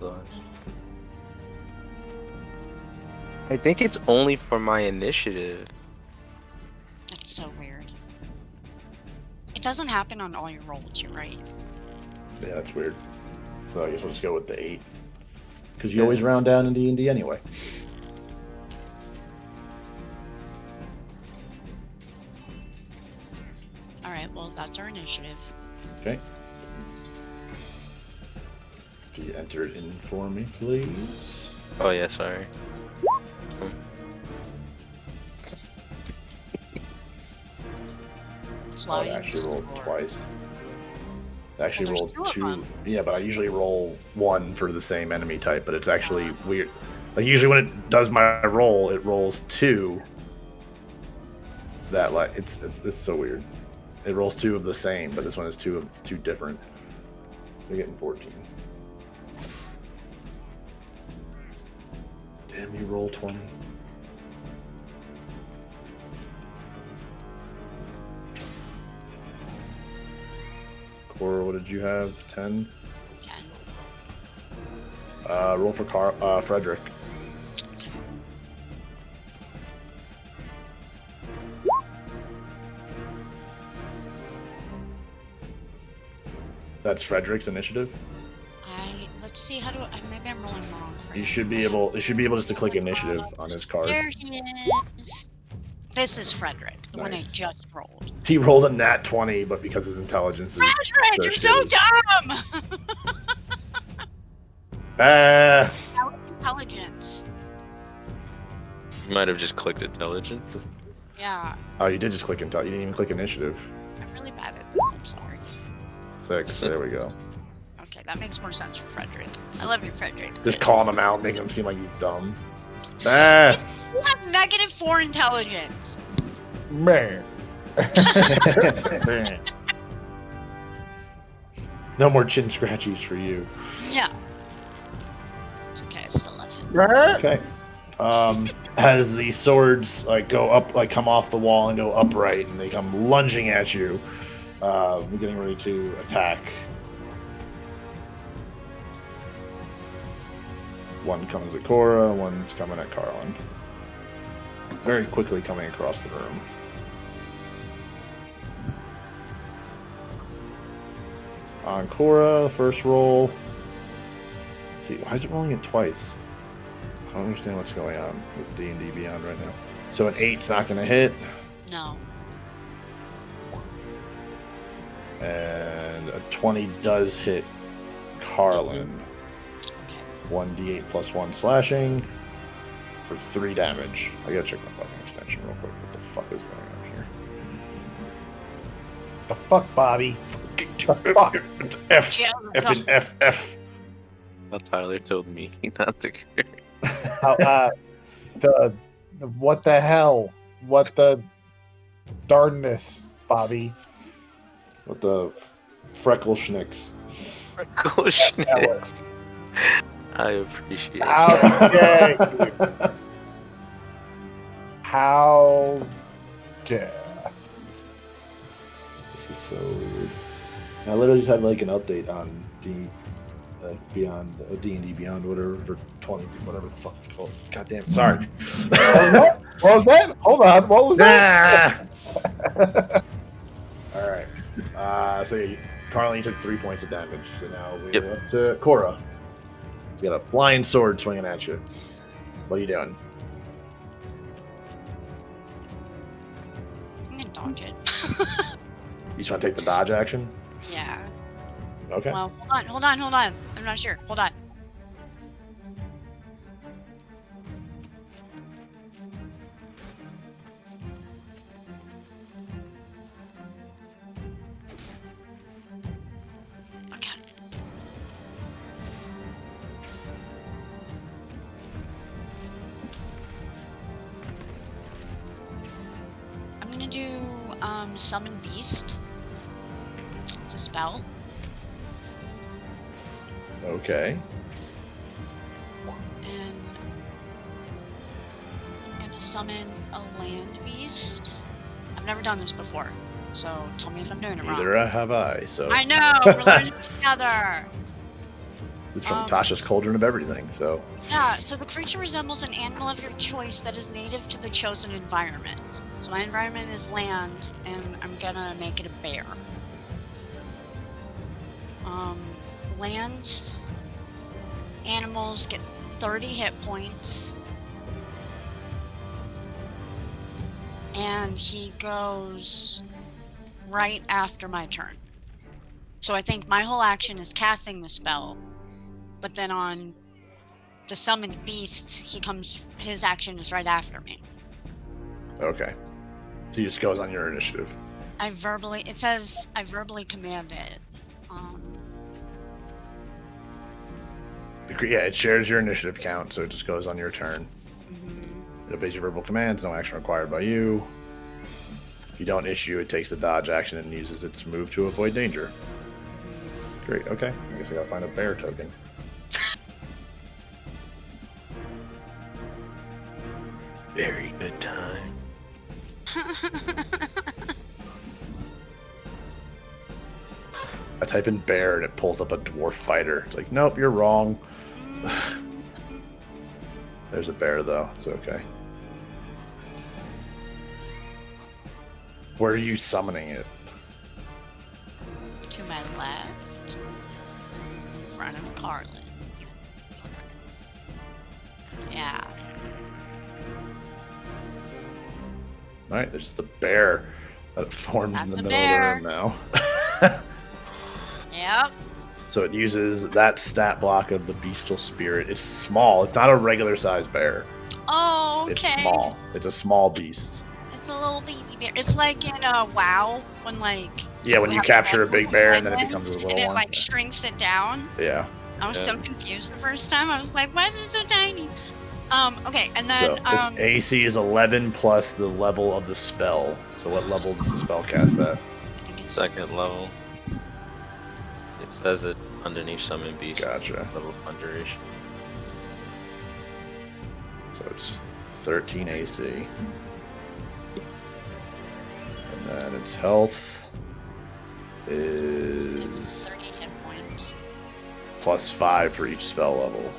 Hold on. I think it's only for my initiative. That's so weird. It doesn't happen on all your rolls, you're right. yeah, that's weird. So I guess we'll just go with the 8. Because you always round down in D&D anyway. Alright, well, that's our initiative. Okay. If you enter it in for me, please. Oh yeah, sorry. Oh, I Flying actually rolled sword. twice. I actually Well, rolled there's 2 2. of them. Yeah, but I usually roll 1 for the same enemy type, but it's actually weird. Like usually when it does my roll, it rolls 2. That like it's so weird. It rolls 2 of the same, but this one is 2 of 2 different. You're getting 14. Damn, you roll 20. Cora, what did you have? 10? 10. Roll for Frederick. That's Frederick's initiative. Let's see, how do I, maybe I'm rolling wrong for You him. should be able just to click initiative on his card. There he is. This is Frederick, the one I Nice. just rolled. He rolled a nat 20, but because his intelligence is Frederick, you're so shitty. dumb! Intelligence. You might have just clicked intelligence. Yeah, Oh, you did just click you didn't even click initiative. I'm really bad at this, I'm sorry. 6, there we go. Okay, that makes more sense for Frederick. I love you, Frederick. Just calling him out, making him seem like he's dumb. Ah! You have -4 intelligence. Man. No more chin scratchies for you. Yeah. It's okay, I still love him. Okay. As the swords go up, come off the wall and go upright, and they come lunging at you, we're getting ready to attack. One comes at Cora, one's coming at Carlen. Very quickly coming across the room. On Cora, first roll. See, why is it rolling it twice? I don't understand what's going on with D&D Beyond right now. So an 8's not going to hit, No. and a 20 does hit Carlen. Okay. 1d8 plus 1 slashing for 3 damage. I gotta check my fucking extension real quick. What the fuck is going on here? The fuck, Bobby? F. Yeah, F and F. F. Well, Tyler told me not to care. The what the hell? What the darnness, Bobby? What the freckle schnicks? Go Schnicks. I appreciate it. How dare you? How dare? This is so weird. I literally just had an update on Beyond D&D Beyond whatever, or 20 whatever the fuck it's called. God damn. Sorry. What was that? Hold on. What was that? All right. So Carlen, you took 3 points of damage. So now we're up to Cora. You got a flying sword swinging at you. What are you doing? I'm gonna dodge it. You just want to take the dodge action? Yeah. Okay. Well, hold on. I'm not sure. Hold on. Okay. I'm gonna do Summon Beast. It's a spell. Okay. And I'm gonna summon a land beast. I've never done this before, so tell me if I'm doing it wrong. Neither have I. So I know, we're learning together. it's from Tasha's Cauldron of Everything. So Yeah, so the creature resembles an animal of your choice that is native to the chosen environment. So my environment is land, and I'm gonna make it a bear. Land animals get 30 hit points. And he goes right after my turn. So I think my whole action is casting the spell, but then on the summoned beast, his action is right after me. okay. So he just goes on your initiative. It says I verbally command it. Yeah, it shares your initiative count, so it just goes on your turn. Mhm. It obeys your verbal commands, no action required by you. If you don't issue, it takes a dodge action and uses its move to avoid danger. Great, okay. I guess I gotta find a bear token. Very good time. I type in bear and it pulls up a dwarf fighter. It's like, nope, you're wrong. There's a bear though. It's okay. Where are you summoning it? To my left, in front of Carlen. Yeah. Alright, there's just a bear that forms in That's the a middle bear. of the room now. Yep. So it uses that stat block of the bestial spirit. It's small. It's not a regular sized bear. Oh, okay. It's small. It's a small beast. It's a little baby bear. It's like in WoW when Yeah, when you have capture a the big bear and then it island, becomes a little and it one. shrinks it down. Yeah. I was Yeah. so confused the first time. I was like, why is it so tiny? Okay, and So then its AC is 11 plus the level of the spell. So what level does the spell cast at? I think it's Second level. It's says it underneath summon beast. Gotcha. Level conjuration. So it's 13 AC. And then its health It's is 30 hit points. plus 5 for each spell level.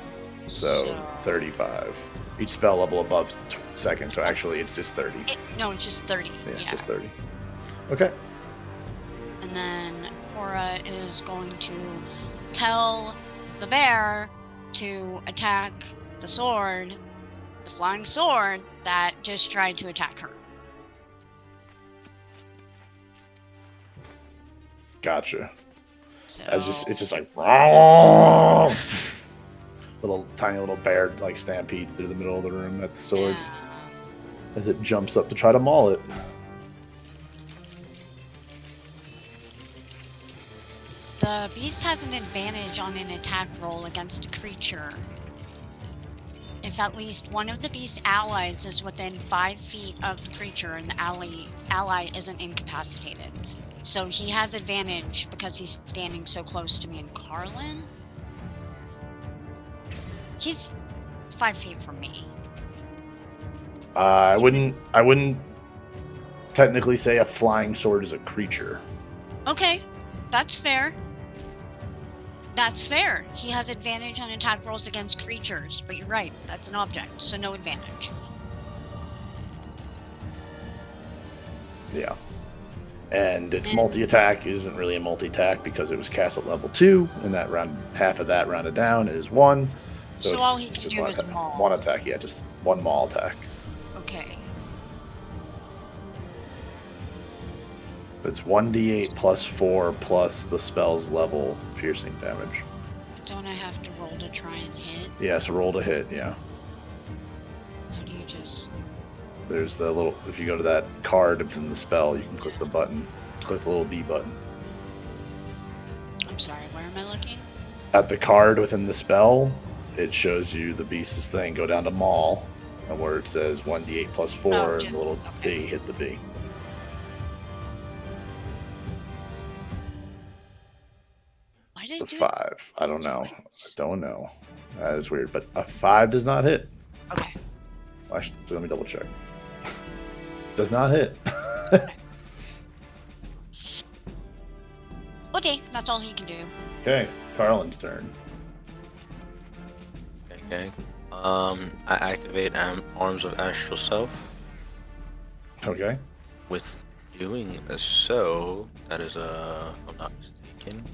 So 35. Each spell level above second, so actually it's just 30. No, it's just 30. Yeah, Yeah. it's just 30. Okay. And then Cora is going to tell the bear to attack the sword, the flying sword that just tried to attack her. Gotcha. So, It's just like little tiny little bear like stampede through the middle of the room at the sword yeah. as it jumps up to try to maul it. The beast has an advantage on an attack roll against a creature if at least one of the beast's allies is within 5 feet of the creature and the ally isn't incapacitated. So he has advantage because he's standing so close to me and Carlen. He's 5 feet from me. I wouldn't technically say a flying sword is a creature. Okay, that's fair. That's fair. He has advantage on attack rolls against creatures, but you're right, that's an object, so no advantage. Yeah. And its multi-attack isn't really a multi-attack because it was cast at level 2, and that round, half of that rounded down is 1. So all he can do is maul. One attack, yeah, just one maul attack. Okay. It's 1d8 plus 4 plus the spell's level piercing damage. Don't I have to roll to try and hit? Yeah, so roll to hit, yeah. How do you just... There's the little, if you go to that card within the spell, you can click the button, click the little B button. I'm sorry, where am I looking? At the card within the spell, it shows you the beast's thing, go down to maul, and where it says 1d8 plus 4, Oh, and just- the little okay. B, hit the B. Why did It's a you... 5. I don't know. I don't know. That is weird, but a 5 does not hit. Okay. Actually, let me double check. Does not hit. Okay, that's all he can do. Okay, Carlen's turn. Okay. I activate Arms of Astral Self. Okay. With doing so, that is if I'm not mistaken,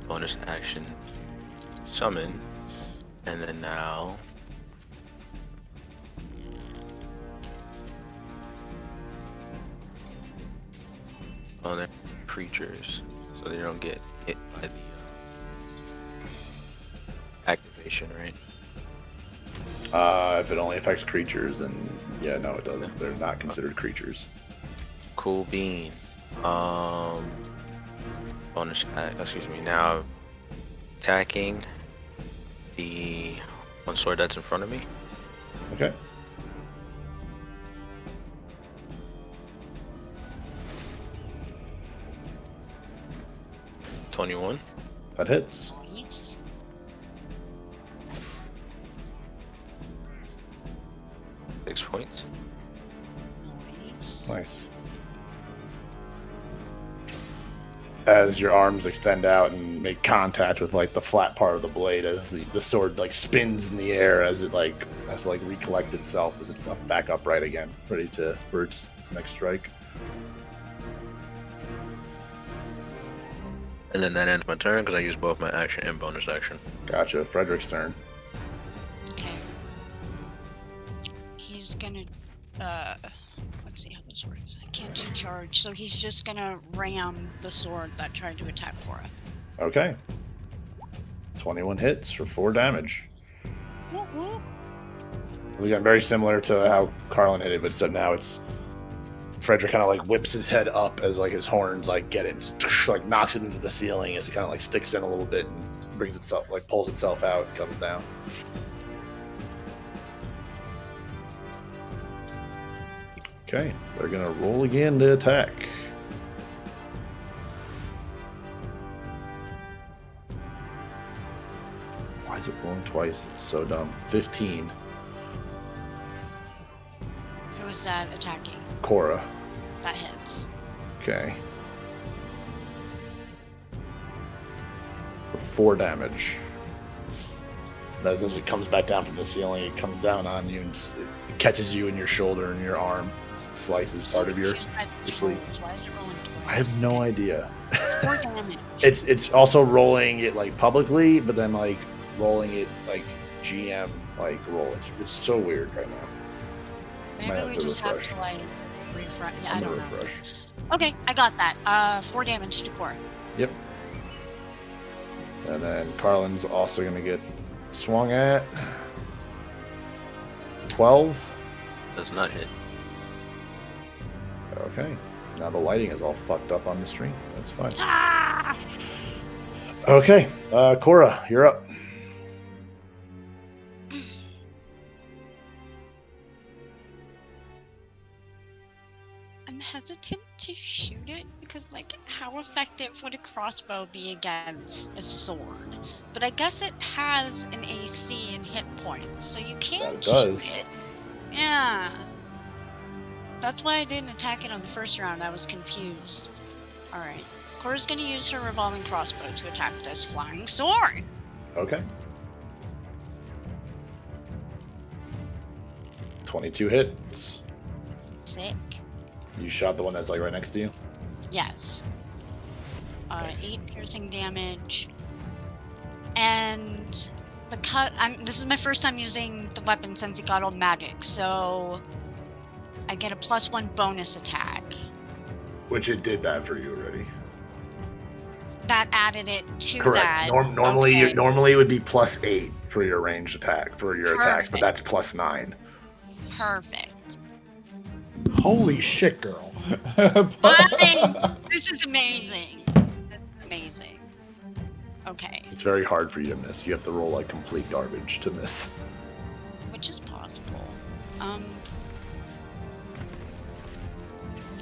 bonus action summon, and then now on their creatures, so they don't get hit by the activation, right? If it only affects creatures, then yeah, no, it doesn't. They're not considered creatures. Cool beans. Bonus. Excuse me. Now attacking the one sword that's in front of me. Okay. $21. That hits. Nice. Six points. Nice. Nice. As your arms extend out and make contact with like the flat part of the blade, as the sword like spins in the air as it has to recollect itself as it's back upright again, ready for its next strike. And then that ends my turn because I used both my action and bonus action. Gotcha. Frederick's turn. Okay. He's gonna, let's see how this works. I can't do charge, so he's just gonna ram the sword that tried to attack Cora. Okay. 21 hits for 4 damage. Whoop, whoop. It's again very similar to how Carlen hit it, but except now it's Frederick kind of like whips his head up as like his horns like get it, like knocks it into the ceiling as it kind of like sticks in a little bit and brings itself like pulls itself out and comes down. Okay, they're gonna roll again to attack. twice. It's so dumb. 15. Who was that attacking? Cora. That hits. Okay. For 4 damage. As it comes back down from the ceiling, it comes down on you and it catches you in your shoulder and your arm. Slices part of your sleeve. Why is it rolling twice? I have no idea. 4 damage. It's also rolling it like publicly, but then like rolling it like GM like roll. It's so weird right now. Might Maybe have we to just refresh. have to like refresh. Yeah, I I'm don't gonna know. refresh. Okay, I got that. 4 damage to Cora. Yep. And then Carlen's also gonna get swung at. 12. Does not hit. Okay. Now the lighting is all fucked up on the stream. That's fine. Ah! Okay. Cora, you're up. I'm hesitant to shoot it because, like, how effective would a crossbow be against a sword? But I guess it has an AC and hit points, so you can That does. shoot it. Yeah. That's why I didn't attack it on the first round. I was confused. Alright. Cora's gonna use her revolving crossbow to attack this flying sword. Okay. 22 hits. Sick. You shot the one that's like right next to you? Yes. Nice. 8 piercing damage. And because this is my first time using the weapon since it got all magic, so I get a +1 bonus attack. Which it did that for you already. That added it to Correct. that. Normally, Okay. normally it would be +8 for your ranged attack for your attacks, but Perfect. that's +9. Perfect. Holy shit, girl. This is amazing. This is amazing. Okay, It's very hard for you to miss. You have to roll like complete garbage to miss. which is possible.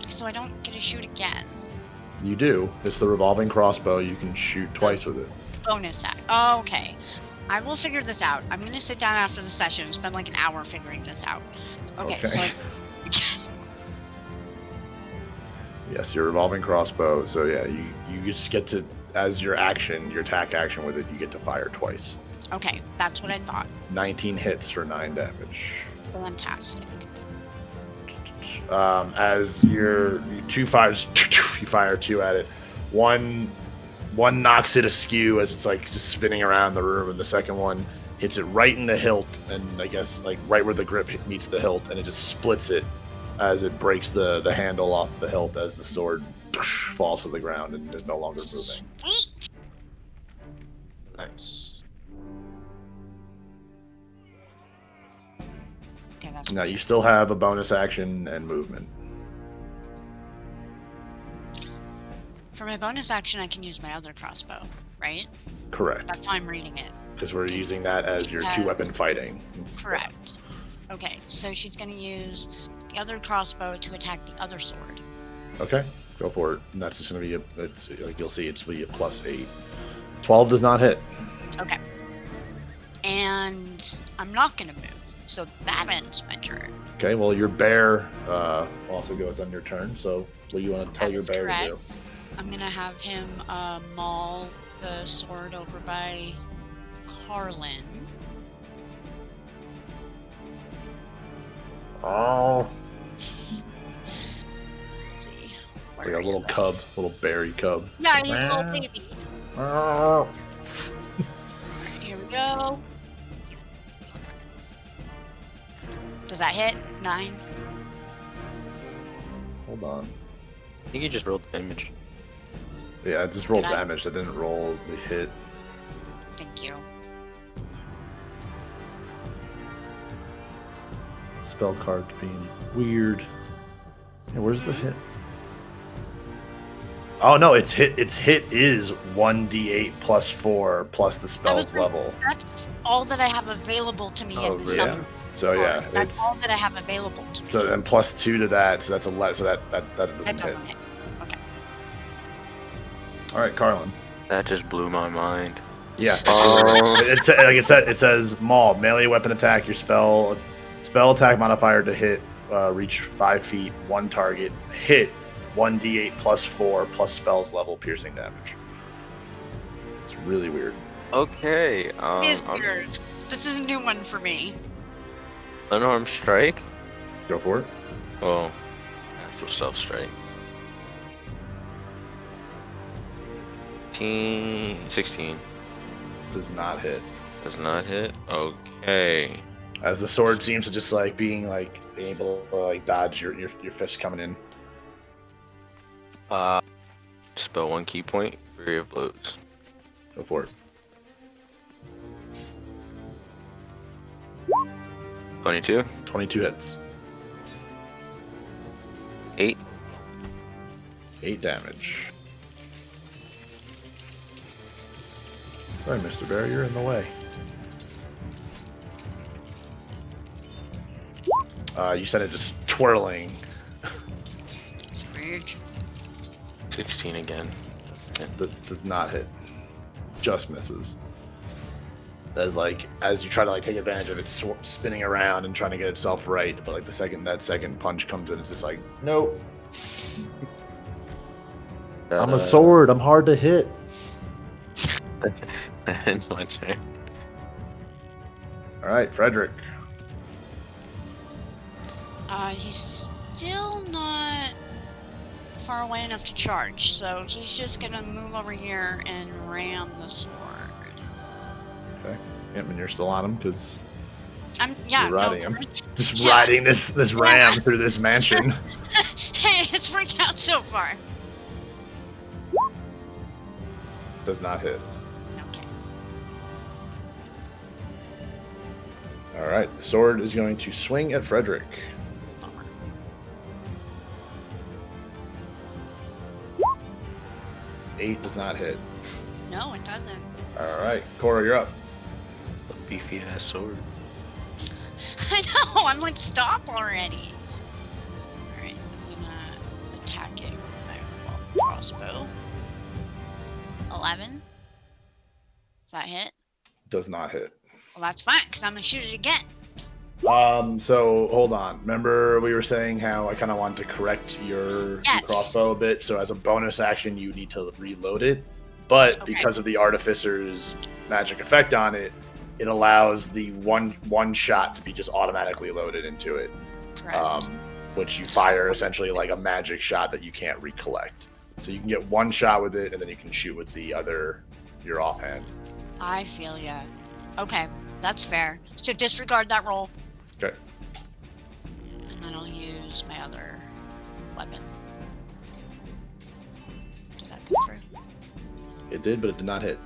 So I don't get to shoot again. You do. It's the revolving crossbow. You can shoot twice with it. Bonus act. Oh, okay. I will figure this out. I'm gonna sit down after the session and spend like an hour figuring this out. Okay. So Yes, your revolving crossbow. So yeah, you just get to, as your action, your attack action with it, you get to fire twice. okay, that's what I thought. 19 hits for 9 damage. Fantastic. As your 2 5s, you fire 2 at it. One knocks it askew as it's like just spinning around the room, and the second one hits it right in the hilt, and I guess like right where the grip meets the hilt, and it just splits it as it breaks the handle off the hilt as the sword falls to the ground and is no longer moving. Sweet. Nice. Okay, that's Now you still have a bonus action and movement. for my bonus action. I can use my other crossbow, right? Correct, That's how I'm reading it. because we're using that as your 2-weapon fighting. Correct. Okay, so she's gonna use the other crossbow to attack the other sword. Okay, go for it. And that's just going to be it's like you'll see, it's be a +8. 12 does not hit. Okay. And I'm not gonna move, so that ends my turn. Okay, well your bear also goes on your turn. So what do you want to tell That your is bear correct. to do? I'm gonna have him maul the sword over by Carlen. Oh, Let's see. it's Where like a are you little at? cub, little berry cub. Yeah, he's a little baby. Oh. Here we go. Does that hit? 9. Hold on. I think you just rolled damage. Yeah, it just rolled Did I? damage. That didn't roll the hit. Thank you. Spell cards being weird. Yeah, where's the hit? Oh no, its hit is 1d8 plus 4 plus the spell's level. That's all that I have available to me Oh, at the yeah. summon. So yeah, That's it's all that I have available to me. so then plus 2 to that, so that's 11. So that doesn't That hit. doesn't hit. Okay. All right, Carlen. That just blew my mind. Yeah. Um, It says Maul, melee weapon attack, your spell attack modifier to hit, reach 5 feet, 1 target, hit 1d8 plus 4 plus spells level piercing damage. It's really weird. Okay. It is weird. This is a new one for me. Unarmed strike. Go for it. Oh, actual self strike. 16 Does not hit. does not hit. Okay. As the sword seems to just like being able to like dodge your fist coming in. Spell 1 key point. Fury of blows. Go for it. 22. 22 hits. 8. 8 damage. Sorry, Mr. Bear, you're in the way. You said it just twirling. It's weird. 16 again. That does not hit. Just misses. As you try to take advantage of it, spinning around and trying to get itself right, but the second that second punch comes in, it's just like, nope. I'm a sword. I'm hard to hit. Ends my turn. All right, Frederick. He's still not far away enough to charge, so he's just gonna move over here and ram the sword. Okay. Yep, and you're still on him because you're riding him. it's- Just Yeah. riding this ram through this mansion. Hey, it's worked out so far. Does not hit. Okay. All right, the sword is going to swing at Frederick. Bummer. 8 does not hit. No, it doesn't. All right, Cora, you're up. A beefy ass sword. I know. I'm like, stop already. All right, I'm gonna attack it with my crossbow. 11. Does that hit? Does not hit. Well, that's fine, because I'm gonna shoot it again. So hold on. Remember we were saying how I kind of wanted to correct your Yes. crossbow a bit. So as a bonus action, you need to reload it. But Okay. because of the artificer's magic effect on it, it allows the one shot to be just automatically loaded into it, Correct. which you fire essentially like a magic shot that you can't recollect. So you can get one shot with it, and then you can shoot with your offhand. I feel ya. Okay, that's fair. So disregard that roll, Okay. and then I'll use my other weapon. Did that come through? It did, but it did not hit.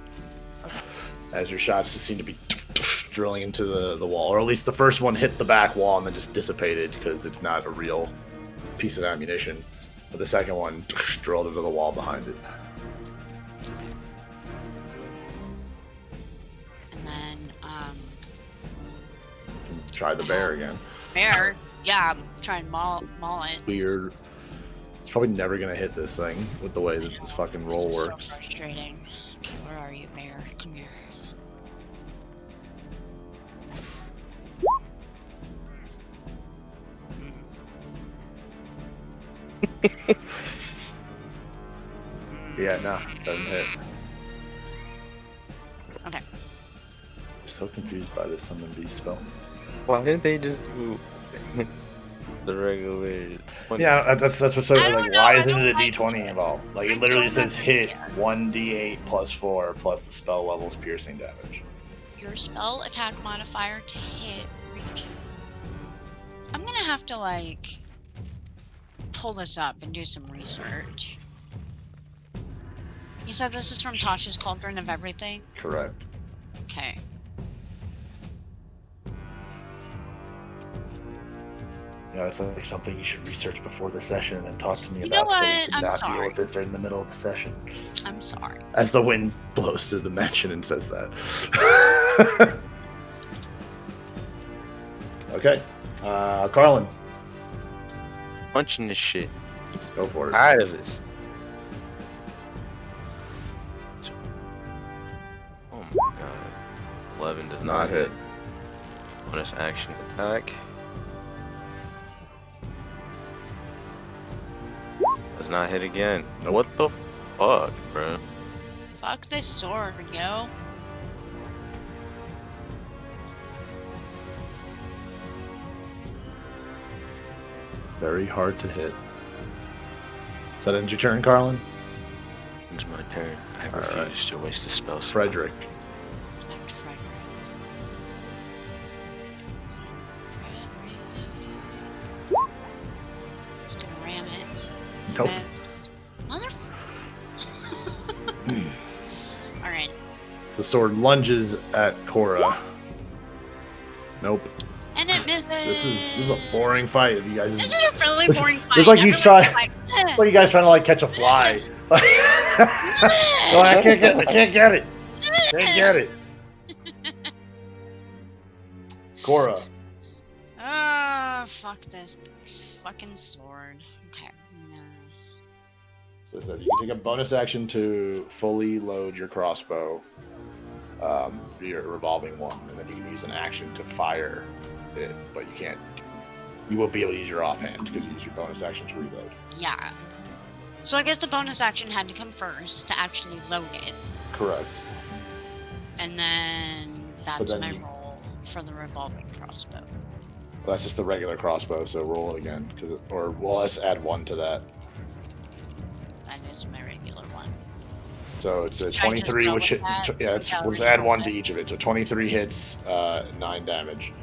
Okay. As your shots just seem to be drilling into the wall, or at least the first one hit the back wall and then just dissipated because it's not a real piece of ammunition. But the second one drilled into the wall behind it. Okay. And then, Try the bear again. bear. Yeah, I'm trying to maul it. Weird. It's probably never gonna hit this thing with the way that this fucking roll This is works. so frustrating. Okay, where are you, bear? Come here. Yeah, no, doesn't hit. Okay. I'm so confused by this summon beast spell. Why didn't they just do the regular? Yeah, that's what's so I don't like. know, Why I isn't don't it a like D20 it. involved? Like I it literally don't says have hit idea. 1d8 plus 4 plus the spell level's piercing damage. Your spell attack modifier to hit. I'm gonna have to like pull this up and do some research. You said this is from Tasha's Cauldron of Everything? Correct. Okay. You know, it's like something you should research before the session and then talk to me You know about so we what? can I'm not sorry. deal with this during the middle of the session. I'm sorry. As the wind blows through the mansion and says that. Okay. Carlen, Punching this shit. go for it. Tired of this. Oh my 11 does Not hit. Bonus action attack. Does not hit again. Nope. What the fuck, bro? Fuck this sword, yo. Very hard to hit. Does that end your turn, Carlen? It's my turn. I All right. refuse to waste a spell. Frederick. Back to Frederick. Just gonna ram it. Nope. Missed. Mother. Alright. The sword lunges at Cora. Nope. And it misses. This is a boring fight. If you guys, This is a really It's- boring fight. it's like you Everyone's try- like, well, you guys trying to like catch a fly. Oh, I can't get it. Can't get it. Cora. oh, fuck this fucking sword. Okay. So you can take a bonus action to fully load your crossbow, your revolving one, and then you can use an action to fire it, but you can't. You won't be able to use your offhand because you use your bonus action to reload. Yeah. So I guess the bonus action had to come first to actually load it, Correct. and then that's then my you- roll for the revolving crossbow. Well, that's just the regular crossbow, so roll it again, let's add one to that. That is my regular one. So it's a Should I just 23, go which with hit. that? Yeah, it's, Yeah, we'll just reroll add one to it. each of it. So 23 hits, 9 damage.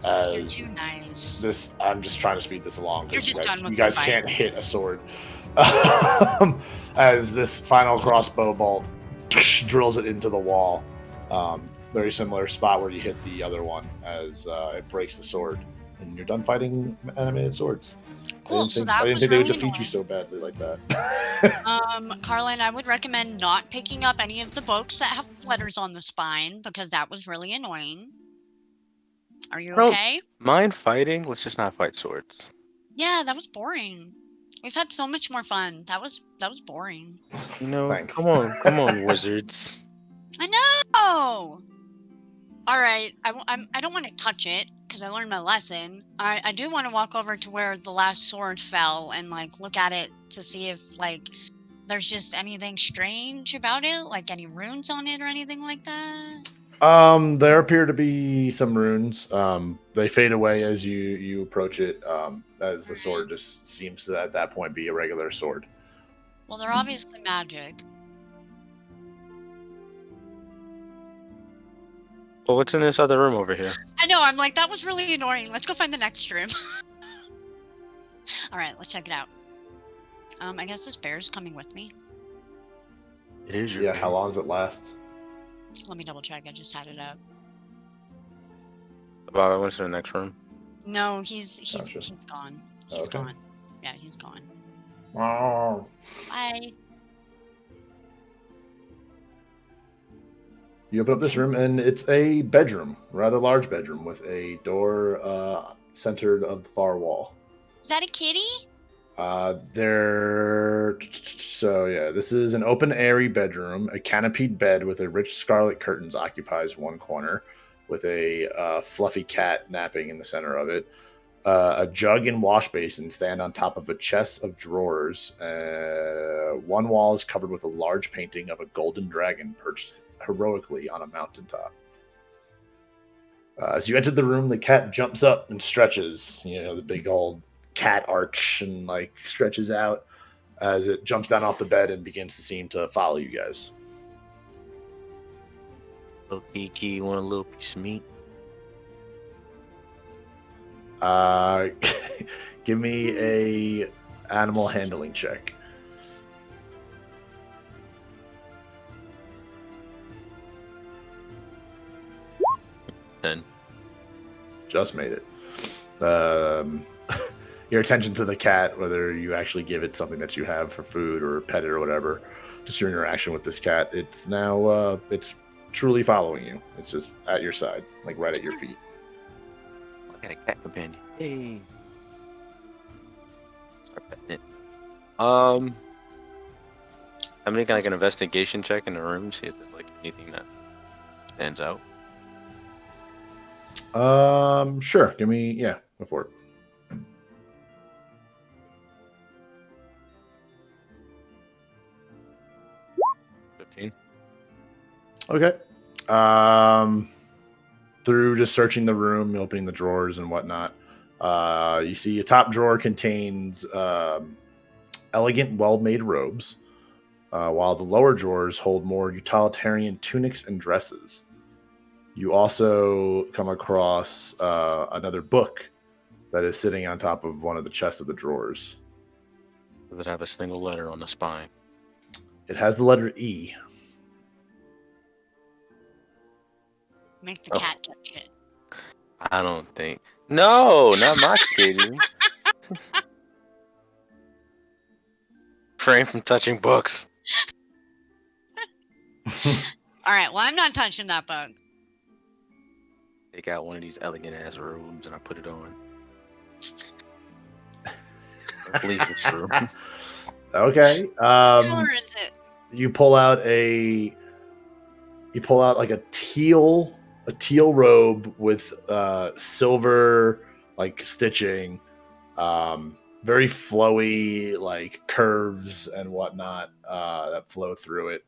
You're As too nice. this, I'm just trying to speed this along. 'Cause You're just done with you guys the fight. can't hit a sword. As this final crossbow bolt drills it into the wall. Very similar spot where you hit the other one as it breaks the sword. And you're done fighting animated swords. Cool. So that I didn't was think they really would defeat you annoying. so badly like that. Carlen, I would recommend not picking up any of the books that have letters on the spine because that was really annoying. Are you Bro. okay? Mind fighting? Let's just not fight swords. Yeah, that was boring. We've had so much more fun. That was boring. You know, Thanks. come on, wizards. I know. All right, I don't want to touch it because I learned my lesson. I do want to walk over to where the last sword fell and like look at it to see if like there's just anything strange about it, like any runes on it or anything like that. There appear to be some runes. They fade away as you approach it. As the sword just seems to at that point be a regular sword. Well, they're obviously magic. Well, what's in this other room over here? I know. I'm like that was really annoying. Let's go find the next room. All right, let's check it out. I guess this bear's coming with me. It is your Yeah, how long does it last? Let me double check. I just had it up. Bob, I went to the next room. No, he's Gotcha. he's gone. He's Okay. gone. Yeah, he's gone. Oh. Bye. You open up this room, and it's a bedroom, rather large bedroom, with a door centered of the far wall. Is that a kitty? This is an open, airy bedroom. A canopied bed with a rich scarlet curtains occupies one corner, with a fluffy cat napping in the center of it. A jug and wash basin stand on top of a chest of drawers. One wall is covered with a large painting of a golden dragon perched heroically on a mountaintop. As you enter the room, the cat jumps up and stretches. You know, the big old cat arch and like stretches out as it jumps down off the bed and begins to seem to follow you guys. Little Kiki, you want a little piece of meat? Give me a animal handling check. Then Just made it. Your attention to the cat, whether you actually give it something that you have for food or pet it or whatever, just your interaction with this cat, it's now it's truly following you. It's just at your side, like right at your feet. I got a cat companion. Hey. Start petting it. I'm making like an investigation check in the room, see if there's like anything that stands out. Sure. Give me, go for it. Okay. Through just searching the room, opening the drawers and whatnot, you see a top drawer contains elegant, well-made robes, while the lower drawers hold more utilitarian tunics and dresses. You also come across another book that is sitting on top of one of the chests of the drawers. Does it have a single letter on the spine? It has the letter E. Make the cat touch it. I don't think. No, not my kitty. Refrain from touching books. All right. Well, I'm not touching that bug. Take out one of these elegant ass robes and I put it on. Let's leave this room. Okay. What color is it? You pull out like a teal robe with silver like stitching, very flowy like curves and whatnot that flow through it.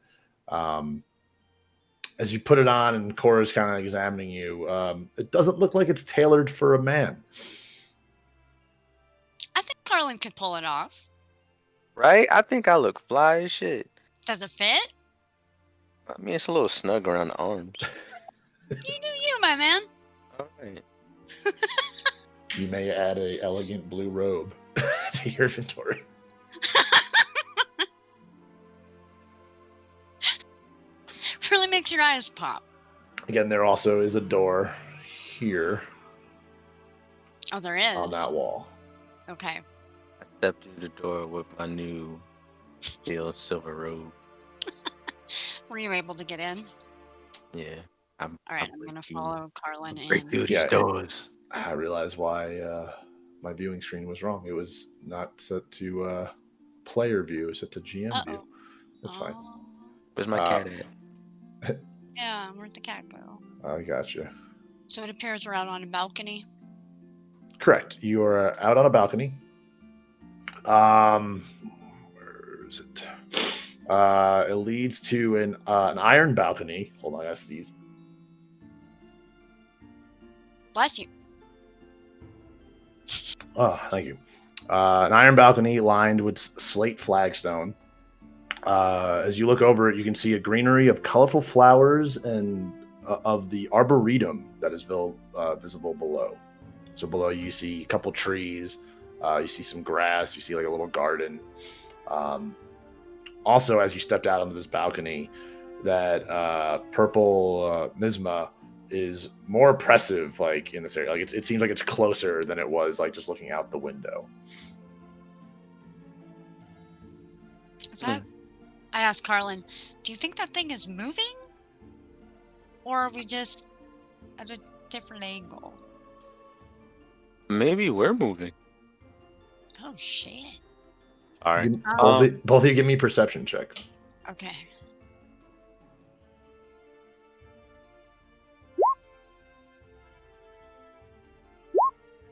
As you put it on and Cora's kind of examining you, it doesn't look like it's tailored for a man. I think Carlen could pull it off. Right? I think I look fly as shit. Does it fit? I mean, it's a little snug around the arms. You do you, my man. All right. You may add a elegant blue robe to your inventory. Really makes your eyes pop. Again, there also is a door here Oh, there is. on that wall. Okay. I stepped through the door with my new steel silver robe. Were you able to get in? Yeah. All right, I'm gonna follow Carlen Break through in. these doors. I realized why my viewing screen was wrong. It was not set to player view, it was set to GM view. That's fine. Where's my cat at? Yeah, where'd the cat go? I gotcha. So it appears we're out on a balcony. Correct. You are out on a balcony. Where is it? It leads to an iron balcony. Hold on, I got these. Bless you. Oh, thank you. An iron balcony lined with slate flagstone. As you look over it, you can see a greenery of colorful flowers and of the arboretum that is visible below. So below you see a couple trees, you see some grass, you see like a little garden. Also, as you stepped out onto this balcony, that purple misma is more oppressive, like in this area. Like it seems like it's closer than it was, like just looking out the window. Is that? I asked Carlen, do you think that thing is moving? Or are we just at a different angle? Maybe we're moving. Oh, shit. All right. Both of you give me perception checks. Okay.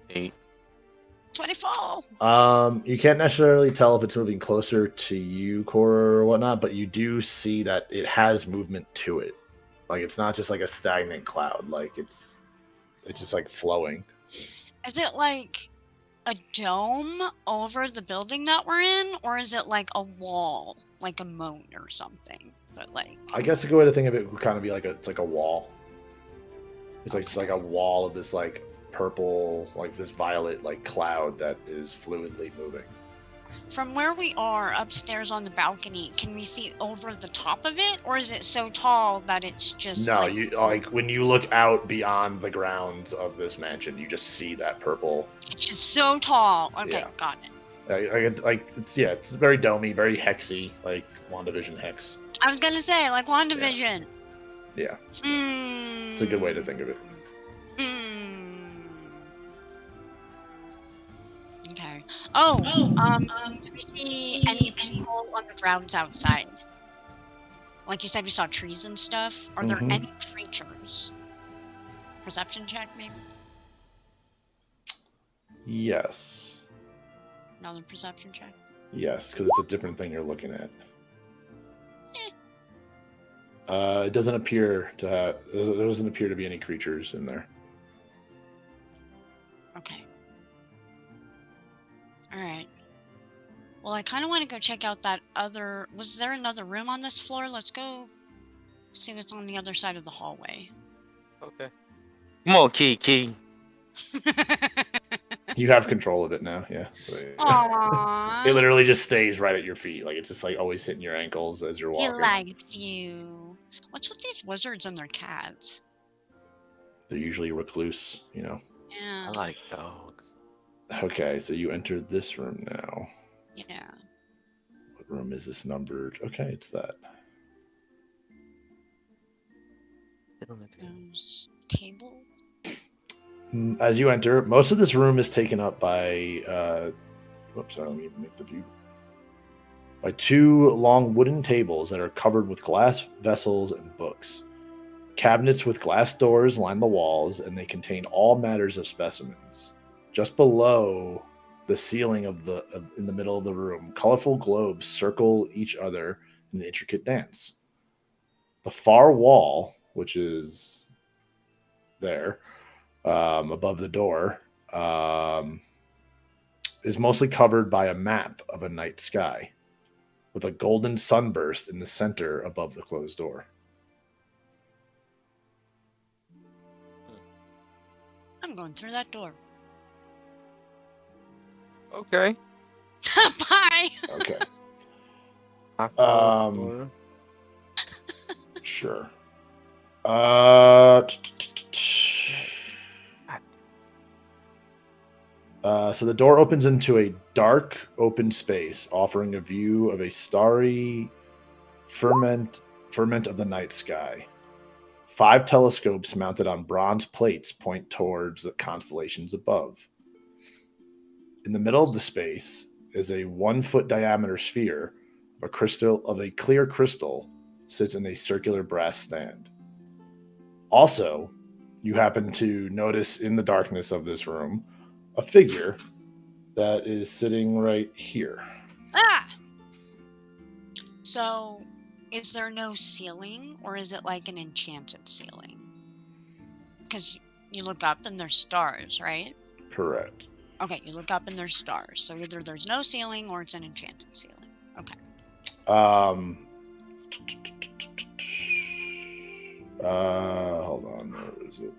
Eight. 24. You can't necessarily tell if it's moving closer to you, Cora, or whatnot, but you do see that it has movement to it. Like it's not just like a stagnant cloud. Like it's just like flowing. Is it like a dome over the building that we're in, or is it like a wall, like a moat or something? But like, I guess a good way to think of it would kind of be like it's like a wall. It's like just like a wall of this like purple, like this violet like cloud that is fluidly moving. from where we are upstairs on the balcony, can we see over the top of it, or is it so tall that it's just No, like... you like when you look out beyond the grounds of this mansion, you just see that purple. It's just so tall. Okay, Yeah. got it. It's very domey, very hexy, like WandaVision hex. I was gonna say, like WandaVision. Yeah, Mm. it's a good way to think of it. Okay. Oh, do we see any people on the grounds outside? Like you said, we saw trees and stuff. Are there Mhm. any creatures? perception check, maybe? Yes. Another perception check. Yes, because it's a different thing you're looking at. It doesn't appear to have. There doesn't appear to be any creatures in there. Okay. All right. Well, I kind of want to go check out that other. Was there another room on this floor? Let's go see what's on the other side of the hallway. Okay. Come on, Key. You have control of it now. Yeah. So, Aww. it literally just stays right at your feet. Like it's just like always hitting your ankles as you're He walking. likes you. What's with these wizards and their cats? They're usually recluse, you know. Yeah. I like dogs. Okay, so you entered this room now. Yeah. What room is this numbered? Okay, it's that. Those table. As you enter, most of this room is taken up by whoops, sorry, let me make the view. By two long wooden tables that are covered with glass vessels and books. Cabinets with glass doors line the walls, and they contain all matters of specimens. Just below the ceiling in the middle of the room, colorful globes circle each other in an intricate dance. The far wall, which is there, above the door, is mostly covered by a map of a night sky, with a golden sunburst in the center above the closed door. I'm going through that door. Okay. Bye. Okay. I follow. Sure. So the door opens into a dark, open space, offering a view of a starry ferment of the night sky. 5 telescopes mounted on bronze plates point towards the constellations above. In the middle of the space is a 1-foot diameter sphere of a clear crystal sits in a circular brass stand. Also, you happen to notice in the darkness of this room a figure that is sitting right here. Ah! So, is there no ceiling, or is it like an enchanted ceiling? Because you look up and there's stars, right? Correct. Okay, you look up and there's stars. So either there's no ceiling or it's an enchanted ceiling. Okay. Hold on, where is it?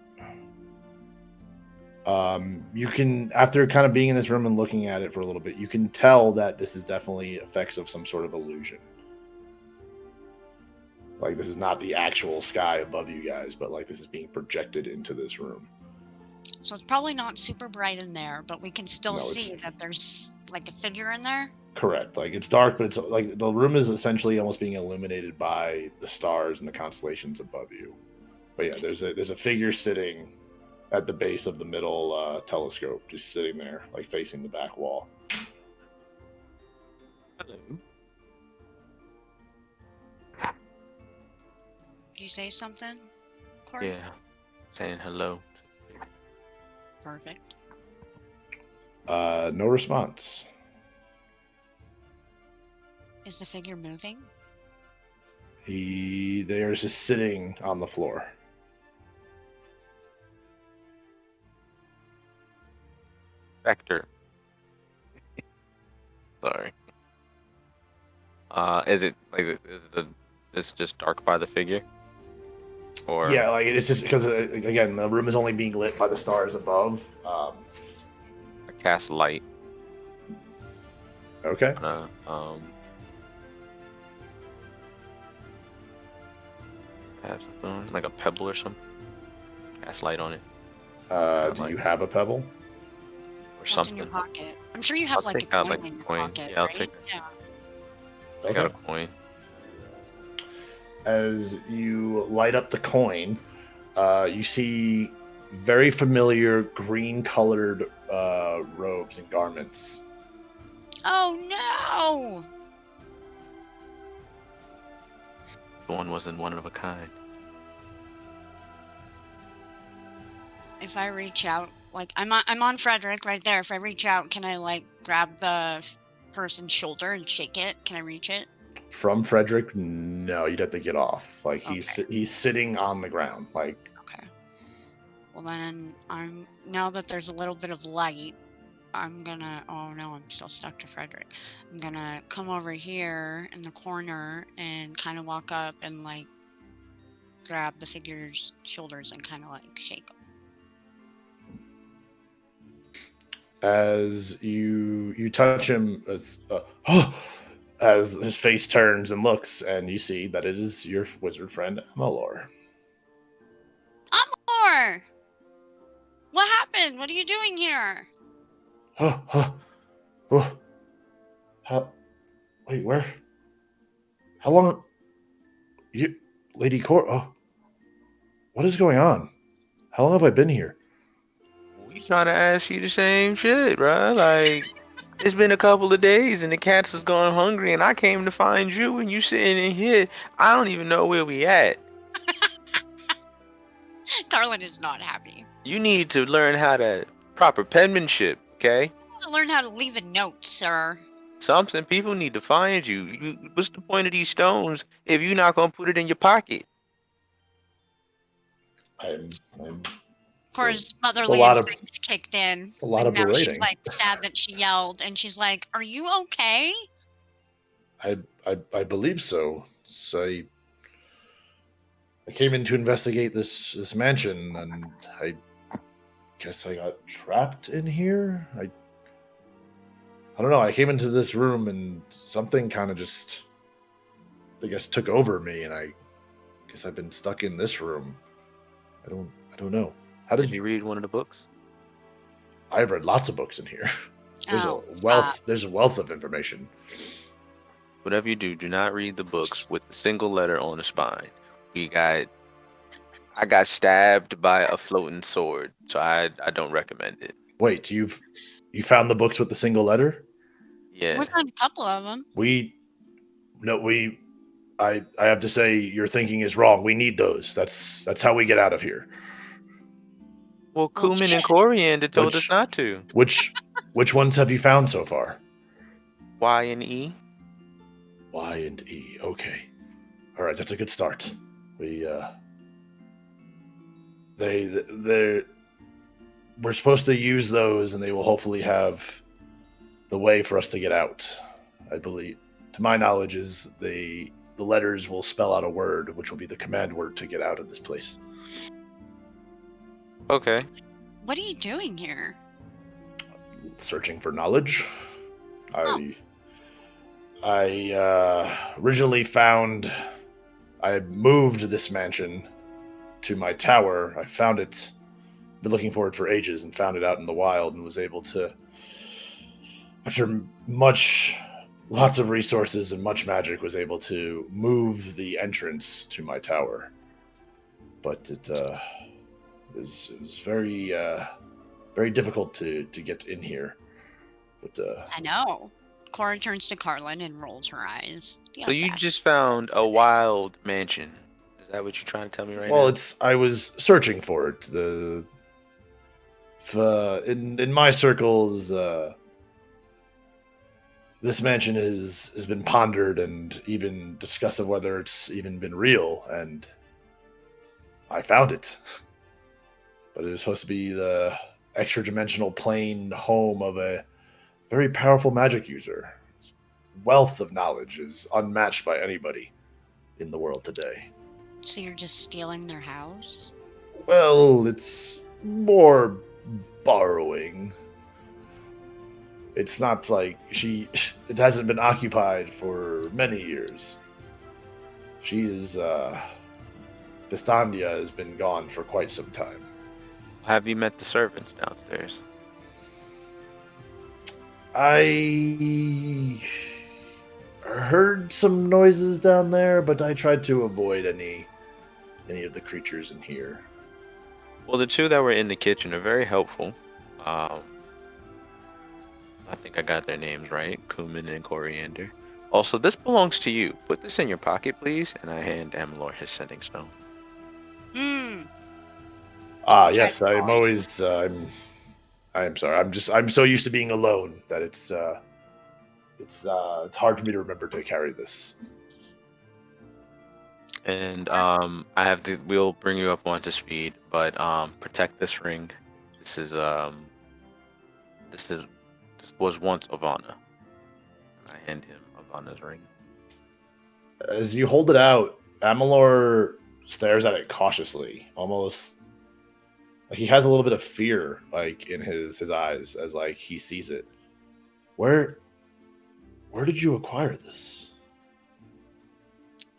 You can, after kind of being in this room and looking at it for a little bit, you can tell that this is definitely effects of some sort of illusion. Like, this is not the actual sky above you guys, but like this is being projected into this room. So it's probably not super bright in there, but we can still No, see that there's like a figure in there. Correct. Like, it's dark, but it's like the room is essentially almost being illuminated by the stars and the constellations above you. But yeah, there's a figure sitting at the base of the middle telescope, just sitting there, like facing the back wall. Hello. Did you say something, Cora? Yeah. Saying hello. Perfect. No response. Is the figure moving? They're just sitting on the floor. Vector. Sorry. Is it like it's just dark by the figure? Or Yeah, like it's just because again, the room is only being lit by the stars above. I cast light Okay. on have something, like a pebble or something. Cast light on it Do you have a pebble? or What's something. in your pocket? I'm sure you have I'll like a take out, coin like, in your coin. pocket, Yeah, I'll right? take- Yeah. I got a coin. As you light up the coin, you see very familiar green-colored robes and garments. Oh no! The one wasn't one of a kind. if I reach out, like I'm on Frederick right there. If I reach out, can I like grab the person's shoulder and shake it? Can I reach it? From Frederick, no, you'd have to get off. Like Okay. he's sitting on the ground. Like Okay. Well then, now that there's a little bit of light, I'm gonna. Oh no, I'm still stuck to Frederick. I'm gonna come over here in the corner and kind of walk up and like grab the figure's shoulders and kind of like shake them. as you touch him, as his face turns and looks, and you see that it is your wizard friend Amalor. Amor! What happened? What are you doing here? Oh, how? Wait, where? How long? You, Lady Cora? Oh, what is going on? How long have I been here? We trying to ask you the same shit, bro. Like, it's been a couple of days and the cats is going hungry, and I came to find you, and you sitting in here. I don't even know where we at. Carlen is not happy. You need to learn how to proper penmanship, okay? I want to learn how to leave a note, sir. Something people need to find you. What's the point of these stones if you're not gonna put it in your pocket? I'm Cora's a motherly lot of- instincts kicked in. a lot and of now she's berating. like sad that she yelled, and she's like, "Are you okay?" I believe so. So I came in to investigate this mansion, and I guess I got trapped in here. I don't know. I came into this room and something kind of just, I guess, took over me, and I guess I've been stuck in this room. I don't know. How Did did you you? read one of the books? I've read lots of books in here. There's Oh, a wealth. There's a wealth of information. Whatever you do not read the books with a single letter on the spine. I got stabbed by a floating sword, so I don't recommend it. Wait, you found the books with the single letter? Yeah. We found a couple of them. I have to say your thinking is wrong. We need those. That's how we get out of here. Well, Well, Cumin shit. and Coriander told us Which- not to. Which ones have you found so far? Y and E. Y and E. Okay. All right, that's a good start. We're supposed to use those, and they will hopefully have the way for us to get out. I believe, to my knowledge, is the letters will spell out a word, which will be the command word to get out of this place. Okay. What are you doing here? Searching for knowledge. Oh. I originally found. I moved this mansion to my tower. I found it. Been looking for it for ages and found it out in the wild and was able to, after lots of resources and much magic, was able to move the entrance to my tower. But it was very very difficult to get in here. But I know. Cora turns to Carlen and rolls her eyes. The So you audacity. just found a wild mansion. Is that what you're trying to tell me right well, now? I was searching for it. In my circles, this mansion has been pondered and even discussed of whether it's even been real, and I found it. But it was supposed to be the extra dimensional plane home of a very powerful magic user. His wealth of knowledge is unmatched by anybody in the world today. So you're just stealing their house? Well, it's more borrowing. It's not like it hasn't been occupied for many years. She is, Pistandia has been gone for quite some time. Have you met the servants downstairs? I heard some noises down there, but I tried to avoid any of the creatures in here. Well, the two that were in the kitchen are very helpful. I think I got their names right, Cumin and Coriander. Also, this belongs to you. Put this in your pocket, please. And I hand Amalor his sending stone. Yes, I'm always. I'm sorry. I'm so used to being alone that it's hard for me to remember to carry this. And we'll bring you up onto speed, but protect this ring. This is this was once Ivana. I hand him Ivana's ring. As you hold it out, Amalur stares at it cautiously, almost like he has a little bit of fear, like in his eyes, as like he sees it. Where did you acquire this?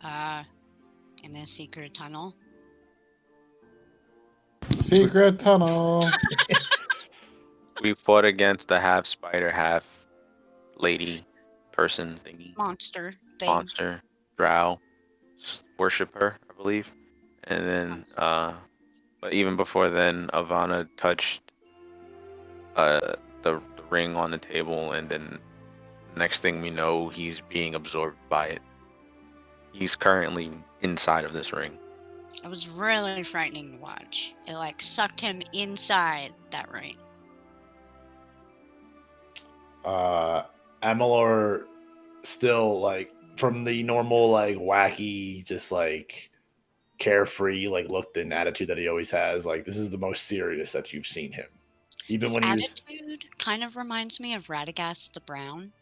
In a secret tunnel. Secret tunnel. We fought against a half spider, half lady person thingy. Monster thing. Monster. Drow. Worship her, I believe. And then, but even before then, Ivana touched the ring on the table, and then next thing we know, he's being absorbed by it. He's currently inside of this ring. It was really frightening to watch. It like sucked him inside that ring. Amalur still like from the normal like wacky, just like carefree like look and attitude that he always has. Like this is the most serious that you've seen him. Even His when he was attitude kind of reminds me of Radagast the Brown.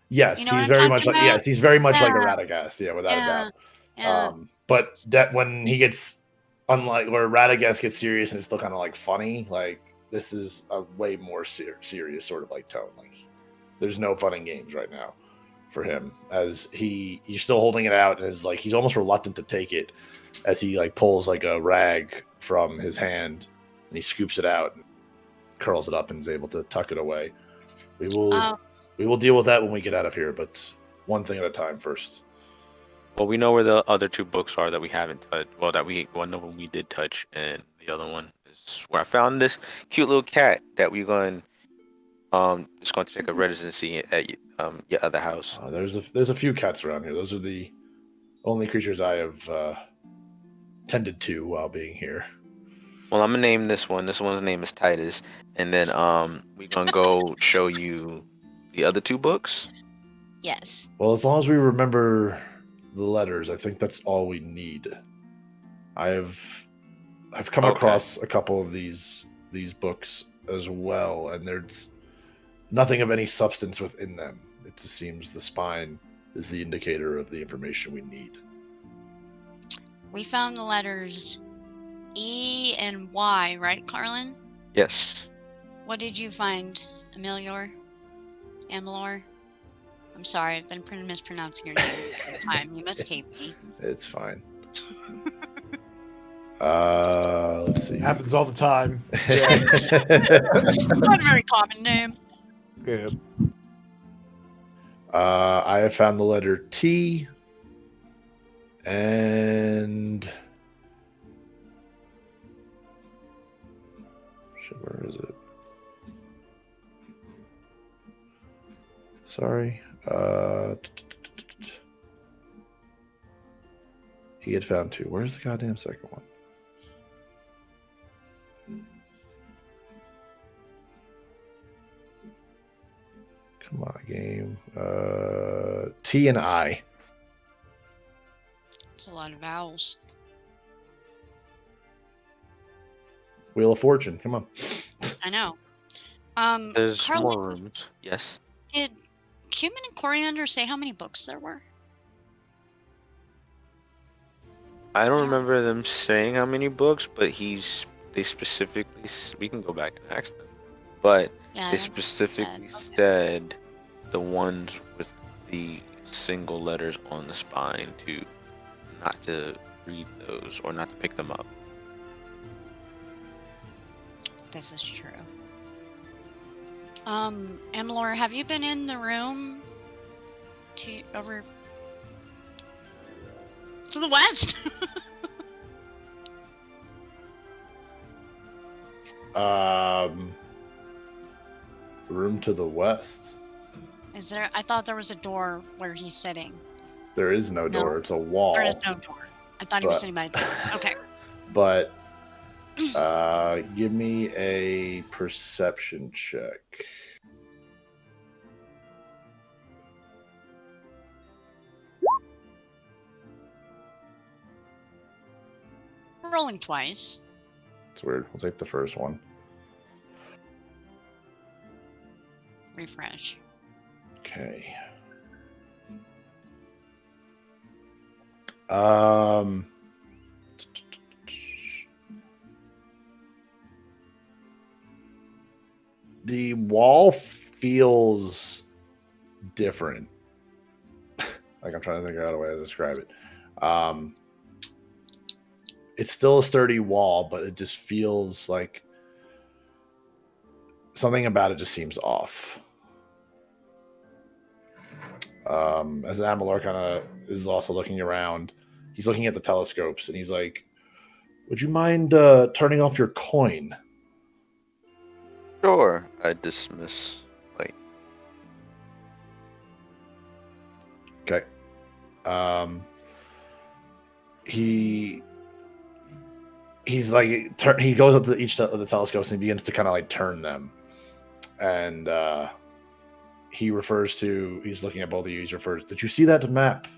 yes, You know he's what I'm very much talking like about? yes, he's very much like a Yeah. Radagast, yeah, without a doubt. Yeah. But that when he gets unlike where Radagast gets serious and it's still kind of like funny, like this is a way more serious sort of like tone. Like there's no fun and games right now for him as he's still holding it out and is like he's almost reluctant to take it as he like pulls like a rag from his hand and he scoops it out and curls it up and is able to tuck it away. We will deal with that when we get out of here, but one thing at a time first. Well, we know where the other two books are that we haven't touched. Well, one of them we did touch, and the other one is where I found this cute little cat that we're going. It's going to take a residency at your other house. There's a few cats around here. Those are the only creatures I have tended to while being here. Well, I'm gonna name this one. This one's name is Titus, and then we're gonna go show you the other two books. Yes. Well, as long as we remember the letters, I think that's all we need. I've come across a couple of these books as well, and there's nothing of any substance within them. It just seems the spine is the indicator of the information we need. We found the letters E and Y, right, Carlen? Yes. What did you find, Amalur? I'm sorry, I've been mispronouncing your name all the time. You must hate me. It's fine. Let's see. Happens all the time. Not a very common name. Yeah. I have found the letter T and shit, where is it? Sorry. He had found two. Where's the goddamn second one? Come on, game. T and I. It's a lot of vowels. Wheel of Fortune. Come on. I know. There's Carlen, more rooms. Yes. did Cumin and Coriander say how many books there were? I don't remember them saying how many books, but they specifically. We can go back and ask them, but Yeah, they specifically said the ones with the single letters on the spine to not to read those or not to pick them up. this is true. Amalur, have you been in the room over to the west? Room to the west. Is there? I thought there was a door where he's sitting. There is no door. It's a wall. There is no door. I thought he was sitting by the door. Okay. But Give me a perception check. Rolling twice. It's weird. We'll take the first one. Refresh. Okay. The wall feels different. Like, I'm trying to think out a way to describe it. It's still a sturdy wall, but it just feels like something about it just seems off. As Amalur kind of is also looking around, he's looking at the telescopes and he's like, would you mind turning off your coin? Sure, I dismiss. Like, Okay. He's like, he goes up to each of the telescopes and he begins to kind of like turn them. And he refers to, he's looking at both of you, he refers, did you see that map?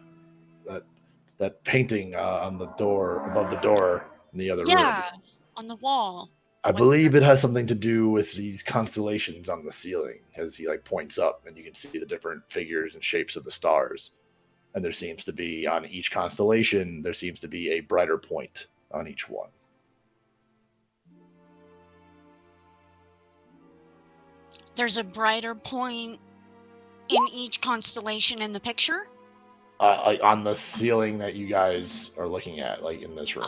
That painting on the door, above the door in the other room? Yeah, on the wall. I believe it has something to do with these constellations on the ceiling, as he like points up and you can see the different figures and shapes of the stars. And there seems to be, on each constellation, there seems to be a brighter point on each one. There's a brighter point in each constellation in the picture? Like on the ceiling that you guys are looking at, like in this room.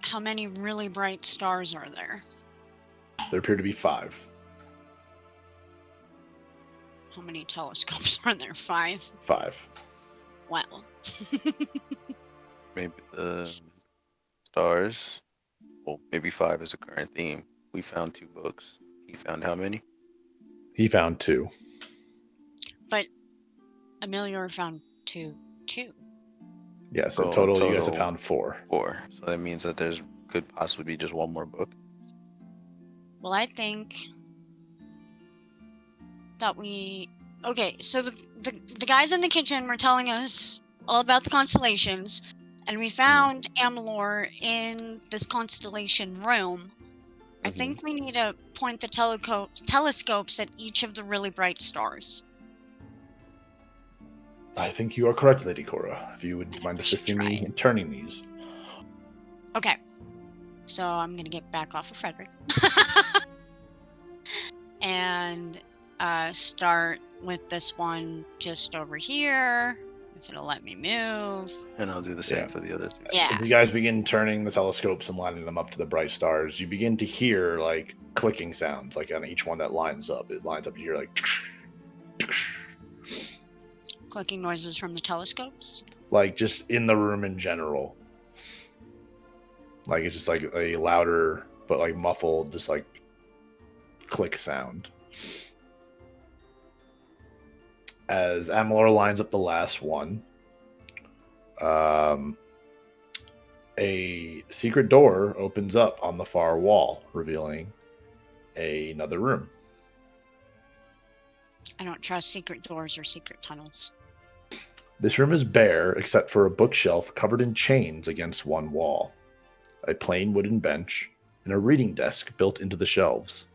How many really bright stars are there? There appear to be 5. How many telescopes are there? 5? 5. Well. maybe the stars. Well, maybe 5 is the current theme. We found 2 books. He found how many? He found 2. But Amelior found 2 too. Yes, in So, total, you guys have found 4. 4. So that means that there's could possibly be just one more book. Well, I think that we... Okay, so the guys in the kitchen were telling us all about the constellations, and we found Amalur in this constellation room. I think we need to point the telescopes at each of the really bright stars. I think you are correct, Lady Cora. If you would mind assisting me in turning these. Okay. So I'm going to get back off of Frederick. And start with this one just over here. If it'll let me move. And I'll do the same for the others. Yeah. If you guys begin turning the telescopes and lining them up to the bright stars, you begin to hear like clicking sounds, like on each one that lines up. It lines up, you hear like Clicking noises from the telescopes? like just in the room in general. Like it's just like a louder but like muffled, just like click sound. As Amalur lines up the last one, a secret door opens up on the far wall, revealing another room. I don't trust secret doors or secret tunnels. This room is bare except for a bookshelf covered in chains against one wall, a plain wooden bench, and a reading desk built into the shelves.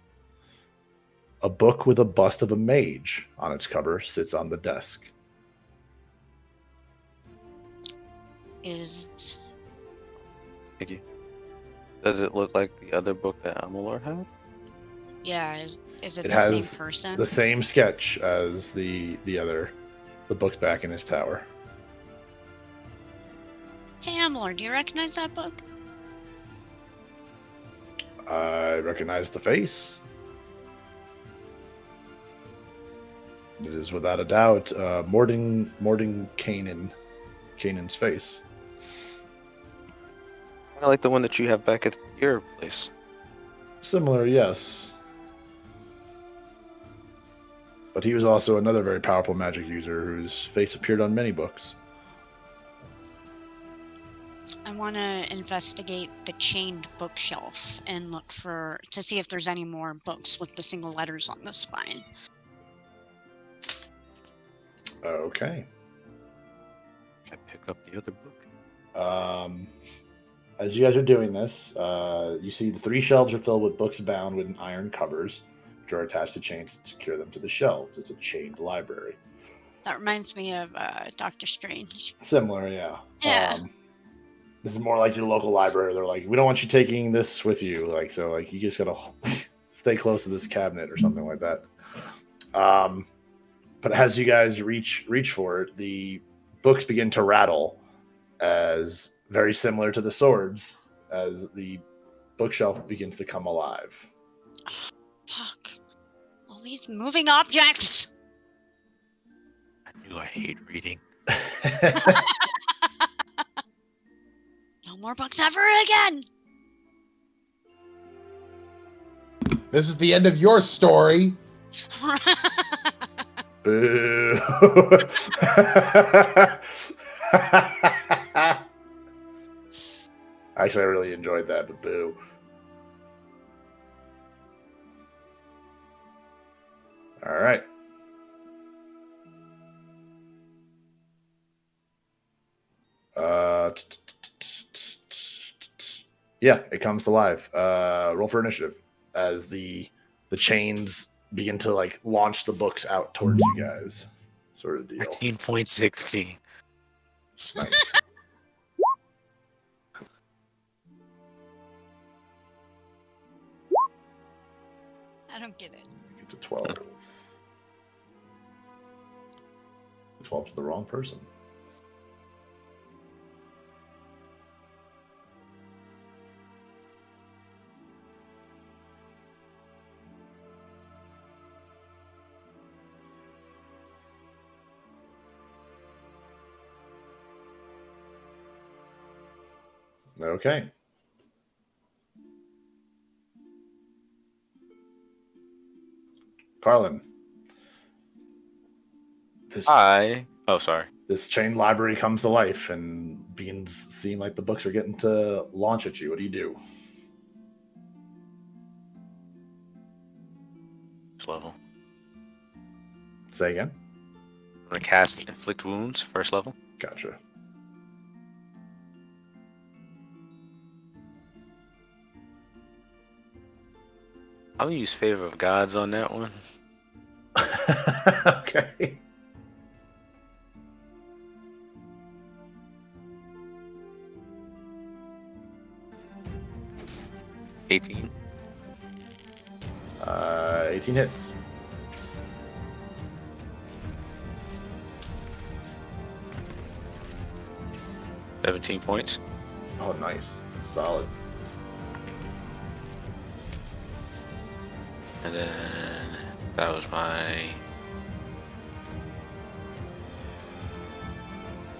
A book with a bust of a mage on its cover sits on the desk. Is... Thank you. Does it look like the other book that Amalur had? Yeah, is it It the has same person? the same sketch as the book back in his tower. Hey, Amalur, do you recognize that book? I recognize the face. It is without a doubt Morden Kanan's face. I like the one that you have back at your place. Similar, yes. But he was also another very powerful magic user whose face appeared on many books. I want to investigate the chained bookshelf and look to see if there's any more books with the single letters on the spine. Okay. I pick up the other book. As you guys are doing this, you see the 3 shelves are filled with books bound with iron covers, which are attached to chains to secure them to the shelves. It's a chained library. That reminds me of Doctor Strange. Similar, yeah. Yeah. This is more like your local library. They're like, we don't want you taking this with you. Like, so like you just gotta stay close to this cabinet or something like that. But as you guys reach for it, the books begin to rattle, as very similar to the swords, as the bookshelf begins to come alive. Fuck. All these moving objects. I knew I hate reading. No more books ever again. This is the end of your story. Boo. Actually, I really enjoyed that, but boo. All right. Yeah, it comes to life. Roll for initiative as the chains begin to like launch the books out towards you guys, sort of deal. 13.16. Nice. I don't get it. Get to 12. 12 to the wrong person. Okay. Carlen. Sorry. This chain library comes to life and begins seeing like the books are getting to launch at you. What do you do? First level. Say again? I'm gonna cast Inflict Wounds, first level. Gotcha. I'll use Favor of Gods on that one. Okay. $18. 18 hits. $17 points. Oh, nice. That's solid. And then that was my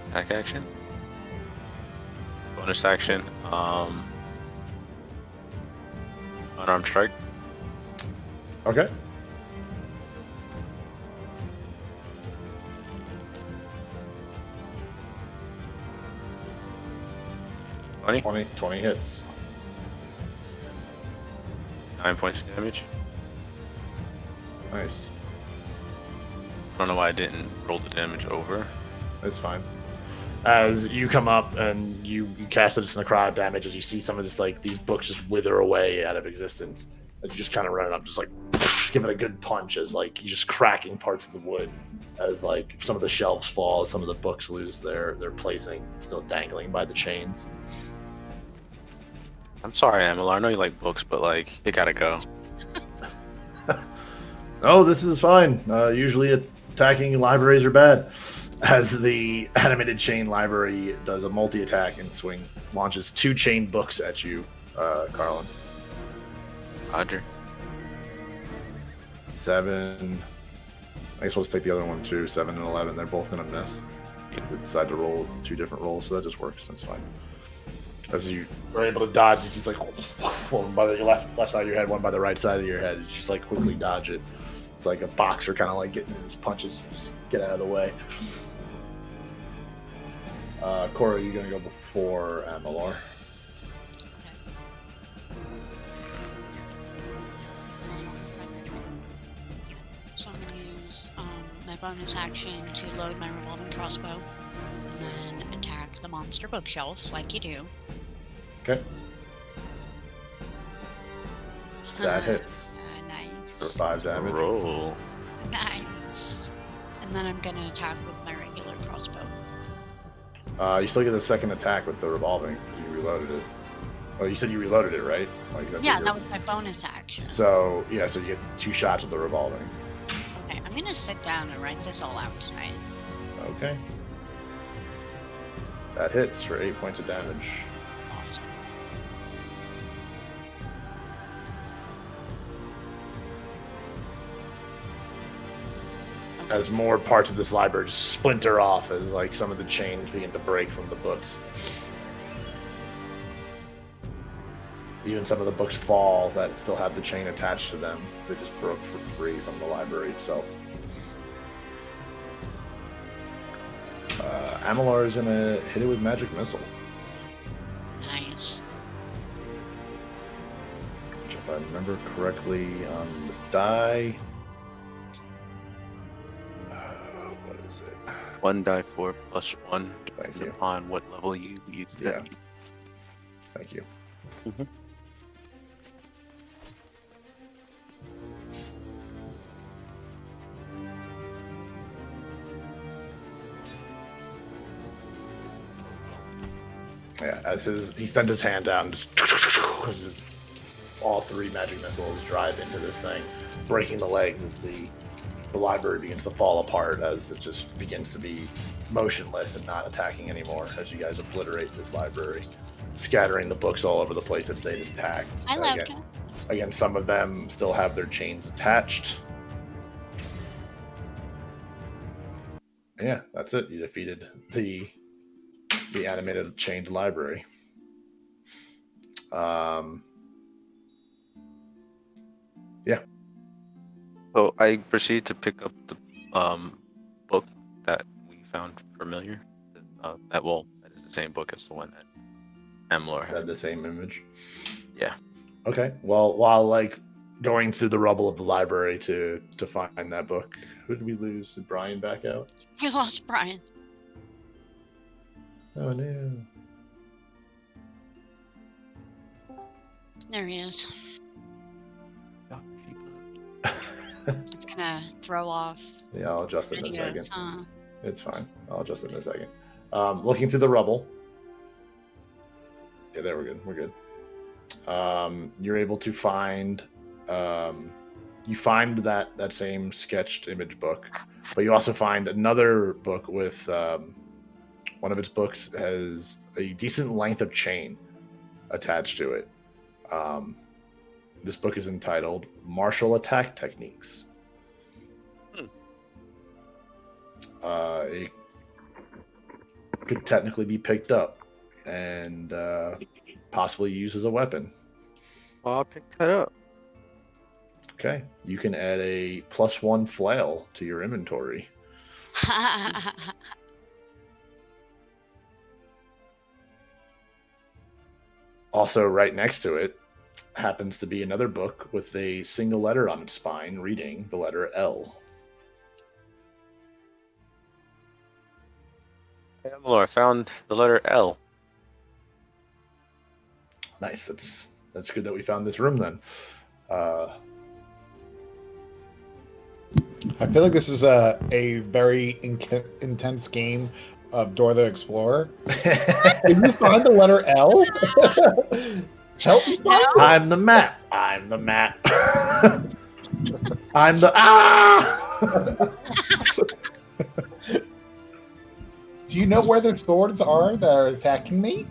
attack action. Bonus action. Unarmed strike. Okay. $20. 20 hits. 9 points of damage. Nice. I don't know why I didn't roll the damage over. That's fine. As you come up and you cast this Nakarada damage, as you see some of this, like, these books just wither away out of existence. As you just kind of run up, just like give it a good punch, as like you're just cracking parts of the wood, as like some of the shelves fall, some of the books lose their placing, still dangling by the chains. I'm sorry, Amalar. I know you like books, but like it gotta go. Oh, this is fine. Usually attacking libraries are bad. As the animated chain library does a multi-attack and launches 2 chain books at you, Carlen. Roger. 7. I guess we'll just take the other one too. 7 and 11. They're both gonna miss. You decide to roll 2 different rolls, so that just works. That's fine. As you are able to dodge, it's just like one by the left side of your head, one by the right side of your head. It's just like quickly dodge it. It's like a boxer kind of like getting his punches. Just get out of the way. Cora, you're gonna go before Amalor. So I'm going to use my bonus action to load my revolving crossbow and then attack the monster bookshelf like you do. Okay. That hits for Nice. 5 damage. Roll. Nice. And then I'm going to attack with my regular crossbow. You still get the second attack with the revolving because you reloaded it. Oh, you said you reloaded it, right? Like, that's Yeah, what that was my bonus action. So yeah, so you get 2 shots with the revolving. Okay, I'm going to sit down and write this all out tonight. Okay. That hits for 8 points of damage. Awesome. As more parts of this library just splinter off as like some of the chains begin to break from the books. Even some of the books fall that still have the chain attached to them. They just broke free from the library itself. Amalur is gonna hit it with magic missile. Nice. Which, if I remember correctly, on the die. What is it? 1d4 plus 1, Thank depending you. upon what level you use. Yeah. Thank you. Mhm. Yeah, as he sends his hand out and just all 3 magic missiles drive into this thing, breaking the legs as the library begins to fall apart as it just begins to be motionless and not attacking anymore as you guys obliterate this library, scattering the books all over the place that stayed intact. I love it. Again, some of them still have their chains attached. Yeah, that's it. You defeated the animated chained library. Yeah. So I proceed to pick up the book that we found familiar. That is the same book as the one that Amalur Had had. the same image. Yeah. Okay. Well, while like going through the rubble of the library to find that book, who did we lose? Did Brian back out? We lost Brian. Oh no. There he is. It's gonna throw off Yeah, I'll adjust it in a videos, second. huh? It's fine. I'll adjust it in a second. Looking through the rubble. Yeah, there we're good. We're good. You're able to find. You find that same sketched image book, but you also find another book with one of its books has a decent length of chain attached to it. This book is entitled Martial Attack Techniques. It could technically be picked up and possibly used as a weapon. Well, I'll pick that up. Okay. You can add a +1 flail to your inventory. Also, right next to it happens to be another book with a single letter on its spine reading the letter L. Hey, Amalur, I found the letter L. Nice. That's good that we found this room then. I feel like this is a very intense game of Dora the Explorer. Did you find the letter L? Help me find it. I'm the map. I'm the map. I'm the Do you know where the swords are that are attacking me?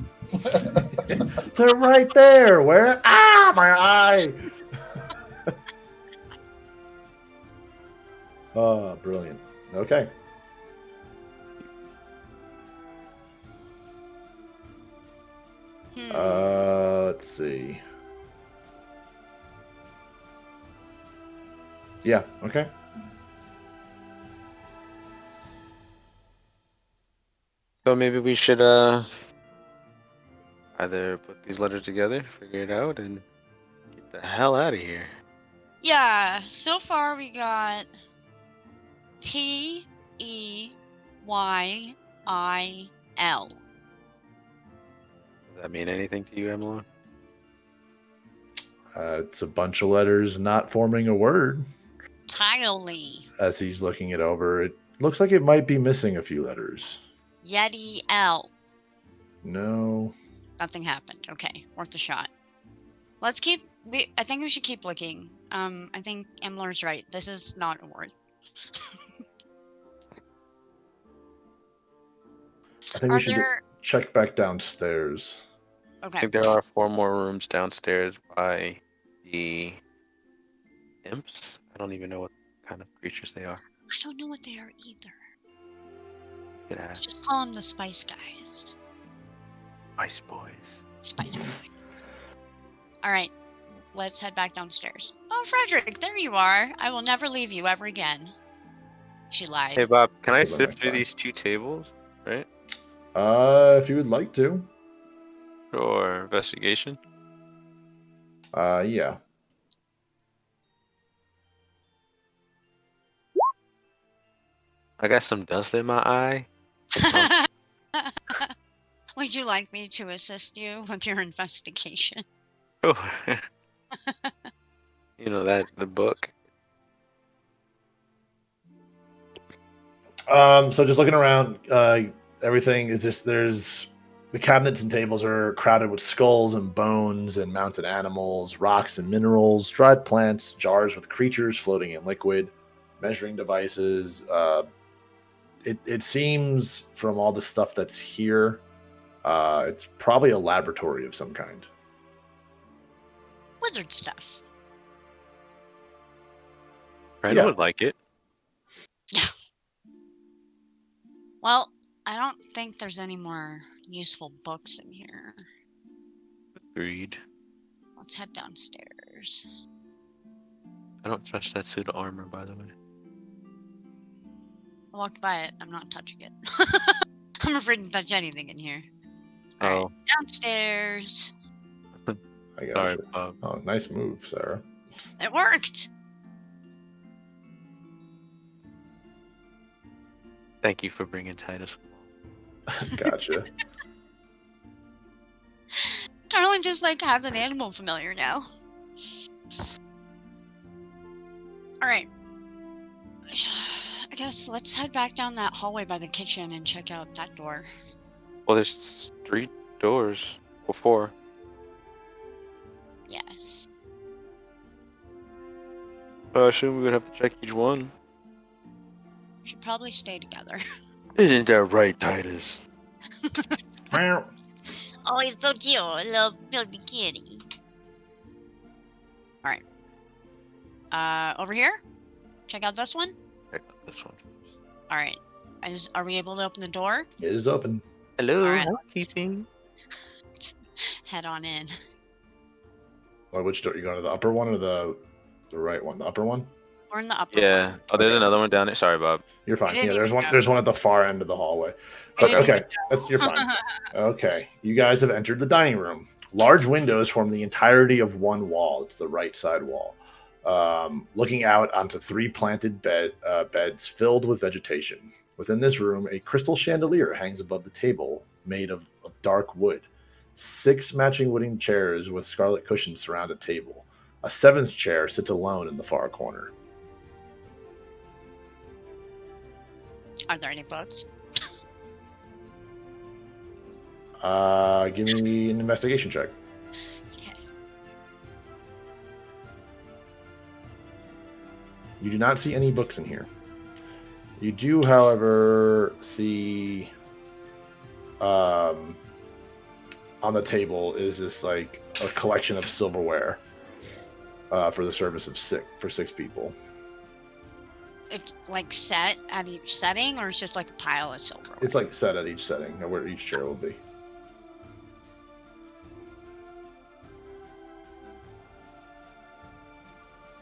They're right there. Where? My eye. Oh, brilliant. Okay. Let's see. Yeah, okay. So maybe we should either put these letters together, figure it out, and get the hell out of here. Yeah, so far we got T-E-Y-I-L. Does that mean anything to you, Emily? It's a bunch of letters not forming a word. Tiley. As he's looking it over, it looks like it might be missing a few letters. Yeti L. No. Nothing happened. Okay, worth a shot. Let's keep. I think we should keep looking. I think Emler's right. This is not a word. I think we should check back downstairs. I Okay. think there are 4 more rooms downstairs by the imps. I don't even know what kind of creatures they are. I don't know what they are either. Good Let's ass. just call them the Spice Guys. Spice Boys. Spice Boys. All right, let's head back downstairs. Oh, Frederick, there you are. I will never leave you ever again. She lied. Hey Bob, can I Until the sit next through time. these 2 tables? Right? If you would like to. Or investigation? Yeah. I got some dust in my eye. Would you like me to assist you with your investigation? You know that the book. So just looking around, everything is just there's the cabinets and tables are crowded with skulls and bones and mounted animals, rocks and minerals, dried plants, jars with creatures floating in liquid, measuring devices. It seems from all the stuff that's here, it's probably a laboratory of some kind. Wizard stuff. Cren Yeah. would like it. Well, I don't think there's any more useful books in here. Agreed. Let's head downstairs. I don't trust that suit of armor, by the way. I walked by it. I'm not touching it. I'm afraid to touch anything in here. All Oh, right, downstairs. I got sorry, you. Bob. Oh, nice move, Sarah. It worked. Thank you for bringing Titus. Gotcha. Carlen just like has an animal familiar now. All right. I guess let's head back down that hallway by the kitchen and check out that door. Well, there's 3 doors. Or 4. Yes. I assume we would have to check each one. We should probably stay together. Isn't that right, Titus? Oh, he's so cute. I love baby kitty. All right. Over here? Check out this one? Check out this one. All right. Are we able to open the door? It is open. Hello, All right. housekeeping. Head on in. Well, which door? You going to the upper one or the right one? The upper one? We're in the upper Yeah. one. Oh, there's Okay. another one down there. Sorry, Bob. You're fine. I Yeah, didn't there's even one. know. There's one at the far end of the hallway. I But didn't okay, even you're fine. Okay, you guys have entered the dining room. Large windows form the entirety of one wall. It's the right side wall, looking out onto 3 planted beds filled with vegetation. Within this room, a crystal chandelier hangs above the table, made of dark wood. 6 matching wooden chairs with scarlet cushions surround a table. A 7th chair sits alone in the far corner. Are there any books? Give me an investigation check. Okay. You do not see any books in here. You do, however, see on the table is this like a collection of silverware for the service of 6 people. It's like set at each setting, or it's just like a pile of silver? It's like set at each setting, where each chair will be.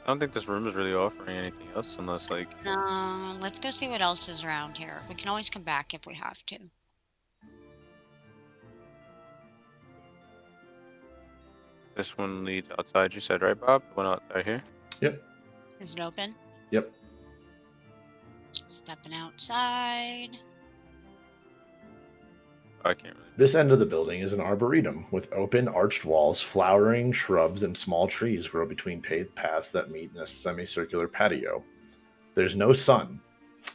I don't think this room is really offering anything else unless, like, Let's go see what else is around here. We can always come back if we have to. This one leads outside, you said, right, Bob? One outside here? Yep. Is it open? Yep. Stepping outside. I can't really. This end of the building is an arboretum with open, arched walls, flowering shrubs, and small trees grow between paved paths that meet in a semicircular patio. There's no sun,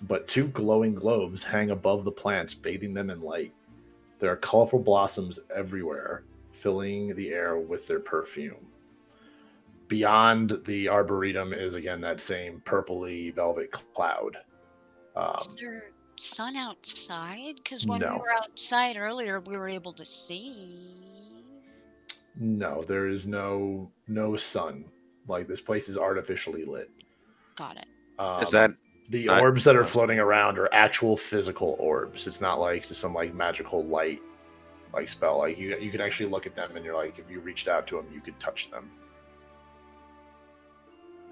but 2 glowing globes hang above the plants, bathing them in light. There are colorful blossoms everywhere, filling the air with their perfume. Beyond the arboretum is again that same purpley velvet cloud. Is there sun outside? Because when we No. were outside earlier, we were able to see. No, there is no sun. Like, this place is artificially lit. Got it. Is that the not- orbs that are floating around are actual physical orbs? It's not like just some like magical light like spell. Like you can actually look at them and you're like, if you reached out to them, you could touch them.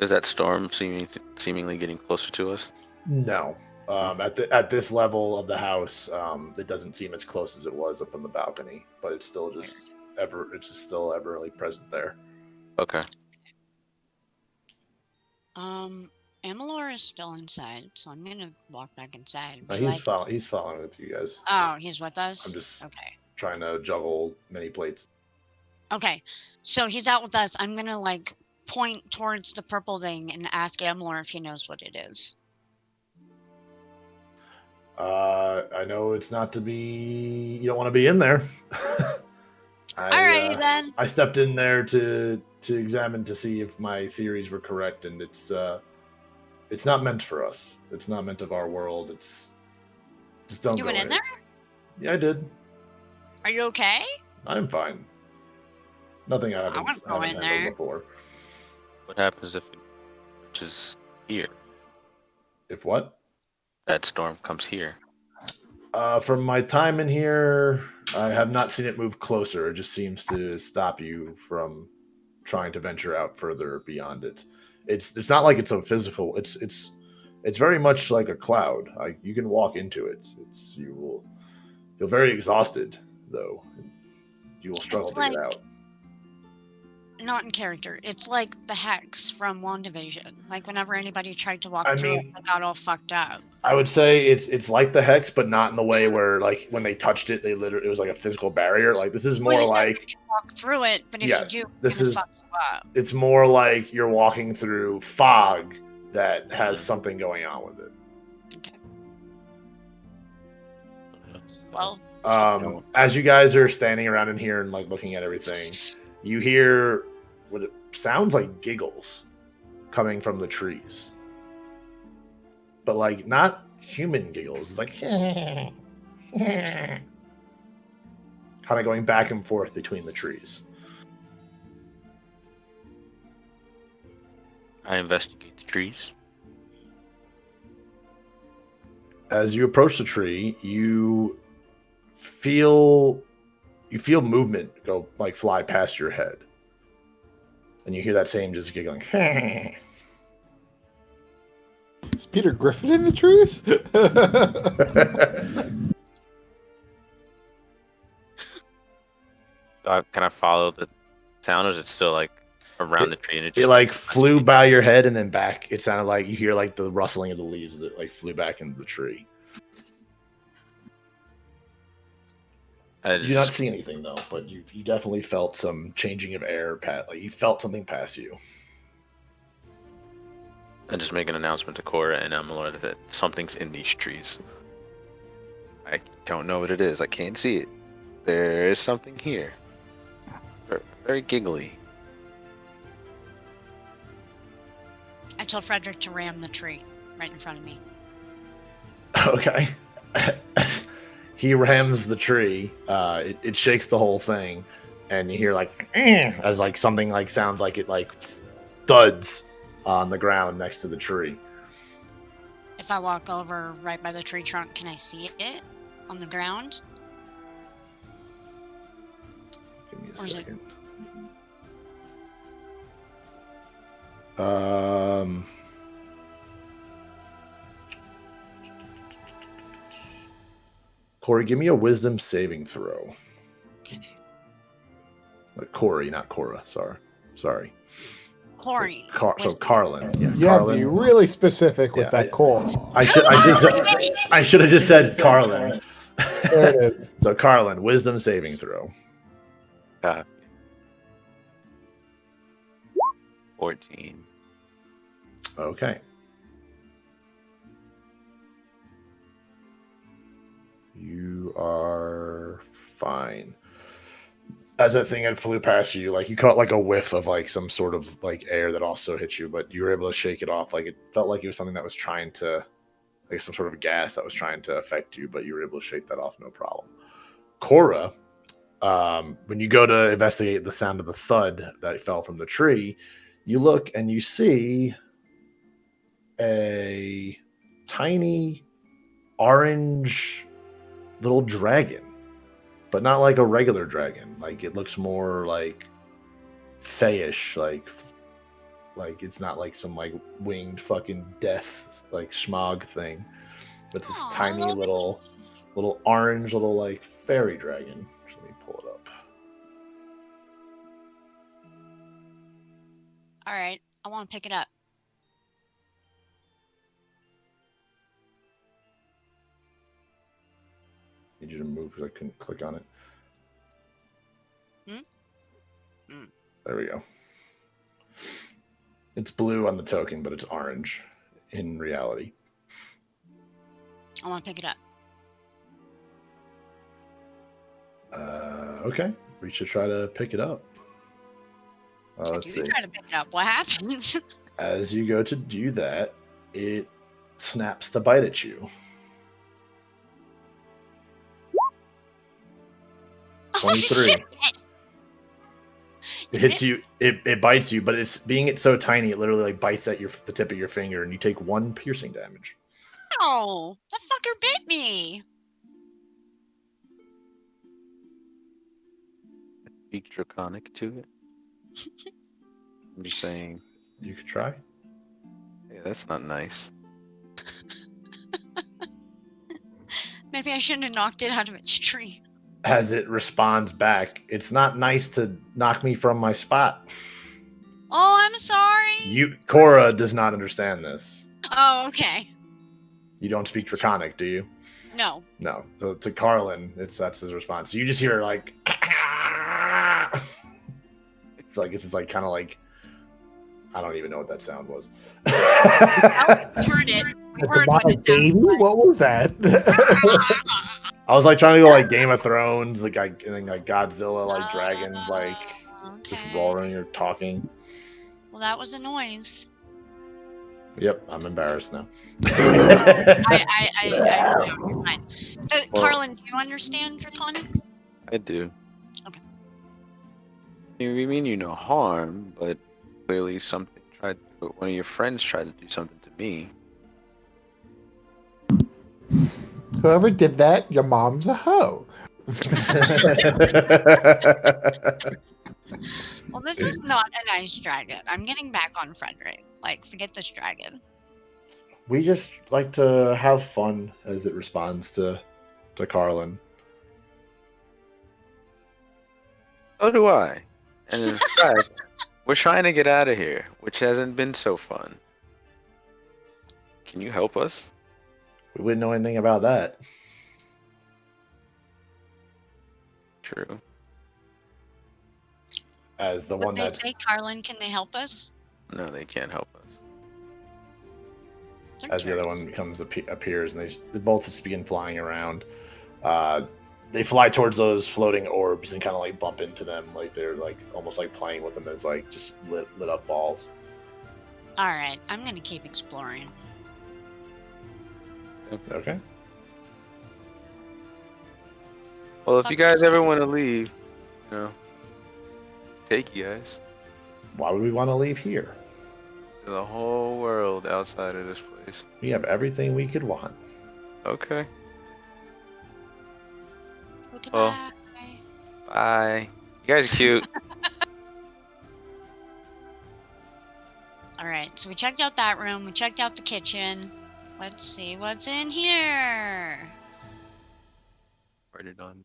Is that storm seemingly getting closer to us? No. At this level of the house, it doesn't seem as close as it was up on the balcony, but it's still just still ever like present there. Okay. Amalur is still inside, so I'm gonna walk back inside. and But be he's following with you guys. Oh, he's with us? I'm just Okay. trying to juggle many plates. Okay. So he's out with us. I'm gonna point towards the purple thing and ask Amalur if he knows what it is. I know it's not to be. You don't want to be in there. Alrighty then. I stepped in there to examine to see if my theories were correct, and it's not meant for us. It's not meant of our world. It's just don't. You go went in there? Yeah, I did. Are you okay? I'm fine. Nothing I haven't, wouldn't go I haven't in handled there. before. What happens if it reaches here? If what? That storm comes here. From my time in here, I have not seen it move closer. It just seems to stop you from trying to venture out further beyond it. It's not like it's a physical. It's very much like a cloud. You can walk into it. You will feel very exhausted though. You will struggle to get out. Not in character. It's like the hex from WandaVision. Like whenever anybody tried to walk I through mean- it, they got all fucked up. I would say it's like the hex, but not in the way where like when they touched it, it was like a physical barrier. Like this is more Well, you said like you can walk through it, but if Yes, you do, this it's is- gonna fuck you up. it's more like you're walking through fog that has something going on with it. Okay. Well, As you guys are standing around in here and like looking at everything, you hear what it sounds like giggles coming from the trees, but like not human giggles. It's like kind of going back and forth between the trees. I investigate the trees. As you approach the tree, you feel movement go like fly past your head, and you hear that same just giggling. Is Peter Griffin in the trees? Can I follow the sound, or is it still like around the tree? And It like flew by your head and then back. It sounded like you hear like the rustling of the leaves that like flew back into the tree. You did not see anything though, but you definitely felt some changing of air. Like you felt something pass you. I just make an announcement to Cora and Amalur that something's in these trees. I don't know what it is. I can't see it. There is something here. Very giggly. I told Frederick to ram the tree right in front of me. Okay. He rams the tree. It shakes the whole thing, and you hear like as like something like sounds like it like thuds on the ground next to the tree. If I walk over right by the tree trunk, can I see it on the ground? Give me a Or is it- second. Corey, give me a wisdom saving throw. Okay. Corey, not Cora. Sorry. Corey. So Carlen. Yeah, You have to Carlen. be really specific with Yeah, that call. I should have just said Carlen. There it is. So Carlen, wisdom saving throw. 14. Okay. You are fine. As that thing had flew past you, like you caught like a whiff of like some sort of like air that also hit you, but you were able to shake it off. Like it felt like it was something that was trying to, like some sort of gas that was trying to affect you, but you were able to shake that off no problem. Cora, when you go to investigate the sound of the thud that fell from the tree, you look and you see a tiny orange little dragon, but not like a regular dragon. Like it looks more like fayish, like it's not like some like winged fucking death like smog thing. But it's this Aw, tiny little orange little like fairy dragon. So let me pull it up. All right, I want to pick it up. Need you to move because I couldn't click on it. There we go. It's blue on the token, but it's orange in reality. I want to pick it up. Okay. Reach to try to pick it up. Let's see. You try to pick it up. What happens? As you go to do that, it snaps to bite at you. 23. Shit. It hits you. It bites you, but it's so tiny. It literally like bites at the tip of your finger, and you take 1 piercing damage. Oh, that fucker bit me. Speak draconic to it. I'm just saying. You could try. Yeah, that's not nice. Maybe I shouldn't have knocked it out of its tree. As it responds back, it's not nice to knock me from my spot. Oh, I'm sorry. Cora does not understand this. Oh, okay. You don't speak draconic, do you? No. No. So to Carlen, that's his response. So you just hear like it's just like kind of like I don't even know what that sound was. I heard it. I heard what it Baby? sounded like. What was that? I was like trying to go like Game of Thrones, like and then like Godzilla, like dragons, like just Okay. roaring or talking. Well, that was a noise. Yep, I'm embarrassed now. I know, you're fine. Well- Carlen, do you understand Draconic? I do. Okay. We mean you no harm, but clearly one of your friends tried to do something to me. Whoever did that, your mom's a hoe. Well, this is not a nice dragon. I'm getting back on Frederick. Like, forget this dragon. We just like to have fun as it responds to Carlen. So do I. And in fact, we're trying to get out of here, which hasn't been so fun. Can you help us? We wouldn't know anything about that. True. As the What one they that's say, Carlen, can they help us? No, they can't help us. They're as the other jerks. one appears, and they both just begin flying around. They fly towards those floating orbs and kind of like bump into them, like they're like almost like playing with them as like just lit up balls. All right, I'm gonna keep exploring. Okay. Well, if Fuck you guys you. ever want to leave, take you guys. Why would we want to leave here? There's a whole world outside of this place. We have everything we could want. Okay. Goodbye. Well. Bye. You guys are cute. All right, so we checked out that room. We checked out the kitchen. Let's see what's in here. Write it on me.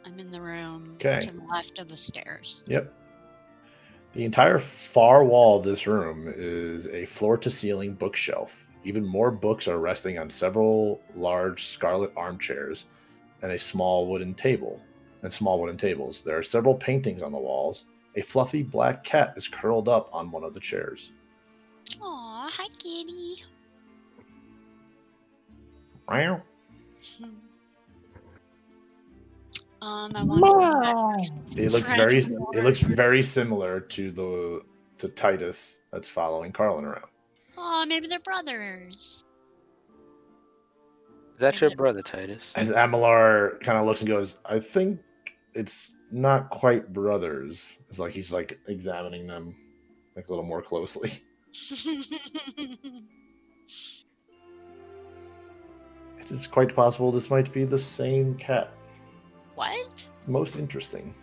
I'm in the room Okay. to the left of the stairs. Yep. The entire far wall of this room is a floor-to-ceiling bookshelf. Even more books are resting on several large scarlet armchairs and small wooden tables. There are several paintings on the walls. A fluffy black cat is curled up on one of the chairs. Aw, hi, kitty. Meow. I want It looks very similar to Titus that's following Carlen around. Oh, maybe they're brothers. Is that your brother, Titus? As Amalar kind of looks and goes, I think it's not quite brothers. It's like he's like examining them like a little more closely. It is quite possible this might be the same cat. What? Most interesting.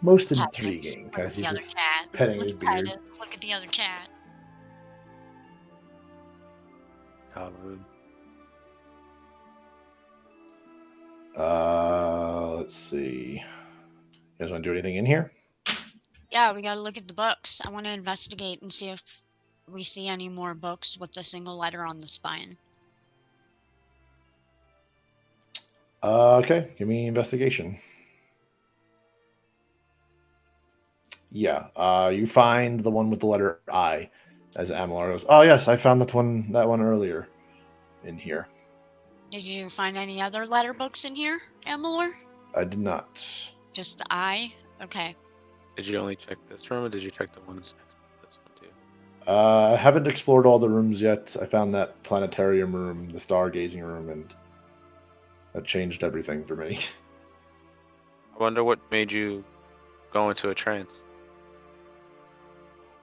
Most Titus, intriguing. look at As the he's other just cat. petting Look his at beard. Titus. Look at the other cat. How rude. Let's see. You guys want to do anything in here? Yeah, we gotta look at the books. I want to investigate and see if we see any more books with a single letter on the spine. Okay, give me investigation. Yeah, you find the one with the letter I, as Amalar goes, oh yes, I found that one earlier in here. Did you find any other letter books in here, Amalur? I did not. Just the I? Okay. Did you only check this room, or did you check the ones next to this one too? I haven't explored all the rooms yet. I found that planetarium room, the stargazing room, and that changed everything for me. I wonder what made you go into a trance.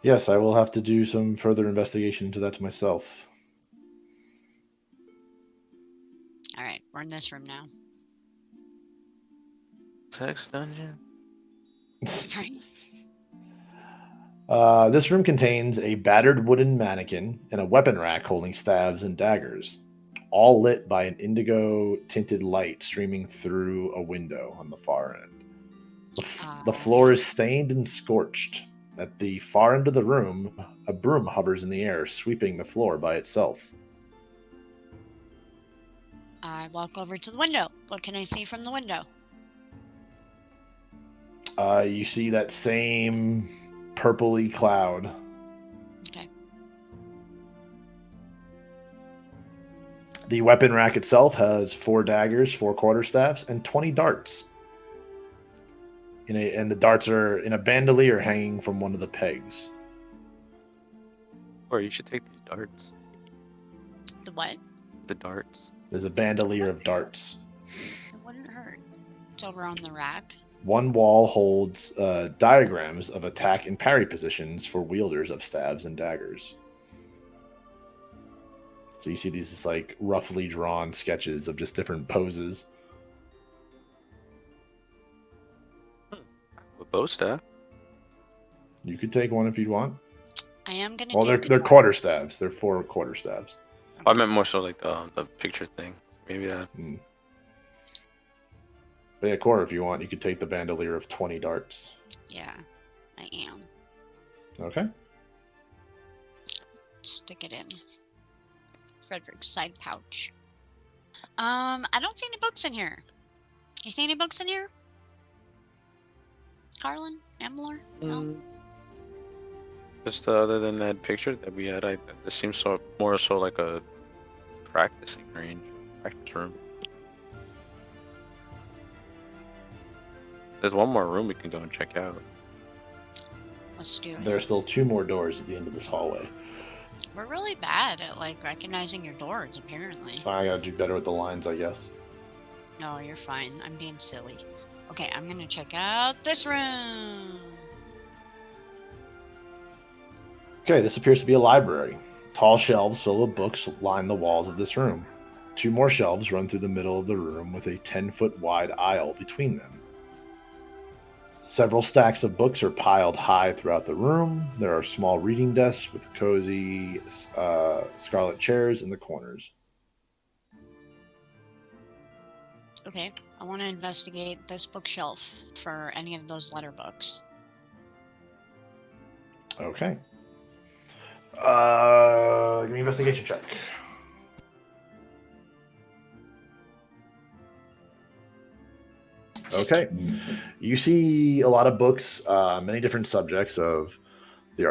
Yes, I will have to do some further investigation into that myself. Alright, we're in this room now. Sex dungeon? This room contains a battered wooden mannequin and a weapon rack holding staves and daggers, all lit by an indigo tinted light streaming through a window on the far end. The floor is stained and scorched. At the far end of the room, a broom hovers in the air, sweeping the floor by itself. I walk over to the window. What can I see from the window? You see that same purpley cloud. Okay. The weapon rack itself has 4 daggers, 4 quarterstaffs, and 20 darts. And the darts are in a bandolier hanging from one of the pegs. Or you should take these darts. The what? The darts. There's a bandolier of darts. It wouldn't hurt. It's over on the rack. One wall holds diagrams of attack and parry positions for wielders of staves and daggers. So you see these just like roughly drawn sketches of just different poses. A bow staff. You could take one if you want. I am gonna. Well, take they're the quarterstaffs. They're 4 quarterstaffs. I meant more so like the picture thing. Maybe that. But yeah, Cora, if you want, you could take the bandolier of 20 darts. Yeah, I am. Okay. Stick it in Frederick's side pouch. I don't see any books in here. You see any books in here? Carlen? Amalur? No? Just other than that picture that we had, this seems so more so like a practicing range, practice room. There's one more room we can go and check out. Let's do it. There are still 2 more doors at the end of this hallway. We're really bad at like recognizing your doors, apparently. So I gotta do better with the lines, I guess. No, you're fine. I'm being silly. Okay, I'm gonna check out this room. Okay, this appears to be a library. Tall shelves filled with books line the walls of this room. 2 more shelves run through the middle of the room with a 10-foot wide aisle between them. Several stacks of books are piled high throughout the room. There are small reading desks with cozy scarlet chairs in the corners. Okay, I want to investigate this bookshelf for any of those letter books. Okay. Give me an investigation check. Okay. You see a lot of books, many different subjects of the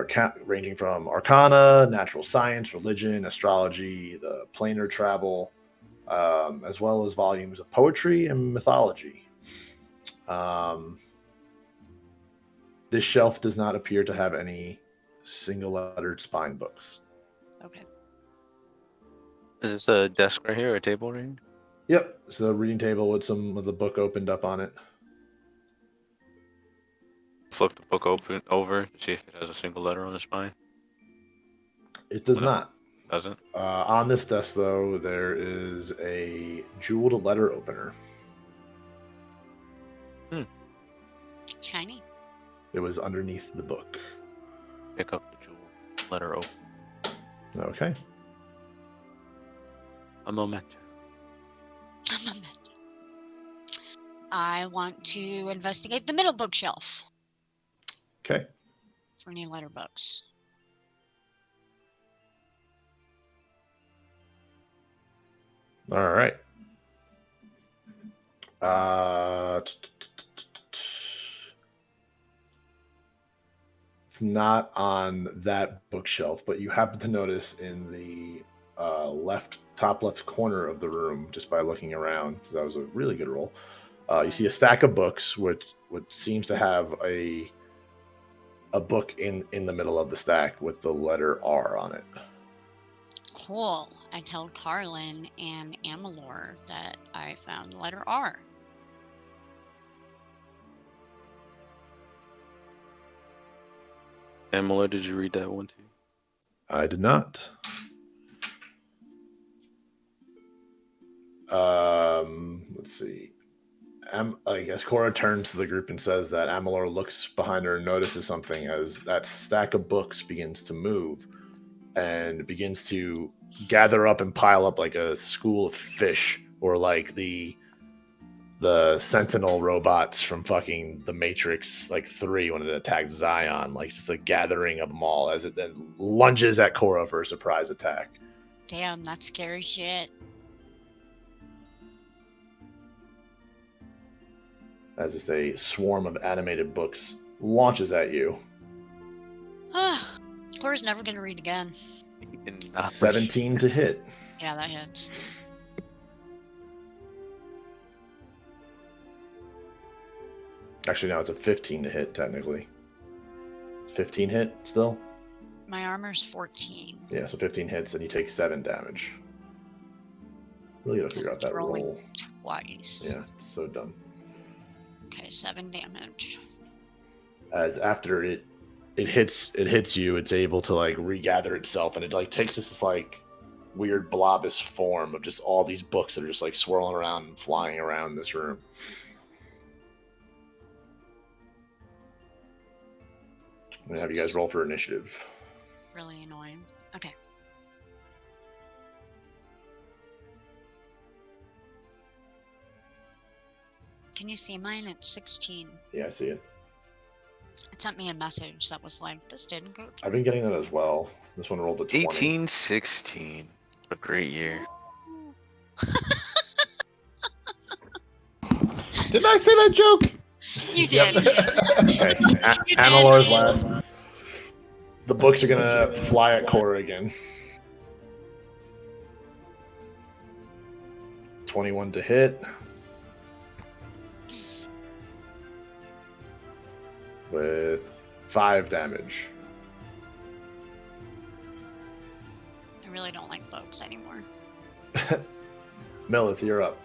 ranging from arcana, natural science, religion, astrology, the planar travel, as well as volumes of poetry and mythology. This shelf does not appear to have any single-lettered spine books. Okay. Is this a desk right here or a table right here? Yep, it's a reading table with the book opened up on it. Flip the book open over, see if it has a single letter on the spine. It does What not. Doesn't? On this desk, though, there is a jeweled letter opener. Shiny. It was underneath the book. Pick up the jewel letter open. Okay. A moment. I want to investigate the middle bookshelf Okay. for any letter books. All right. It's not on that bookshelf, but you happen to notice in the top left corner of the room, just by looking around, because that was a really good roll. You see a stack of books, which seems to have a book in the middle of the stack with the letter R on it. Cool. I told Carlen and Amalor that I found the letter R. Amala, did you read that one too? I did not. Let's see. I guess Cora turns to the group and says that Amalor looks behind her and notices something as that stack of books begins to move and begins to gather up and pile up like a school of fish, or like the Sentinel robots from fucking the Matrix, like 3, when it attacked Zion, like just a gathering of them all as it then lunges at Cora for a surprise attack. Damn, that's scary shit. As just a swarm of animated books launches at you. Cora's never gonna read again. 17 to hit. Yeah, that hits. Actually, no, it's a 15 to hit, technically. It's 15 hit still? My armor's 14. Yeah, so 15 hits, and you take 7 damage. Really gotta figure out that Rolling roll. twice. Yeah, so dumb. Okay, 7 damage. As after it hits you, it's able to like regather itself, and it like takes this like weird blobbish form of just all these books that are just like swirling around and flying around this room. I'm gonna have you guys roll for initiative. Really annoying. Okay. Can you see mine? It's 16. Yeah, I see it. It sent me a message that was like, this didn't go through. I've been getting that as well. This one rolled a 20. 1816. A great year. Didn't I say that joke? You did. Okay, Amalor's last. The books are gonna fly at Cora again. 21 to hit. With 5 damage. I really don't like books anymore. Melith, you're up.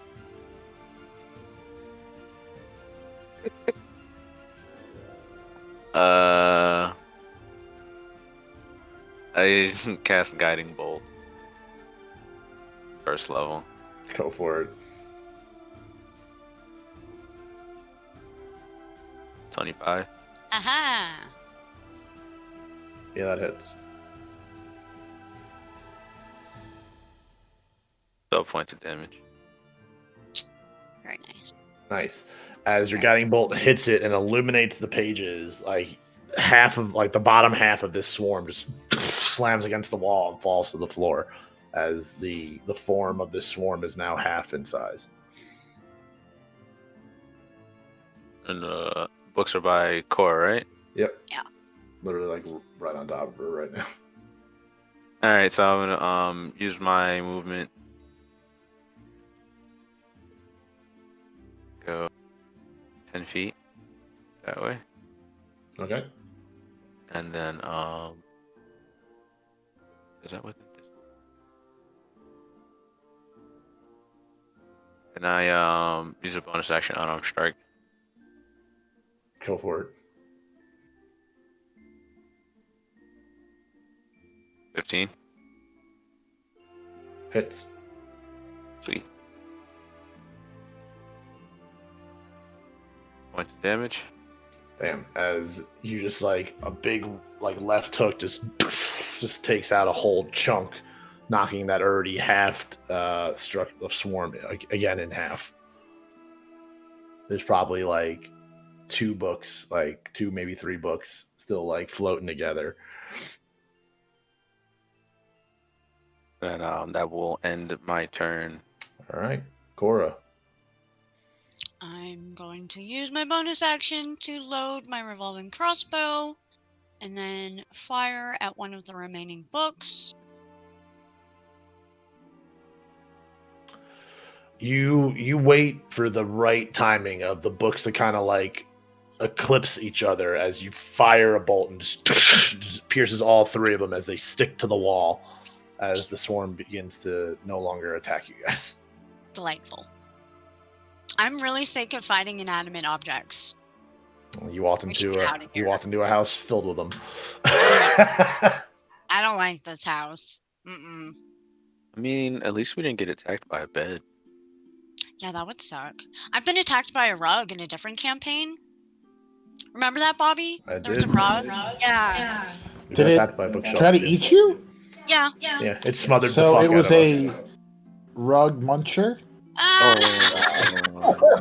I cast Guiding Bolt. First level. Go for it. 25. Aha! Yeah, that hits. 12 points of damage. Very nice. Nice. As your guiding bolt hits it and illuminates the pages, like half of like the bottom half of this swarm just slams against the wall and falls to the floor. As the form of this swarm is now half in size. And books are by Cora, right? Yep. Yeah. Literally like right on top of her right now. All right, so I'm gonna use my movement. Go 10 feet that way, Okay. and then is that what? Can I use a bonus action unarmed strike? Go for it. 15. Hits. Sweet. Points of damage. Damn. As you just like a big like left hook just takes out a whole chunk, knocking that already halved struck of swarm again in half. There's probably like two books, like two, maybe three books still like floating together. And that will end my turn. All right. Cora. I'm going to use my bonus action to load my revolving crossbow and then fire at one of the remaining books. You wait for the right timing of the books to kind of like eclipse each other as you fire a bolt and just pierces all three of them as they stick to the wall as the swarm begins to no longer attack you guys. Delightful. I'm really sick of fighting inanimate objects. You walked We should into get a out of here. you walked into a house filled with them. I don't like this house. Mm-mm. I mean, at least we didn't get attacked by a bed. Yeah, that would suck. I've been attacked by a rug in a different campaign. Remember that, Bobby? I There was a did. rug. Yeah. You Did got it attacked by a bookshelf. try to eat you? Yeah. Yeah, it smothered the So fuck it was out of a us. rug muncher? Oh,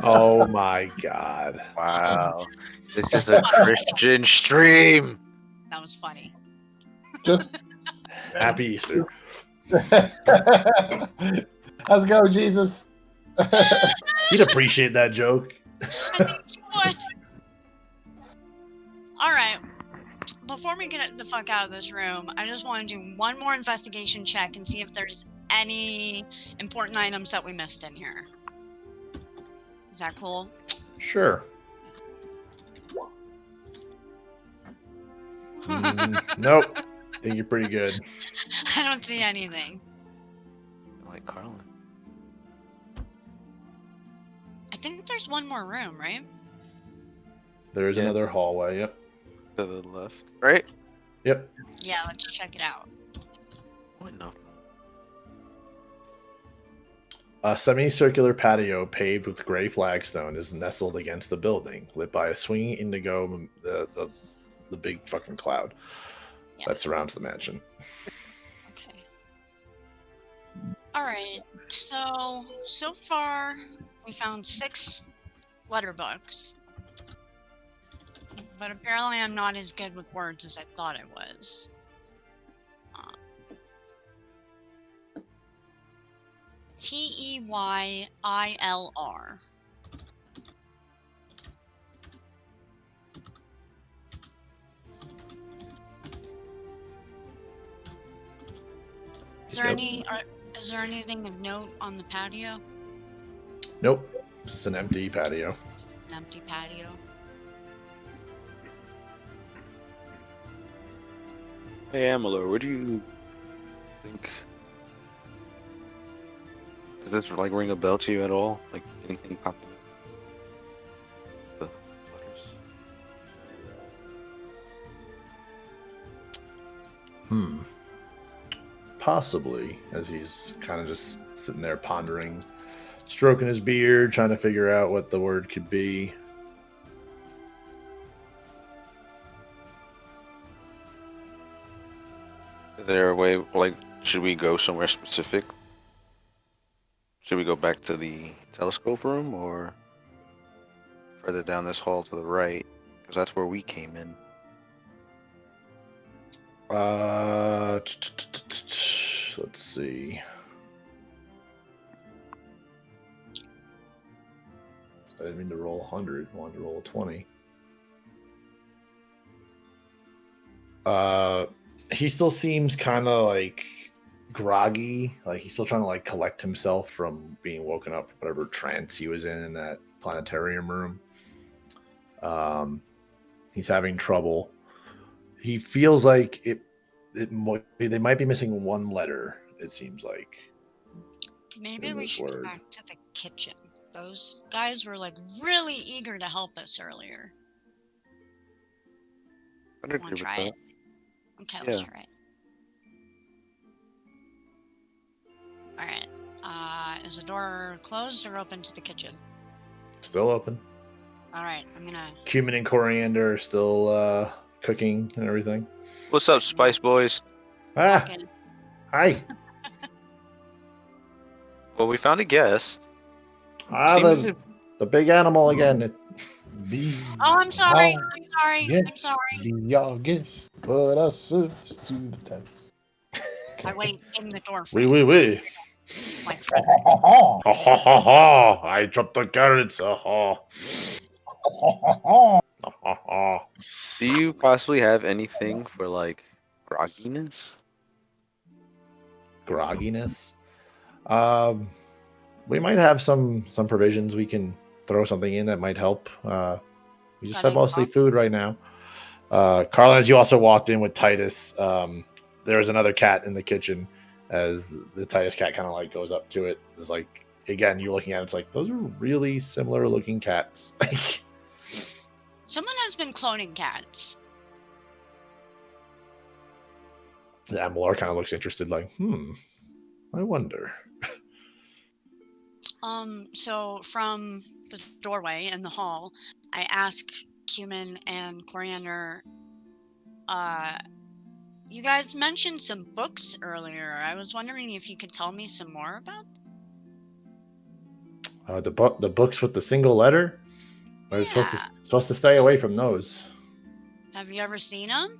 Oh my god. wow. This is a Christian stream. That was funny. Just Happy Easter. how's it go, Jesus? You'd appreciate that joke. I think you would. All right. Before we get the fuck out of this room, I just want to do one more investigation check and see if there's any important items that we missed in here. Is that cool? Sure. Nope. Think you're pretty good. I don't see anything. Like Carlen. I think there's one more room, right? There is Yeah. another hallway. Yep. To the left. Right? Yep. Yeah, let's check it out. What no? A semicircular patio paved with gray flagstone is nestled against the building, lit by a swinging indigo, the big fucking cloud Yeah. that surrounds the mansion. Okay. All right. So far, we found 6 letter books. But apparently I'm not as good with words as I thought I was. Teyilr. Is there anything of note on the patio? Nope. It's just an empty patio. An empty patio. Hey, Amalur, what do you think? Does this like ring a bell to you at all? Like anything popping up? The letters? Possibly, as he's kind of just sitting there pondering, stroking his beard, trying to figure out what the word could be. Is there a way, like, should we go somewhere specific Should we go back to the telescope room or further down this hall to the right? Because that's where we came in. Let's see. I didn't mean to roll 100. I wanted to roll a 20. He still seems kind of like groggy. Like he's still trying to like collect himself from being woken up from whatever trance he was in that planetarium room. He's having trouble. He feels like they might be missing one letter, it seems like. Maybe in we this should go word. back to the kitchen. Those guys were like really eager to help us earlier. I'd Want agree to with try that. it? Okay, let's Yeah. try it. Alright. Is the door closed or open to the kitchen? Still open. Alright, I'm gonna... Cumin and coriander are still cooking and everything. What's up, Spice Boys? Ah, walk in. hi. Well, we found a guest. Ah, Seems as the big animal again. Be Oh, I'm sorry. our I'm sorry. I'm guest, sorry. be our guest, put us to the test. I wait in the door for Wee, you, wee, wee. like Fred. Ha ha ha ha! I dropped the carrots. Ha ha. Ha ha ha. Do you possibly have anything for like grogginess? Grogginess. We might have some provisions. We can throw something in that might help. We just Got have any mostly coffee? food right now. Carlen, as you also walked in with Titus, there was another cat in the kitchen. As the Titus cat kind of like goes up to it, it's like again you looking at it, it's like those are really similar looking cats. Someone has been cloning cats. Yeah, Malor kind of looks interested, like, I wonder. So from the doorway in the hall, I ask Cumin and Coriander, you guys mentioned some books earlier. I was wondering if you could tell me some more about them. The books with the single letter. We're supposed to stay away from those. Have you ever seen them?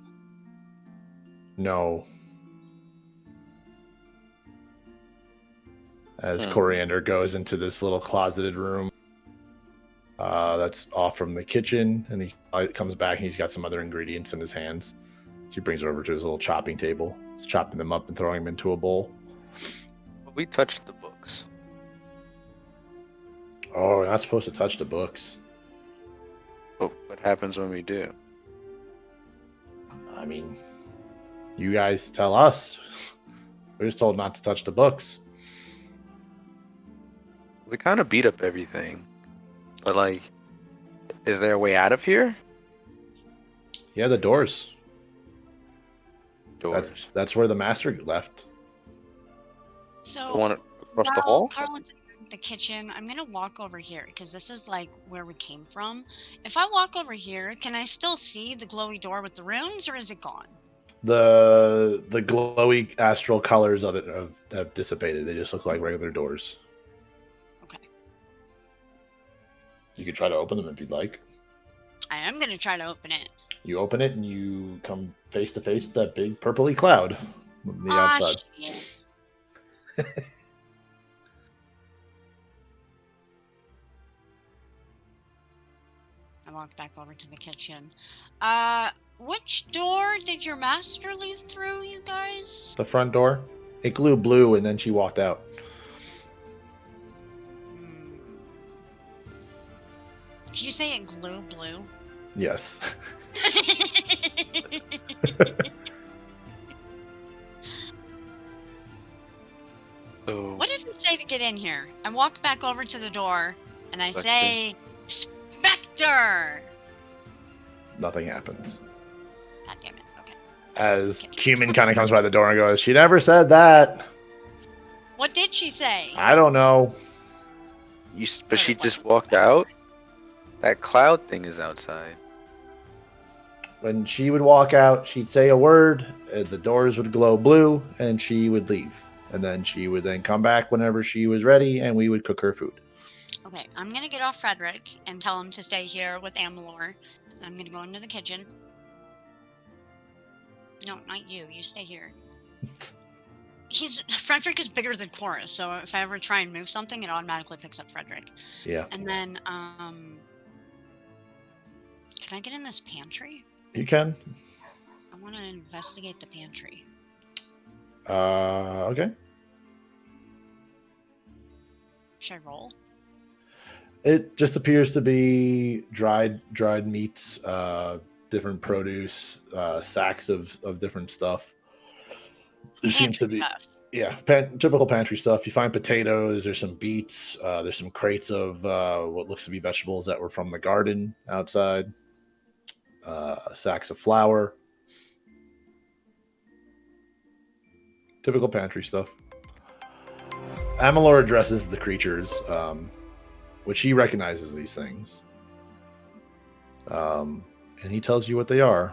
No. As Coriander goes into this little closeted room that's off from the kitchen, and he comes back and he's got some other ingredients in his hands. So he brings it over to his little chopping table. He's chopping them up and throwing them into a bowl. We touched the books. Oh, we're not supposed to touch the books. But what happens when we do? I mean, you guys tell us. We're just told not to touch the books. We kind of beat up everything. But like, is there a way out of here? Yeah, the doors. Doors. That's where the master left. So The one across the while hall? Carlen's in the kitchen, I'm gonna walk over here because this is like where we came from. If I walk over here, can I still see the glowy door with the runes, or is it gone? The glowy astral colors of it have dissipated. They just look like regular doors. Okay. You could try to open them if you'd like. I am gonna try to open it. You open it and you come face to face with that big purpley cloud on the outside. Shit. I walked back over to the kitchen. Which door did your master leave through, you guys? The front door. It glowed blue and then she walked out. Did you say it glue blue? Yes. So What did it say to get in here? I walk back over to the door and I Spectre. say, Spectre! Nothing happens. God damn it. Okay. As Cumin kind of comes by the door and goes, "She never said that." What did she say? I don't know. but she just walked out? That cloud thing is outside. When she would walk out, she'd say a word, and the doors would glow blue, and she would leave. and then she would then come back whenever she was ready, and we would cook her food. Okay, I'm gonna get off Frederick and tell him to stay here with Amalor. I'm gonna go into the kitchen. No, not you. You stay here. Frederick is bigger than Cora, so if I ever try and move something, it automatically picks up Frederick. Yeah. And then, can I get in this pantry? You can. I want to investigate the pantry. Okay. Should I roll? It just appears to be dried meats, different produce, sacks of different stuff. There seems to be, typical pantry stuff. You find potatoes. There's some beets. There's some crates of what looks to be vegetables that were from the garden outside. Sacks of flour. Typical pantry stuff. Amalor addresses the creatures, which he recognizes these things. And he tells you what they are.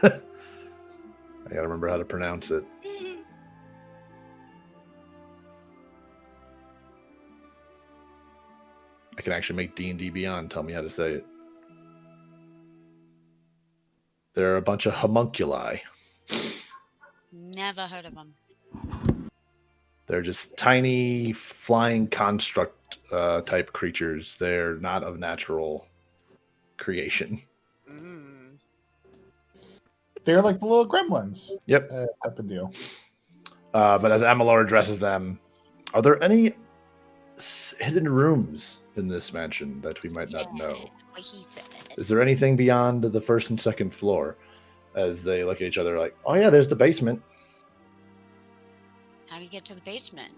I gotta remember how to pronounce it. I can actually make D&D Beyond tell me how to say it. There are a bunch of homunculi. Never heard of them. They're just tiny flying construct type creatures. They're not of natural creation. They're like the little gremlins. Yep. Type of deal. But as Amalor addresses them, are there any hidden rooms in this mansion that we might not know? Like he said. Is there anything beyond the first and second floor? As they look at each other like, oh yeah, there's the basement. How do you get to the basement?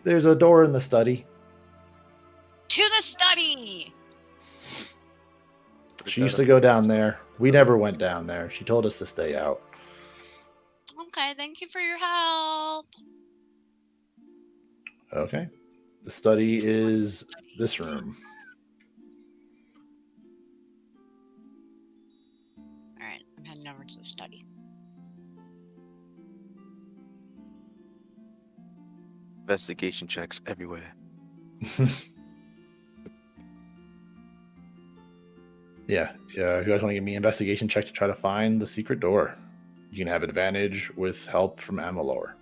There's a door in the study. To the study! She used to go down there. We never went down there. She told us to stay out. Okay, thank you for your help. Okay. The study is this room. Alright, I'm heading over to the study. Investigation checks everywhere. Yeah. If you guys want to give me an investigation check to try to find the secret door, you can have advantage with help from Amalor.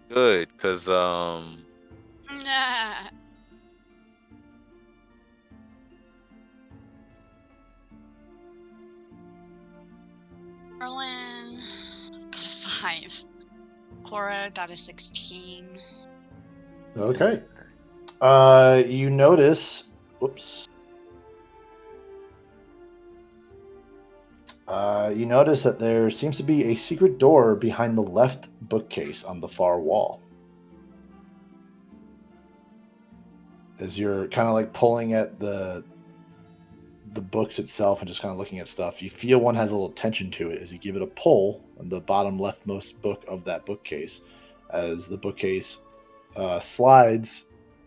Good, because Nah. Carlen got a 5. Cora got a 16. Okay. You notice. Whoops. You notice that there seems to be a secret door behind the left bookcase on the far wall. As you're kind of like pulling at the books itself and just kind of looking at stuff, you feel one has a little tension to it as you give it a pull on the bottom leftmost book of that bookcase, as the bookcase slides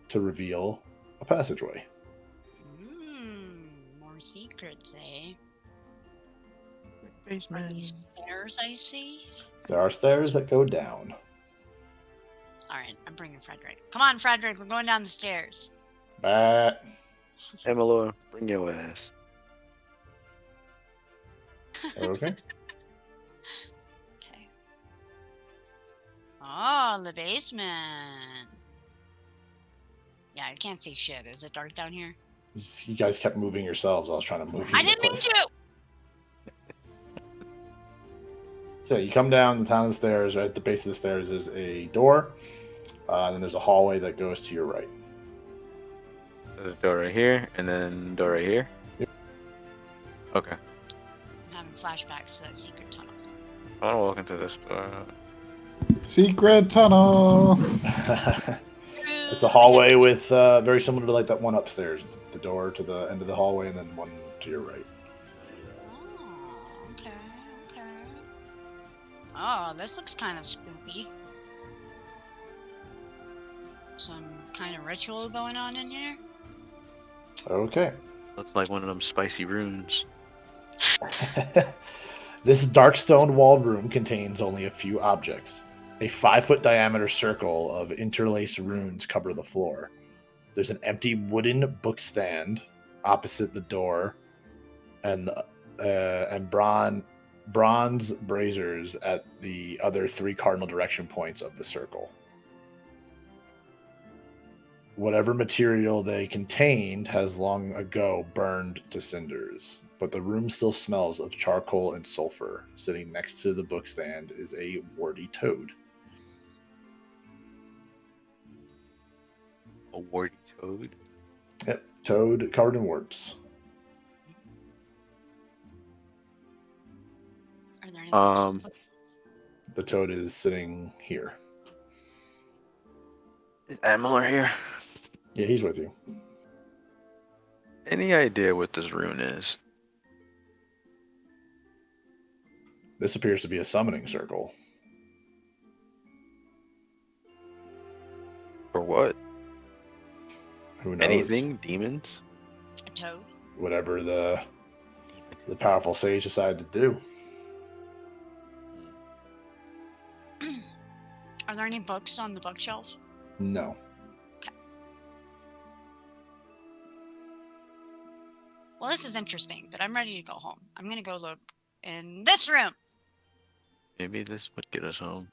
to reveal a passageway. More secrets, eh? Are basement. these stairs I see? There are stairs that go down. Alright, I'm bringing Frederick. Come on, Frederick, we're going down the stairs. Bat. Amalor, bring your ass. Okay. Okay. Oh, the basement. Yeah, I can't see shit. Is it dark down here? You guys kept moving yourselves. I was trying to move you. I into didn't mean place. to! So you come down the top of the stairs. Right at the base of the stairs is a door. And then there's a hallway that goes to your right. There's a door right here, and then door right here. Yep. Okay. I'm having flashbacks to that secret tunnel. I want to walk into this door. Secret tunnel. It's a hallway with very similar to like that one upstairs. The door to the end of the hallway, and then one to your right. Oh, okay, okay. Oh, this looks kind of spooky. Some kind of ritual going on in here? Okay. Looks like one of them spicy runes. This dark stone walled room contains only a few objects. A 5-foot diameter circle of interlaced runes cover the floor. There's an empty wooden book stand opposite the door, and bronze braziers at the other 3 cardinal direction points of the circle. Whatever material they contained has long ago burned to cinders, but the room still smells of charcoal and sulfur. Sitting next to the bookstand is a warty toad. A warty toad. Yep, toad covered in warts. Are there any The toad is sitting here. Is Amalur here? Yeah, he's with you. Any idea what this rune is? This appears to be a summoning circle. For what? Who knows? Anything? Demons? a toad? Whatever the powerful sage decided to do. Are there any books on the bookshelf? No. Well, this is interesting, but I'm ready to go home. I'm going to go look in this room. Maybe this would get us home.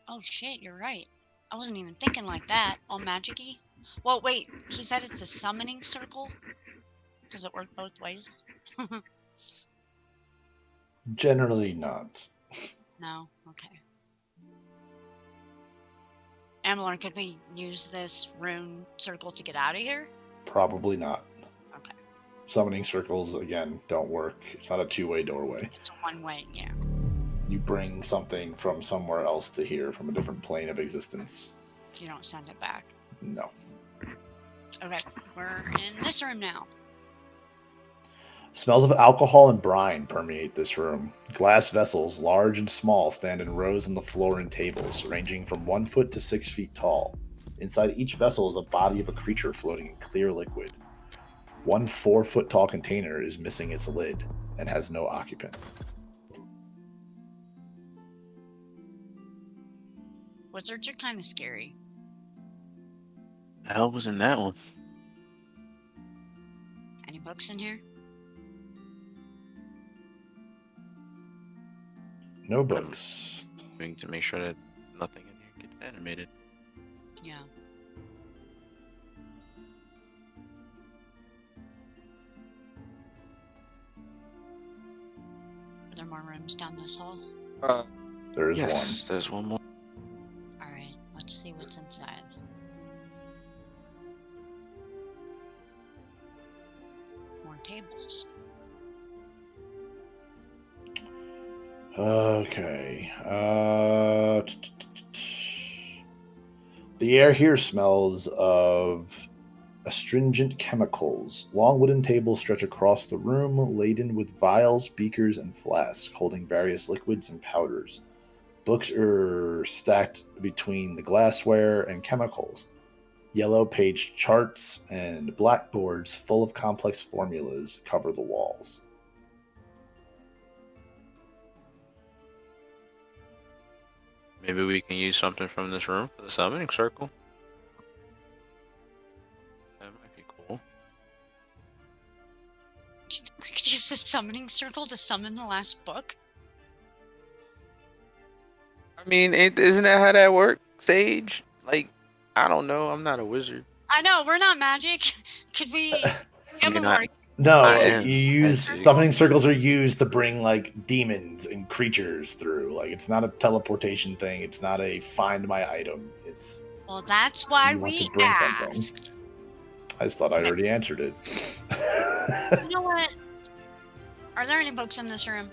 Oh, shit, you're right. I wasn't even thinking like that. All magic-y. Well, wait. He said it's a summoning circle? Does it work both ways? Generally not. No? Okay. Amalur, could we use this rune circle to get out of here? Probably not. Okay. Summoning circles, again, don't work. It's not a two-way doorway. It's a one-way, yeah. You bring something from somewhere else to here, from a different plane of existence. You don't send it back. No. Okay, we're in this room now. Smells of alcohol and brine permeate this room. Glass vessels, large and small, stand in rows on the floor and tables, ranging from 1 foot to 6 feet tall. Inside each vessel is a body of a creature floating in clear liquid. One 4-foot tall container is missing its lid and has no occupant. Wizards are kind of scary. The hell was in that one? Any books in here? No books. Going to make sure that nothing in here gets animated. Yeah. Are there more rooms down this hall? There is Yes, there's one more. Alright, let's see what's inside. More tables. Okay. The air here smells of astringent chemicals. Long wooden tables stretch across the room, laden with vials, beakers, and flasks holding various liquids and powders. Books are stacked between the glassware and chemicals. Yellow paged charts and blackboards full of complex formulas cover the walls. Maybe we can use something from this room for the summoning circle. That might be cool. We could use the summoning circle to summon the last book? I mean, isn't that how that works, Sage? Like, I don't know. I'm not a wizard. I know, we're not magic. Could we... I mean, Amalur, No, I am you use magic. summoning circles are used to bring like demons and creatures through. Like it's not a teleportation thing. It's not a find my item. It's well, that's why you want we to bring asked. something. I just thought I already answered it. You know what? Are there any books in this room?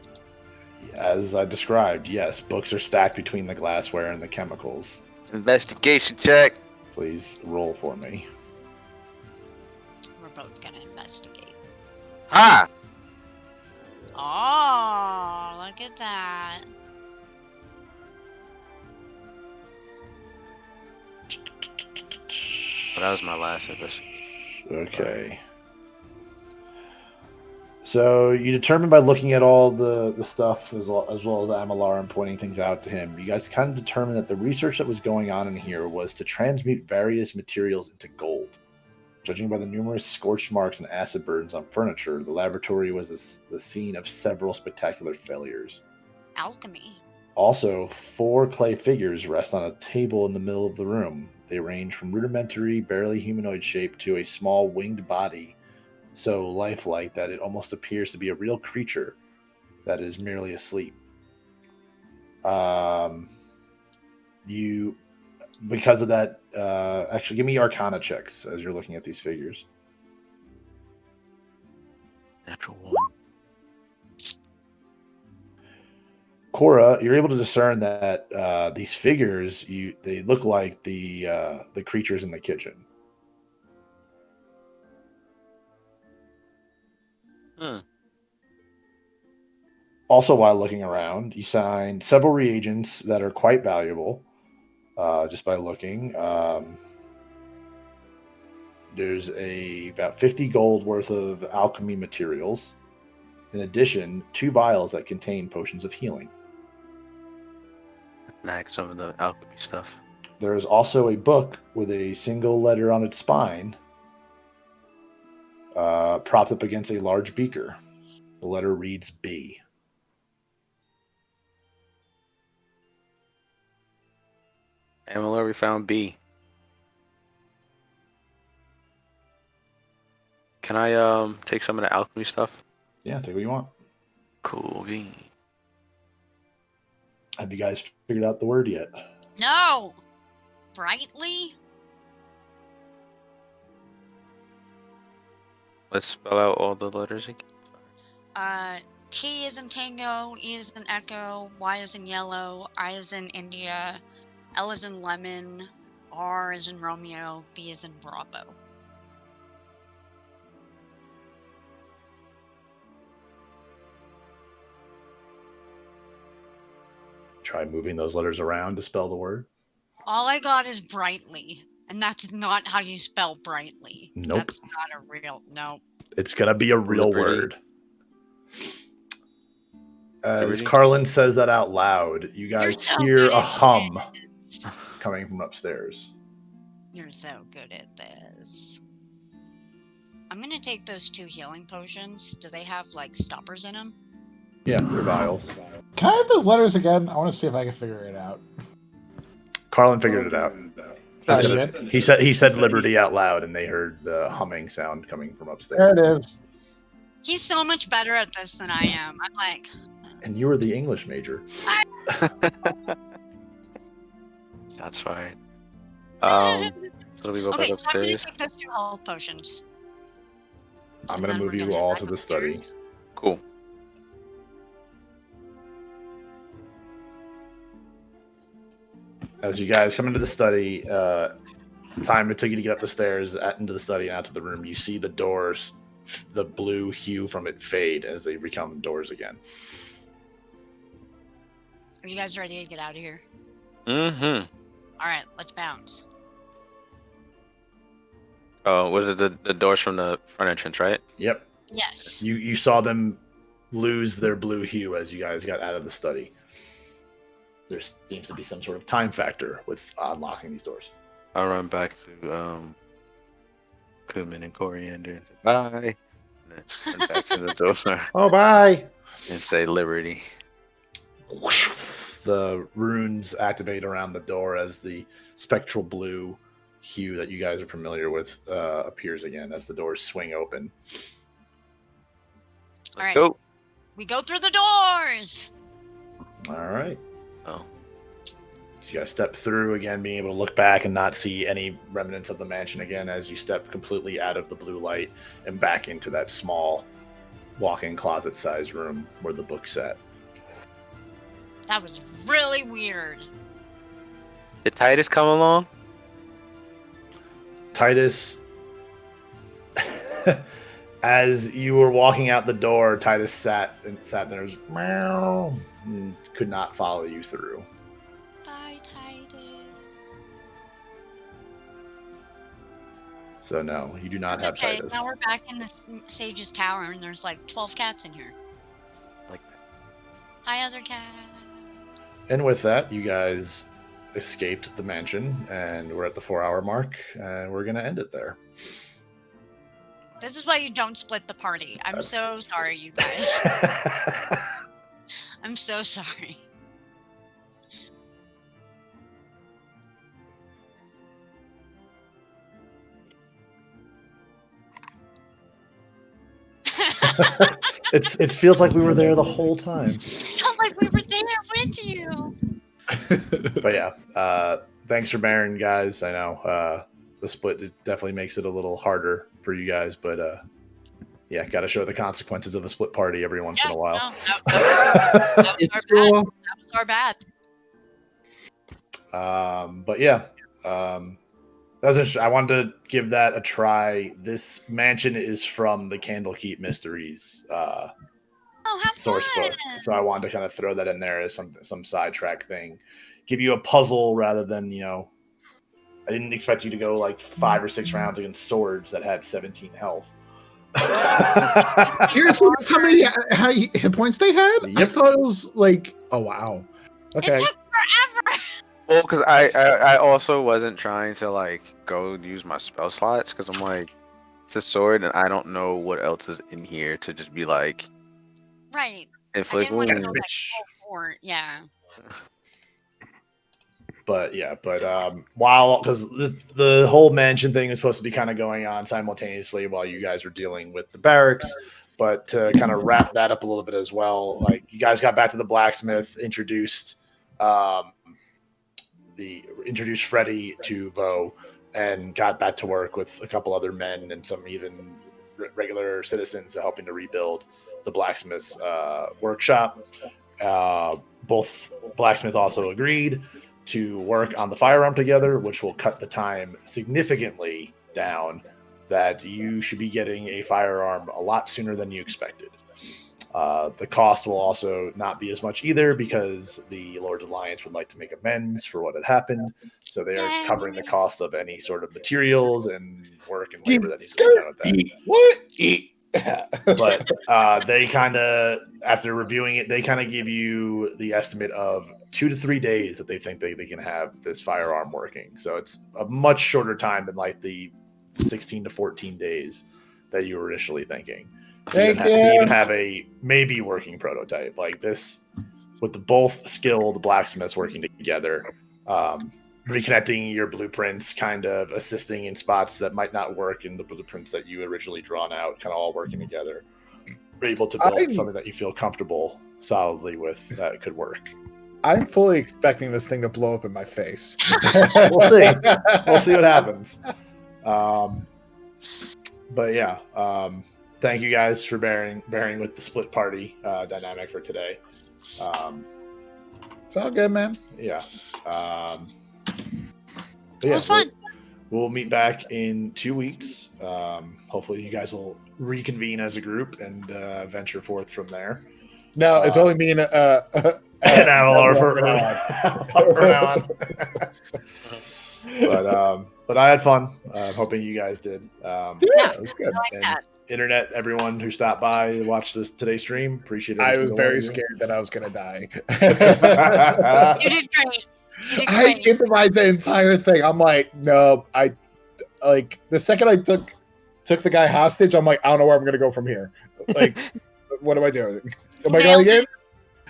As I described, yes, books are stacked between the glassware and the chemicals. Investigation check. Please roll for me. We're both gonna investigate. Ha! Oh, look at that. But that was my last investigation. Okay. So you determine by looking at all the stuff as well as Amalar and pointing things out to him, you guys kind of determined that the research that was going on in here was to transmute various materials into gold. Judging by the numerous scorch marks and acid burns on furniture, the laboratory was the scene of several spectacular failures. Alchemy. Also, 4 clay figures rest on a table in the middle of the room. They range from rudimentary, barely humanoid shape to a small winged body, so lifelike that it almost appears to be a real creature that is merely asleep. You, because of that, actually, give me Arcana checks as you're looking at these figures. Natural 1. Cora, you're able to discern that these figures, they look like the creatures in the kitchen. Also, while looking around, you find several reagents that are quite valuable just by looking. There's about 50 gold worth of alchemy materials. In addition, 2 vials that contain potions of healing. Snag some of the alchemy stuff. There is also a book with a single letter on its spine propped up against a large beaker. The letter reads B. Amalar, we found B. Can I take some of the alchemy stuff? Yeah, take what you want. Cool. Have you guys figured out the word yet? No! Brightly? Let's spell out all the letters again. T is in tango, E is in echo, Y is in yellow, I is in India, L is in lemon, R is in Romeo, B is in Bravo. Try moving those letters around to spell the word. All I got is brightly, and that's not how you spell brightly. Nope. That's not a real, no. It's going to be a real Liberty. word. As Liberty. Carlen says that out loud, you guys so hear good a at hum this. coming from upstairs. You're so good at this. I'm gonna take those 2 healing potions. Do they have, like, stoppers in them? Yeah, they're vials. Can I have those letters again? I want to see if I can figure it out. Carlen figured it out. Oh, He you said, did? he said liberty out loud, and they heard the humming sound coming from upstairs. There it is. He's so much better at this than I am. I'm like, And you were the English major. That's fine. So we go okay, back so I'm gonna upstairs. take those 2 health potions. I'm And going to then move we're you gonna all head to back the study. upstairs. Cool. As you guys come into the study, the time it took you to get up the stairs, into the study, and out to the room, you see the doors, the blue hue from it fade as they become doors again. Are you guys ready to get out of here? Mm-hmm. Alright, let's bounce. Oh, was it the doors from the front entrance, right? Yep. Yes. You saw them lose their blue hue as you guys got out of the study. There seems to be some sort of time factor with unlocking these doors. I'll run back to Cumin and Coriander. Bye. And then back to the door Oh, bye! and say liberty. Whoosh. The runes activate around the door as the spectral blue hue that you guys are familiar with appears again as the doors swing open. Alright. Go. We go through the doors! All right. Oh. So you guys step through again, being able to look back and not see any remnants of the mansion again as you step completely out of the blue light and back into that small walk-in closet-sized room where the book sat. That was really weird. Did Titus come along? Titus, as you were walking out the door, Titus sat there and was, meow, and could not follow you through. Bye, Titus. So no, you do not That's have okay. Titus. Now we're back in the Sage's tower, and there's like 12 cats in here. Like that. Hi, other cat. And with that, you guys escaped the mansion, and we're at the 4-hour mark, and we're gonna end it there. This is why you don't split the party. I'm That's- so sorry, you guys. I'm so sorry. It feels like we were there the whole time. It's not like we were there with you. But yeah, thanks for bearing, guys. I know the split definitely makes it a little harder for you guys, but yeah, got to show the consequences of a split party every once in a while. No, that was our bad. That was our bad. But yeah, that was interesting. I wanted to give that a try. This mansion is from the Candlekeep Mysteries Oh, have source fun. book, so I wanted to kind of throw that in there as some sidetrack thing. Give you a puzzle rather than I didn't expect you to go like 5 or 6 rounds against swords that had 17 health. Seriously, that's how many hit points they had? I Yep. thought it was like, oh wow. Okay. It took forever. Well, because I also wasn't trying to like go use my spell slots because I'm like, it's a sword and I don't know what else is in here to just be like Right. I inflict didn't want to wounds. go like full fort. Yeah. But while because the whole mansion thing is supposed to be kind of going on simultaneously while you guys are dealing with the barracks, but to kind of wrap that up a little bit as well, like you guys got back to the blacksmith, introduced Freddy to Vo, and got back to work with a couple other men and some even regular citizens helping to rebuild the blacksmith's workshop. Both blacksmith also agreed to work on the firearm together, which will cut the time significantly down, that you should be getting a firearm a lot sooner than you expected. The cost will also not be as much either because the Lord's Alliance would like to make amends for what had happened. So they are covering the cost of any sort of materials and work and labor that needs to be done with that. What? But they kind of, after reviewing it, they kind of give you the estimate of 2 to 3 days that they think they can have this firearm working. So it's a much shorter time than like the 16 to 14 days that you were initially thinking. To even have a maybe working prototype like this, with the both skilled blacksmiths working together, reconnecting your blueprints, kind of assisting in spots that might not work in the blueprints that you originally drawn out, kind of all working together. You're able to build something that you feel comfortable solidly with that could work. I'm fully expecting this thing to blow up in my face. We'll see. We'll see what happens. But yeah, thank you guys for bearing with the split party dynamic for today. It's all good, man. Yeah. It was fun. We'll meet back in 2 weeks. Hopefully, you guys will reconvene as a group and venture forth from there. No, it's only me and And Avalar for now on. But I had fun. I'm hoping you guys did. yeah, it was good. I like that. Internet, everyone who stopped by watched today's stream, appreciate it. I was very scared that I was gonna die. You did great. You did I great. improvised the entire thing. I'm like, no, I like the second I took the guy hostage, I'm like, I don't know where I'm gonna go from here. Like, what am I doing? Am I going again?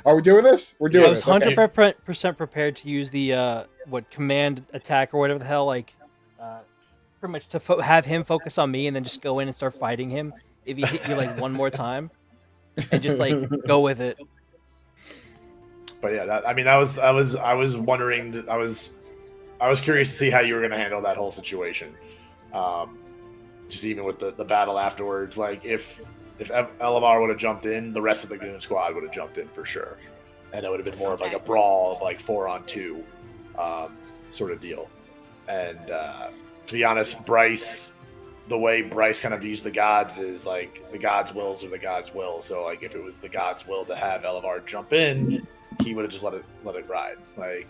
Are we doing this? We're doing I was this. Okay. 100% prepared to use the command attack or whatever the hell, pretty much to have him focus on me and then just go in and start fighting him if he hit you like one more time, and just like go with it. But yeah, I was wondering, I was curious to see how you were going to handle that whole situation. Just even with the battle afterwards, like if Elevar would have jumped in, the rest of the goon squad would have jumped in for sure, and it would have been more of like a brawl of like 4-on-2 sort of deal. And to be honest, Bryce, the way Bryce kind of views the gods is like the gods' wills are the gods' will. So like if it was the gods' will to have Elevar jump in, he would have just let it ride. Right.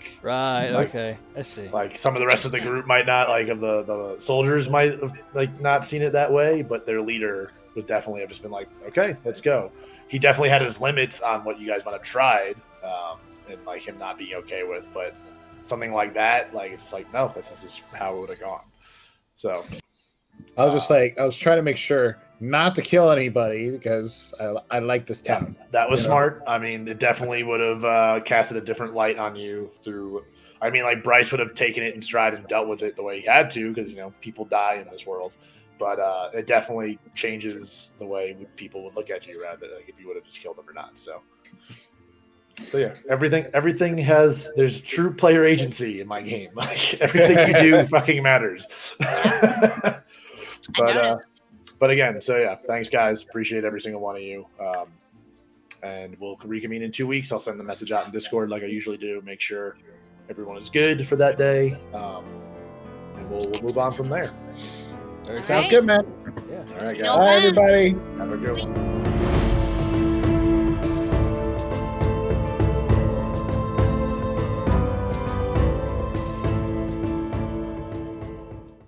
Like- Okay. I see. Like some of the rest of the group might not, like of the soldiers might have like not seen it that way, but their leader would definitely have just been like, okay, let's go. He definitely had his limits on what you guys might have tried, and like him not being okay with, but something like that, like it's like no, this is just how it would have gone. So I was just like, I was trying to make sure not to kill anybody because I like this town. that was You know? smart. I mean, it definitely would have casted a different light on you through. I mean, like Bryce would have taken it in stride and dealt with it the way he had to, because people die in this world. But it definitely changes the way people would look at you, rather like if you would have just killed them or not. So yeah, everything has there's true player agency in my game. Like everything you do fucking matters. But again, so yeah, thanks guys. Appreciate every single one of you. And we'll reconvene in 2 weeks. I'll send the message out in Discord like I usually do. Make sure everyone is good for that day. And we'll move on from there. Very Sounds right. good, man. Yeah. All right, guys. No Bye, plan. everybody. Have a good one.